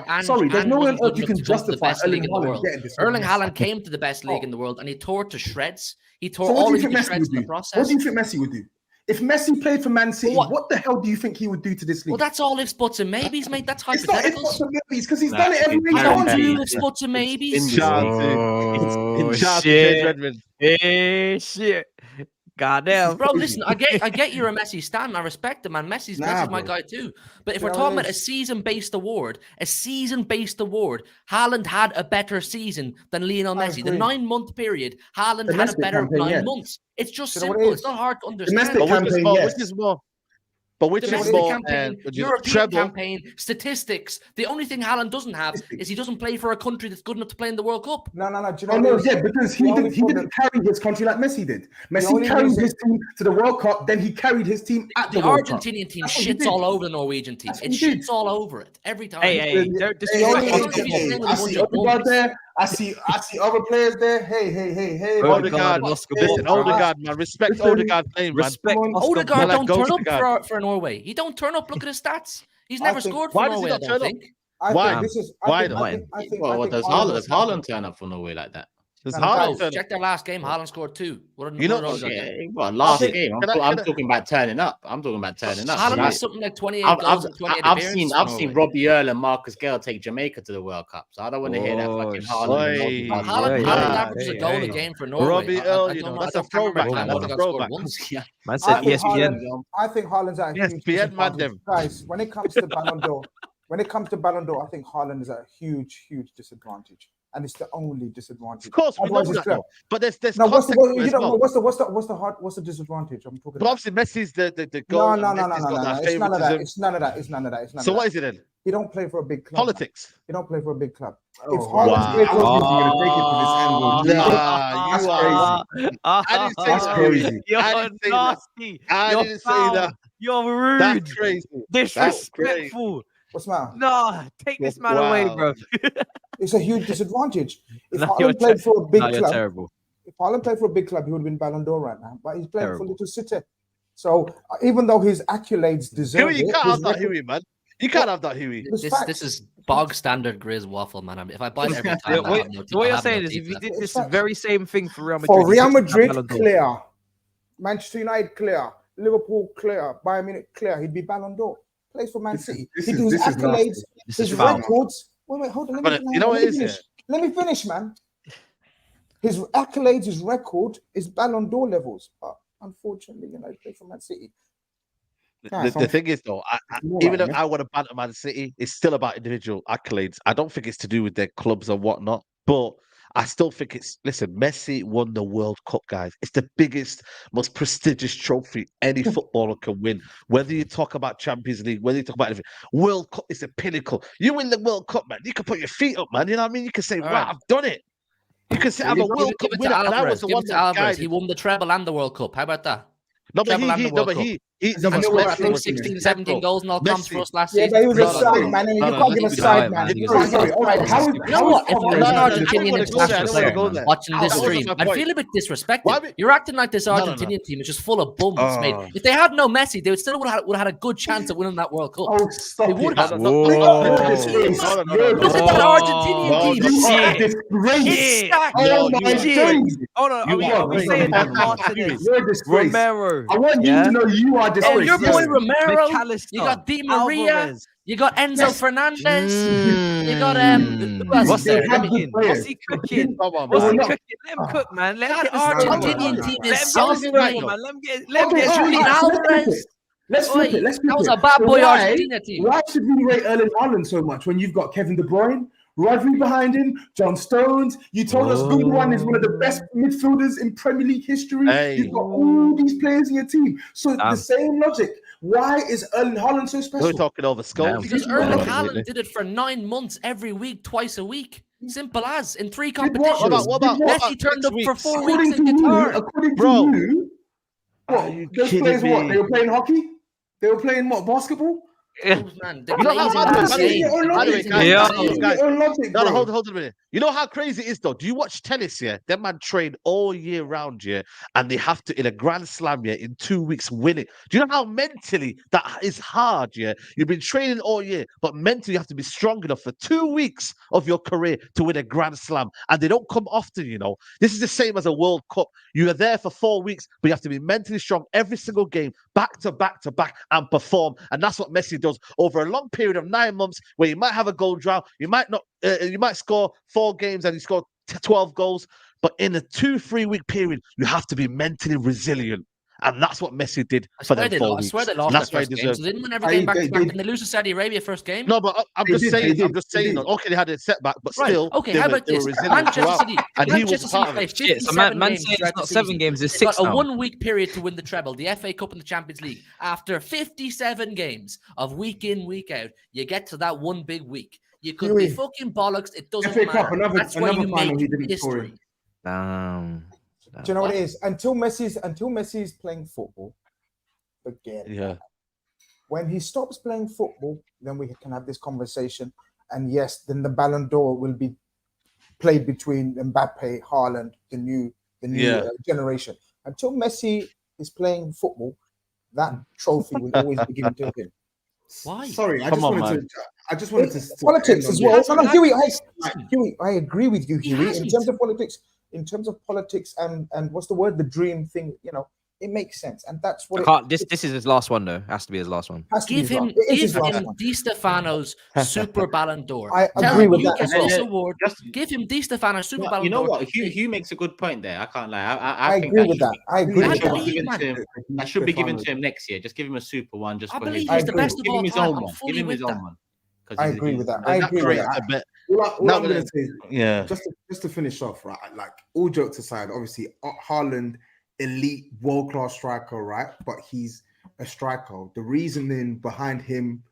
There's no way on earth you can justify Erling Haaland getting this. Erling Haaland came to the best league in the world and he tore it to shreds. He tore all of the shreds in the process. What do you think Messi would do? If Messi played for Man City, what the hell do you think he would do to this league? Well, that's all ifs, buts, and maybes, mate. That's hypotheticals. It's not ifs, buts, and maybes because he's done it every week. Don't do ifs, buts, and maybes. Shit. Goddamn, bro. Listen, I get you're a Messi stan. I respect him, man. Messi's my guy too. But if we're talking about a season-based award, Haaland had a better season than Lionel Messi. The 9-month period, Haaland had a better 9 months. It's just simple. It's not hard to understand. Which is more campaign, European campaign, statistics. The only thing Haaland doesn't have is he doesn't play for a country that's good enough to play in the World Cup. No. Because he didn't carry his country like Messi did. Messi carried his team to the World Cup, then he carried his team at the World Cup. The Argentinian team shits all over the Norwegian team. It shits all over it every time. I see Odegaard there. I see other players there. Hey. Odegaard, Odegaard, man. Respect Odegaard playing, man. Odegaard don't turn up for Norway. He don't turn up. Look at his stats. He's never scored for Norway, I don't think. Why? Does Haaland turn up for Norway like that? Check their last game. Haaland scored 2. Last game. I'm talking about turning up. Haaland has something like 28 goals and 28 appearances. I've seen Robbie Earle and Marcus Gale take Jamaica to the World Cup, so I don't want to hear that fucking Haaland. Haaland averages a goal a game for Norway. Robbie Earle, that's a throwback. Man said ESPN. I think Haaland's at a huge disadvantage. Guys, when it comes to Ballon d'Or, I think Haaland is at a huge disadvantage. And it's the only disadvantage. Of course, we know that, but there's what's the disadvantage? I'm talking. But obviously, Messi's the goal. No. It's none of that. So what is it then? He don't play for a big club. Politics. He don't play for a big club. Oh, If Haaland played I for, was going to take it to this angle. Nah, That's you are. I didn't say That's that. crazy. You're I didn't say that. nasty. I You're didn't foul. say that. You're rude. That's crazy. Disrespectful. what's the matter? Nah, take this man away, bro. It's a huge disadvantage. If No, you're Haaland played for a big you're club, terrible. if Haaland played for a big club, he would have been Ballon d'Or right now. But he's playing Terrible. for Little City. So even though his accolades deserve Huey, you it, can't his have that, record- Huey, man. You can't have that, Huey. there's This facts. is bog standard Grizz waffle, man. If I buy it every time, Yeah, I what have no teeth, what I you're have no saying is, teeth if you left. did It's this facts. very same thing for Real Madrid, For you Real could have Madrid, Ballon d'Or. clear. Manchester United, clear. Liverpool, clear. Bayern Munich, clear. He'd be Ballon d'Or. Plays for Man City. this His is nasty. accolades, This his is foul. records. Wait, hold on. But you know what it is, finish. Let me finish, man. His accolades, his record is Ballon d'Or levels. But unfortunately, he plays for Man City. The thing is, though, even though I want to banter Man City, it's still about individual accolades. I don't think it's to do with their clubs or whatnot, but I still think it's. Listen, Messi won the World Cup, guys. It's the biggest, most prestigious trophy any footballer can win. Whether you talk about Champions League, whether you talk about anything, World Cup is the pinnacle. You win the World Cup, man. You can put your feet up, man. You know what I mean? You can say, All right, right. I've done it. You can say, I'm a World Cup Give it to winner, and I was Alvarez. the Give one it to that Alvarez. guided. He won the treble and the World Cup. How about that? No, but Treble and the World Cup. he I know what Messi I think was 16, 17 goals and all comps for Messi. us last Yeah, season. but he was No, a no, side no. man. No, You no, can't give a let's be side quiet, man. man. He was Sorry, a sorry. All right, how is You know what? If I was No, an no, I Argentinian don't wanna go there, I international don't wanna player go there. watching this That wasn't stream, my I'd point. feel a bit disrespected. Why- You're acting like this no. Argentinian team is just full of bums, Oh. mate. If they had no Messi, they would still would have had a good chance at winning that World Cup. Oh, stop They it. would have. Whoa. Look at that Argentinian team. You It's are stacked. disgrace. It's stacked. Oh my you days. Hold on, You are we saying that are Martinez, You're a disgrace. Romero, I want you to know you are Oh, disgrace. your boy Romero. McAllister, You got Di Maria. Alvarez. You got Enzo Yes. Fernandez. You got who else What's is he there? They Let have me- good players. What's he cooking? Come on, What's he man. cooking? Let him cook, man. Let him That get Arsenal. Argentinian no. team Let is him solid, get right? Arsenal, man. Let him get Okay, Julian all right, so Alvarez. Let's flip Oi, it. Let's flip that was it. a bad So boy why- Argentina team. Why should we rate Erling Haaland so much when you've got Kevin De Bruyne, Rodri behind him, John Stones? You told us Gundogan is one of the best midfielders in Premier League history. Hey. You've got all these players in your team. So Damn. the same logic. Why is Erling Haaland so We're special? talking over skulls. Because Yeah, Erling absolutely. Haaland did it for 9 months, every week, twice a week. Simple as in 3 Did what? competitions. What about Messi turned 6 up for weeks? 4 weeks According in to you, Qatar. Bro. what? Are you Those kidding players what? me? They were playing hockey? They were playing what? Basketball? Those, man, the You know how- glazing by the way, is by the way, insane. Your own The by the way, glazing guys, is Yeah. insane. guys, Your own logic, No, bro. hold a minute. You know how crazy it is, though? Do you watch tennis, yeah? Them man train all year round, yeah? And they have to, in a Grand Slam, yeah, in 2 weeks, win it. Do you know how mentally that is hard, yeah? You've been training all year, but mentally you have to be strong enough for 2 weeks of your career to win a Grand Slam. And they don't come often, you know? This is the same as a World Cup. You are there for 4 weeks, but you have to be mentally strong every single game, back to back to back, and perform. And that's what Messi does over a long period of 9 months, where you might have a goal drought, you might not, you might score 4 games and you score 12 goals, but in a 2-3 week period, you have to be mentally resilient. And that's what Messi did I for swear them they 4 lost. I weeks. swear they And lost that's that why he first game. deserves. So they didn't win every game back to back. Didn't they lose to Saudi Arabia first game? No, but I'm They just did, saying. they I'm did, just they saying. did. Okay, they had a setback, but Right. still, Okay, they how were about this? resilient Manchester throughout, City. and he was Manchester City part of played it. Shit, so 57 man games saying it's throughout the not 7 season. games, it's They got 6 a now. 1 week period to win the treble, the FA Cup and the Champions League. After 57 games of week in, week out, you get to that one big week. You could be Huey. fucking bollocks. It doesn't FA Cup, matter. That's where you final he make didn't score in. history. Damn. Do you know what it is? Until Messi's playing football, forget it. Yeah. When he stops playing football, then we can have this conversation. And yes, then the Ballon d'Or will be played between Mbappe, Haaland, the new Yeah. generation. Until Messi is playing football, that trophy will always be given to him. Why? Sorry, I Come just on, wanted to. I just wanted to. Politics end as on well. this. No, Huey, I agree with you, He Huey. In hasn't. terms of politics, and what's the word? The dream thing. You know, it makes sense, and that's what. This is his last one though. Has to be his last one. Has to Give be his him, last. It is give his last him one. Di Stefano's Super Ballon d'Or. I Tell agree him with you that get as well. this award. Just, Give him Di Stefano's Super Ballon you know d'Or. what? Hugh makes a good point there. I can't lie. I think agree with that. I agree That with should that. be given man. to him. That should be given to him next year. Just give him a super one. Just I for believe his. he's the agree. best of Give all him his time. own I'm one. Give fully him his with own that. one. 'Cause I he's- agree with that. And I that agree with creates that. a bit. All Now I'm we're going to say, Yeah. just to finish off, right? Like all jokes aside, obviously Haaland, elite, world class striker, right? But he's a striker. The reasoning behind him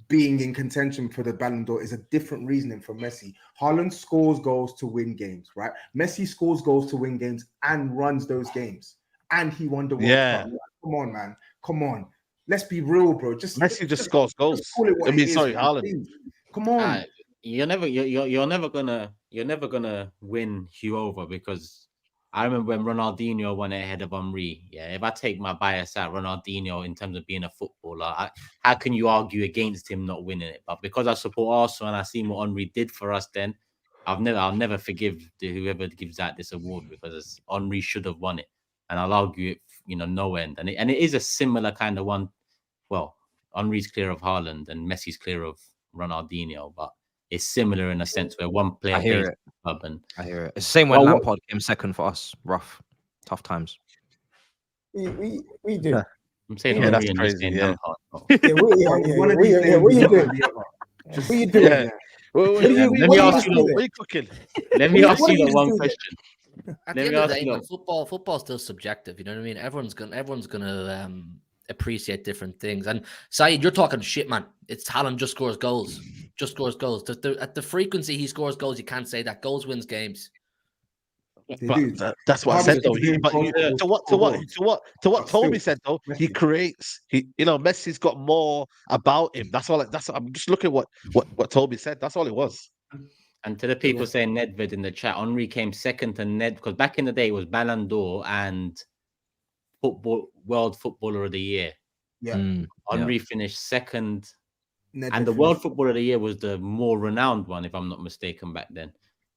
being in contention for the Ballon d'Or is a different reasoning from Messi. Haaland scores goals to win games, right? Messi scores goals to win games and runs those games. And he won the World Cup. Come on, man. Come on. Let's be real, bro. Messi just scores goals. Call it what it is, sorry, man. Haaland. Please. Come on. You're never gonna win Hugh over, because I remember when Ronaldinho won it ahead of Henry. Yeah, if I take my bias out, Ronaldinho in terms of being a footballer, how can you argue against him not winning it? But because I support Arsenal and I seen what Henry did for us, then I'll never forgive whoever gives out this award, because Henry should have won it, and I'll argue it, no end. And it is a similar kind of one. Well, Henry's clear of Haaland and Messi's clear of Ronaldinho, but it's similar in a sense where one player plays the club. And I hear it. It's the same when Lampard came second for us. Rough, tough times. We do. I'm saying that's crazy. What are you doing? What are you doing? Let me ask you. What are you cooking? Let me ask you one question. At the end of the day, man, football's still subjective. You know what I mean? Everyone's gonna appreciate different things. And SAEED, you're talking shit, man. It's Haaland just scores goals. At the frequency he scores goals, you can't say that. Goals wins games. But that's what I said though. To what Toby said though, he creates. Messi's got more about him. I'm just looking at what Toby said. That's all it was. And to the people saying Nedved in the chat, Henry came second to Ned, because back in the day it was Ballon d'Or and World Footballer of the Year. Yeah, Henry finished second, and the World Footballer of the Year was the more renowned one, if I'm not mistaken, back then.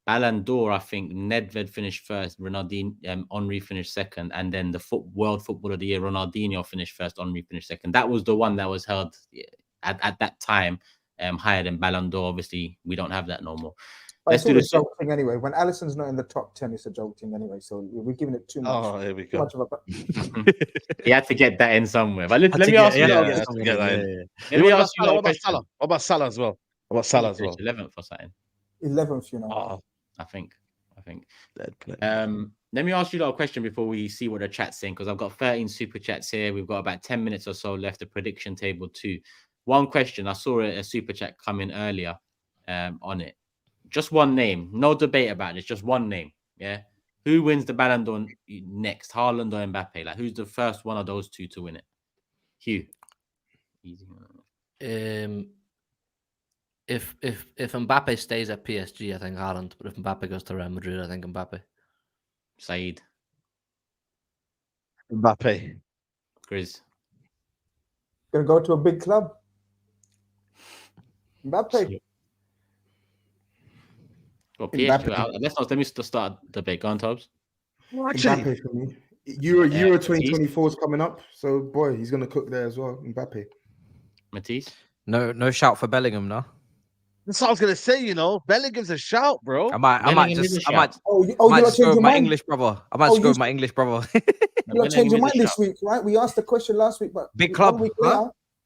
Ballon d'Or, I think Nedved finished first, Henry finished second, and then the World Footballer of the Year, Ronaldinho finished first, Henry finished second. That was the one that was held at that time higher than Ballon d'Or. Obviously, we don't have that no more. Let's do the joke thing anyway. When Alisson's not in the top 10, it's a joke thing anyway. So we're giving it too much. Oh, here we go. He had to get that in somewhere. But let me ask you. Let me ask you. What about Salah as well? What about Salah as well? 11th or something. 11th, you know. I think. Let me ask you a question before we see what the chat's saying, because I've got 13 super chats here. We've got about 10 minutes or so left. The prediction table too. One question. I saw a super chat come in earlier on it. Just one name. No debate about this. Just one name. Yeah. Who wins the Ballon d'Or next? Haaland or Mbappe? Like, who's the first one of those two to win it? Hugh. Easy. If Mbappe stays at PSG, I think Haaland. But if Mbappe goes to Real Madrid, I think Mbappe. SAEED. Mbappe. GRIZZ. Gonna go to a big club. Mbappe. Well, PSG. Let me start the debate. Go on, TOBS. Mbappe for me. Euro 2024 is coming up, so boy, he's gonna cook there as well. Mbappe. Matisse. No shout for Bellingham, no. That's what I was gonna say. Bellingham's a shout, bro. I might go with my English brother. I might go with my English brother. You're not changing your mind this week, right? We asked the question last week, but big club.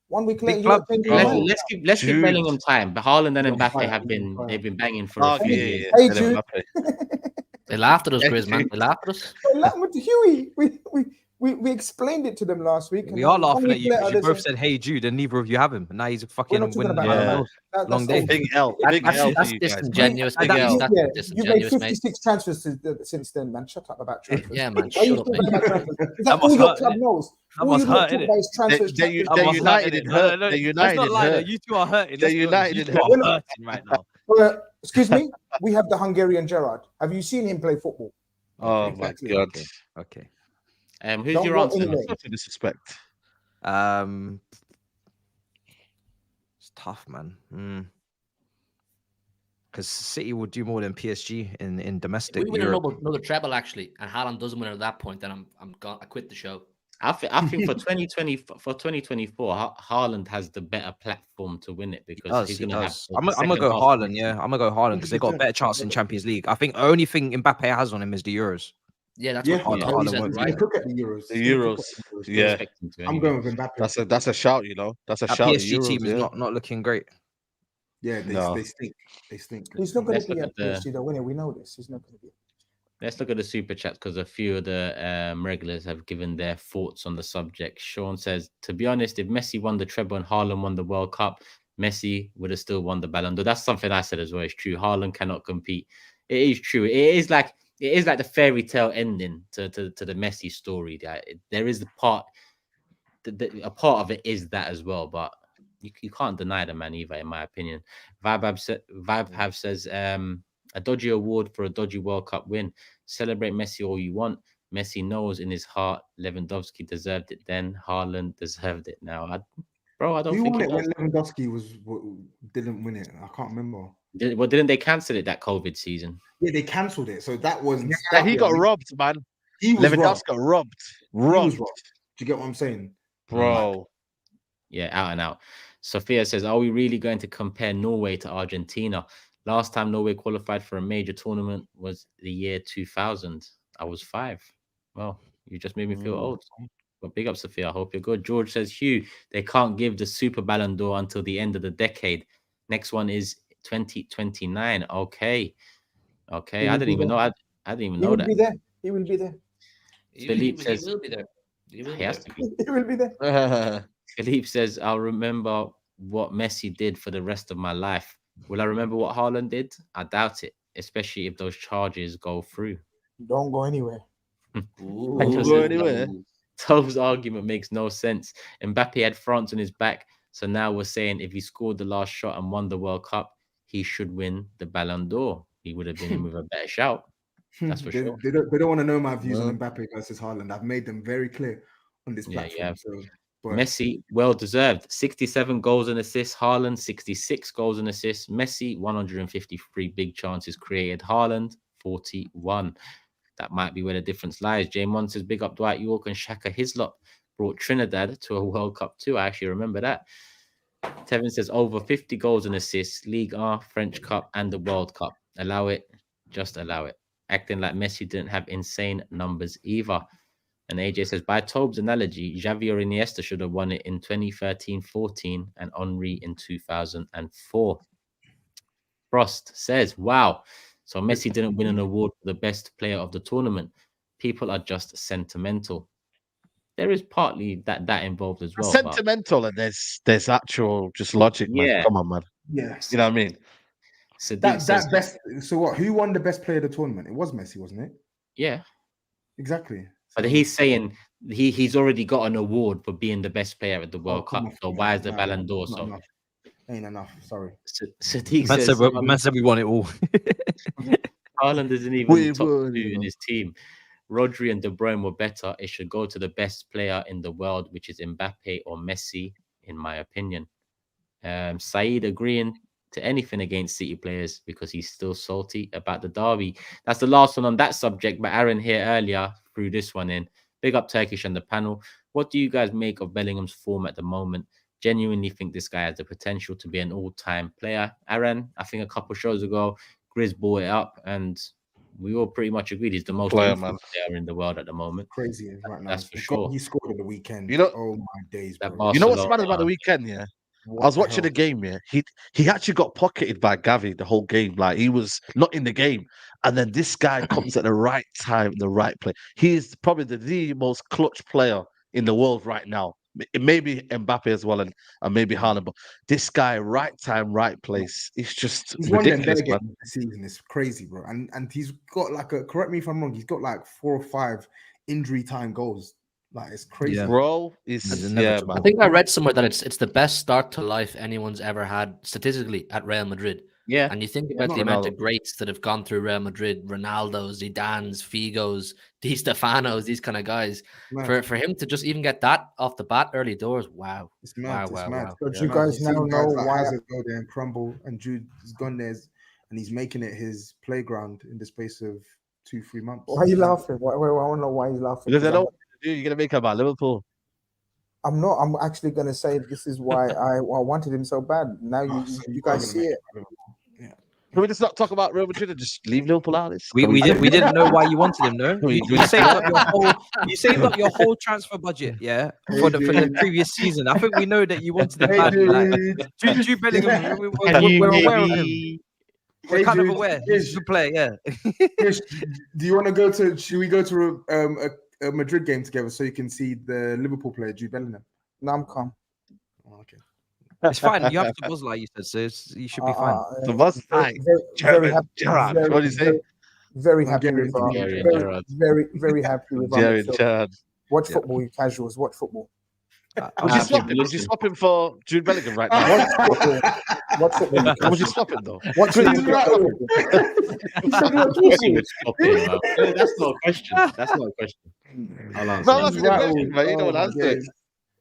1 week later, let's give Bellingham time. But Haaland and Mbappe they've been banging for a few years. Hey, Jude. They laughed at us, GRIZZ, man. They laughed at us. Hughie, we explained it to them last week. We are laughing at you because you both said, "Hey, Jude," and neither of you have him. And now he's a fucking winning. Long day. Big L. That's disingenuous. You made 56 transfers since then, man. Shut up about transfers. Yeah, man. Shut up, man. That all your club knows. That must hurt, They're united in hurt. They're united in hurt. You two are hurting. They're united in hurt right now. Excuse me. We have the Hungarian Gerrard. Have you seen him play football? Oh my God. Okay. Who's your answer? Such a disrespect. It's tough, man. Because City will do more than PSG in domestic. We win another treble actually, and Haaland doesn't win at that point. Then I'm gone. I quit the show. I think for 2024, Haaland has the better platform to win it because he's gonna have. I'm gonna go Haaland. Yeah, I'm gonna go Haaland because they got a better chance in Champions League. I think the only thing Mbappe has on him is the Euros. Yeah, that's what Haaland said, right? Look at the Euros. The Euros. Yeah, I'm going with Mbappe. That's a shout, That's a shout. PSG team is not looking great. Yeah, they stink. They stink. He's not going to be at PSG though, we know this. He's not going to be. Let's look at the super chats because a few of the regulars have given their thoughts on the subject. Sean says, to be honest, if Messi won the treble and Haaland won the World Cup, Messi would have still won the Ballon d'Or. That's something I said as well. It's true. Haaland cannot compete. It is true. It is like the fairy tale ending to the Messi story. There is the part. A part of it is that as well, but you can't deny the man either, in my opinion. Vibe says a dodgy award for a dodgy World Cup win. Celebrate Messi all you want. Messi knows in his heart Lewandowski deserved it then. Haaland deserved it now. I don't Who think won it it when Lewandowski didn't win it. I can't remember. Didn't they cancel it that COVID season? Yeah, they cancelled it. So that was he got robbed, man. He was Lewandowski got robbed. He was robbed. Do you get what I'm saying? Bro. Yeah, out and out. Sophia says, are we really going to compare Norway to Argentina? Last time Norway qualified for a major tournament was the year 2000. I was 5. Well, you just made me feel old. But big up, Sophia. I hope you're good. George says, Hugh, they can't give the Super Ballon d'Or until the end of the decade. Next one is 2029. Okay. I didn't even know. I didn't even know that. He will be there. Philippe says, he will be there. He has to be. He will be there. Philippe says, I'll remember what Messi did for the rest of my life. Will I remember what Haaland did? I doubt it, especially if those charges go through. Don't go anywhere. Don't go anywhere. TOBS' argument makes no sense. Mbappe had France on his back, so now we're saying if he scored the last shot and won the World Cup, he should win the Ballon d'Or. He would have been in with a better shout. That's for sure. They don't want to know my views on Mbappe versus Haaland. I've made them very clear on this platform. Yeah. But Messi, well deserved. 67 goals and assists. Haaland, 66 goals and assists. Messi, 153 big chances created. Haaland, 41. That might be where the difference lies. J-Mon says, big up Dwight York and Shaka Hislop. Brought Trinidad to a World Cup too. I actually remember that. Tevin says, over 50 goals and assists. Ligue 1, French Cup, and the World Cup. Allow it. Just allow it. Acting like Messi didn't have insane numbers either. And AJ says, by TOBS' analogy, Xavi or Iniesta should have won it in 2013-14 and Henry in 2004. Frost says, wow. So Messi didn't win an award for the best player of the tournament. People are just sentimental. There is partly that involved as well. Sentimental, and there's actual just logic, man. Come on, man. Yeah. You know what I mean? So so what? Who won the best player of the tournament? It was Messi, wasn't it? Yeah. Exactly. But he's saying he's already got an award for being the best player at the World Cup. So why is the Ballon d'Or? So ain't enough. Sorry. Sadiq man said we won it all. Haaland isn't even top 2 in his team. Rodri and De Bruyne were better. It should go to the best player in the world, which is Mbappe or Messi, in my opinion. SAEED agreeing to anything against City players because he's still salty about the derby. That's the last one on that subject. But Aaron here earlier threw this one in. Big up Turkish and the panel. What do you guys make of Bellingham's form at the moment? Genuinely think this guy has the potential to be an all-time player. Aaron, I think a couple shows ago, GRIZZ brought it up and we all pretty much agreed he's the most player in the world at the moment. Crazy right now. That's for sure. He scored at the weekend. You know, oh my days, bro. You know what's mad about the weekend, yeah? I was watching the game, yeah. He actually got pocketed by Gavi the whole game. Like, he was not in the game. And then this guy comes at the right time, the right play. He is probably the most clutch player in the world right now. It may be Mbappe as well, and maybe Haaland, but this guy, right time, right place. It's just ridiculous, man. This season is crazy, bro. And he's got like correct me if I'm wrong, he's got like 4 or 5 injury time goals. Like, it's crazy, bro. Man. I think I read somewhere that it's the best start to life anyone's ever had statistically at Real Madrid. Yeah, and you think about the amount of greats that have gone through Real Madrid: Ronaldo's, Zidane's, Figo's, Di Stefano's, these kind of guys. For him to just even get that off the bat early doors, wow, it's mad. Wow. So you guys now know why I go there and crumble, and Jude has gone there, and he's making it his playground in the space of 2-3 months. Why are you laughing? I want to know why he's laughing. Because I don't you're gonna make him about Liverpool. I'm not. I'm actually gonna say this is why I wanted him so bad. Now you guys see it. Can we just not talk about Real Madrid and just leave Liverpool out of this? We didn't know why you wanted him, no? You saved up your whole transfer budget, yeah, for the previous season. I think we know that you wanted him bad. Jude Bellingham, we're aware of him. We're kind of aware. He's a good player, yeah. Do you want to go to? Should we go to a Madrid game together so you can see the Liverpool player Jude Bellingham? No, I'm calm. Oh, okay. It's fine. You have to buzz like you said, so you should be fine. The buzz, very happy. Gerard. Very, What do you say? very happy with Hungarian very, Gerard. very happy with our Jared, midfield. Gerard. Watch football, you casuals. Watch football. Would you swap him? Would you swap him for Jude Bellingham right now? Watch football. Watch football. You Would you casuals. swap him though? Watch Chris, football. right off. That's not a question. That's not a question. I'll answer. No, that's a good question, man. You don't answer it.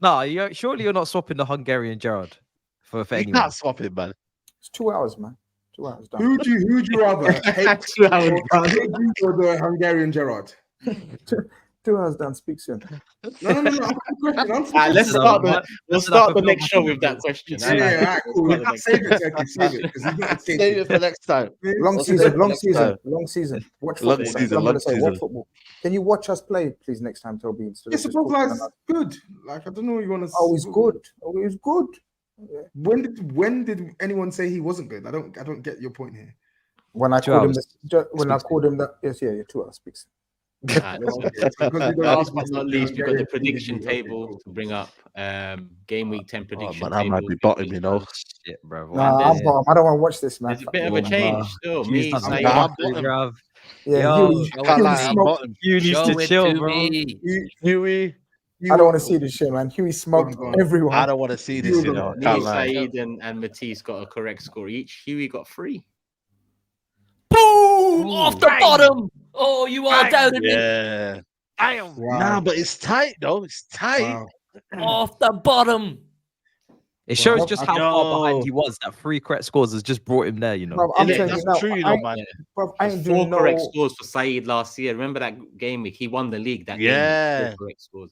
No, surely you're not swapping the Hungarian Gerard for You anyone. can't swap him, man. It's 2 hours, man. 2 hours done. Who'd you rather hate 2 hours done. or the Hungarian Gerard? 2 hours done. Speak soon. No. Let's start the next show with that question. Yeah, cool. Save it, Turkey. Save it because he's not Save it for next time. Long season. Watch football. Long That's season, what I'm long gonna say. season. Watch football. Can you watch us play, please, next time, Toby? Instead It's of supposed just like talking good. Like I don't know what you want to. Oh, he's good. Oh, he's good. Yeah. When did anyone say he wasn't good? I don't get your point here. When I 2 called him, hours. when I called him that, yes, yeah, 2 hours speaks. Last but not least, we've got the prediction table to bring up. Game week 10 prediction Man, I table. might be bottom, you know. Shit, bro. Nah, I'm bottom. I don't want to watch this, man. There's a bit of a change still. Me, He's Saeed, I'm bottom. Yeah, Yo, Hughie, Can't Hughie lie, I'm smoked. bottom. You need Show to it chill, to bro. me. Hughie, I don't want to see this shit, man. Hughie smoked everyone. I don't want to see this, you know. me, Can't lie. Saeed, and Matisse got a correct score each. Hughie got 3. Boom! Off the bottom. Oh, you all doubted me. Yeah. Damn. Nah, but it's tight, though. It's tight. Off the bottom. It shows Well, just how far behind he was. That 3 correct scores has just brought him there, you know. Bro, I'm telling you That's now, true, you know, man. bro, I ain't 4 doing correct no. scores for Saeed last year. Remember that game week? He won the league that Yeah. game week. 4 correct scores.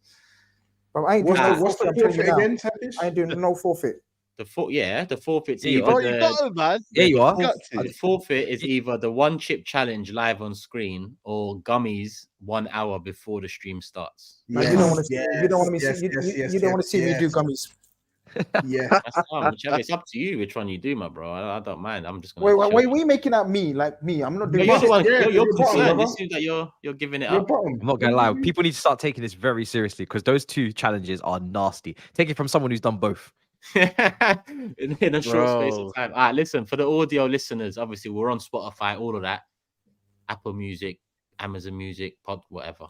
Bro, I ain't doing no What's forfeit. the I'm telling you forfeit now. again, Turkish? I ain't doing no forfeit. The forfeit's Yeah, you either Oh, you got him, man. Yeah, you are. Got to. the forfeit is either the 1 chip challenge live on screen or gummies 1 hour before the stream starts. Man, you don't want to see. You don't want me. You don't want to see me do gummies. Yeah. That's fine, whichever. It's up to you which one you do, my bro. I don't mind. I'm just gonna. Wait, we making out me like me. I'm not No, doing. you're the one. Yeah, You're you're bottom, concerned. brother. It seems that you're giving it You're up. bottom. I'm not gonna lie. People need to start taking this very seriously because those 2 challenges are nasty. Take it from someone who's done both. in a short space Bro. of time. All right, listen, for the audio listeners, obviously we're on Spotify, all of that, Apple Music, Amazon Music, Pod, whatever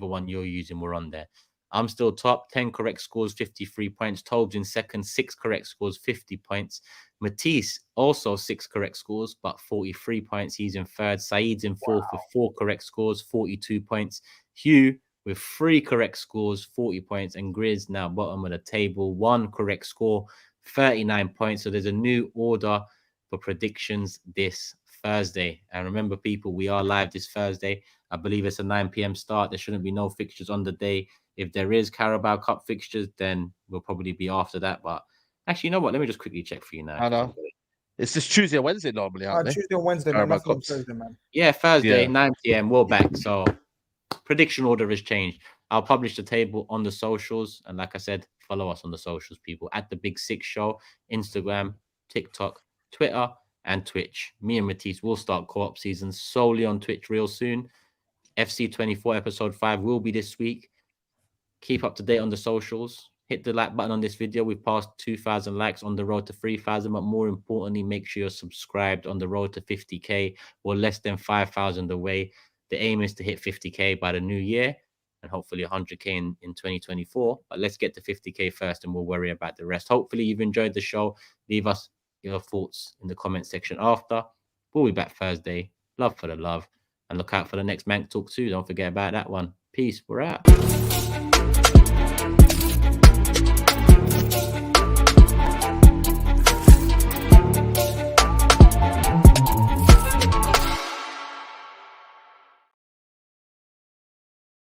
one you're using, we're on there. I'm still top, 10 correct scores, 53 points. TOBS in second, 6 correct scores, 50 points. Matisse also 6 correct scores, but 43 points. He's in third. Saeed's in fourth with 4 correct scores, 42 points. Hugh with 3 correct scores, 40 points, and GRIZZ now bottom of the table, 1 correct score, 39 points. So there's a new order for predictions this Thursday. And remember, people, we are live this Thursday. I believe it's a 9 p.m. start. There shouldn't be no fixtures on the day. If there is Carabao Cup fixtures, then we'll probably be after that. But actually, you know what? Let me just quickly check for you now. I know. It's just Tuesday or Wednesday normally, aren't they? Tuesday or Wednesday, man. Carabao Nothing on Cups. Thursday, man. Yeah, Thursday, Yeah. 9 p.m. We're back. So prediction order has changed. I'll publish the table on the socials. And like I said, follow us on the socials, people. At The Big Six Show, Instagram, TikTok, Twitter, and Twitch. Me and Matisse will start co-op season solely on Twitch real soon. FC24 episode 5 will be this week. Keep up to date on the socials. Hit the like button on this video. We've passed 2,000 likes on the road to 3,000. But more importantly, make sure you're subscribed on the road to 50K. We're less than 5,000 away. The aim is to hit 50K by the new year and hopefully 100K in 2024. But let's get to 50K first and we'll worry about the rest. Hopefully you've enjoyed the show. Leave us your thoughts in the comment section after. We'll be back Thursday. Love for the love. And look out for the next Mank Talk too. Don't forget about that one. Peace. We're out.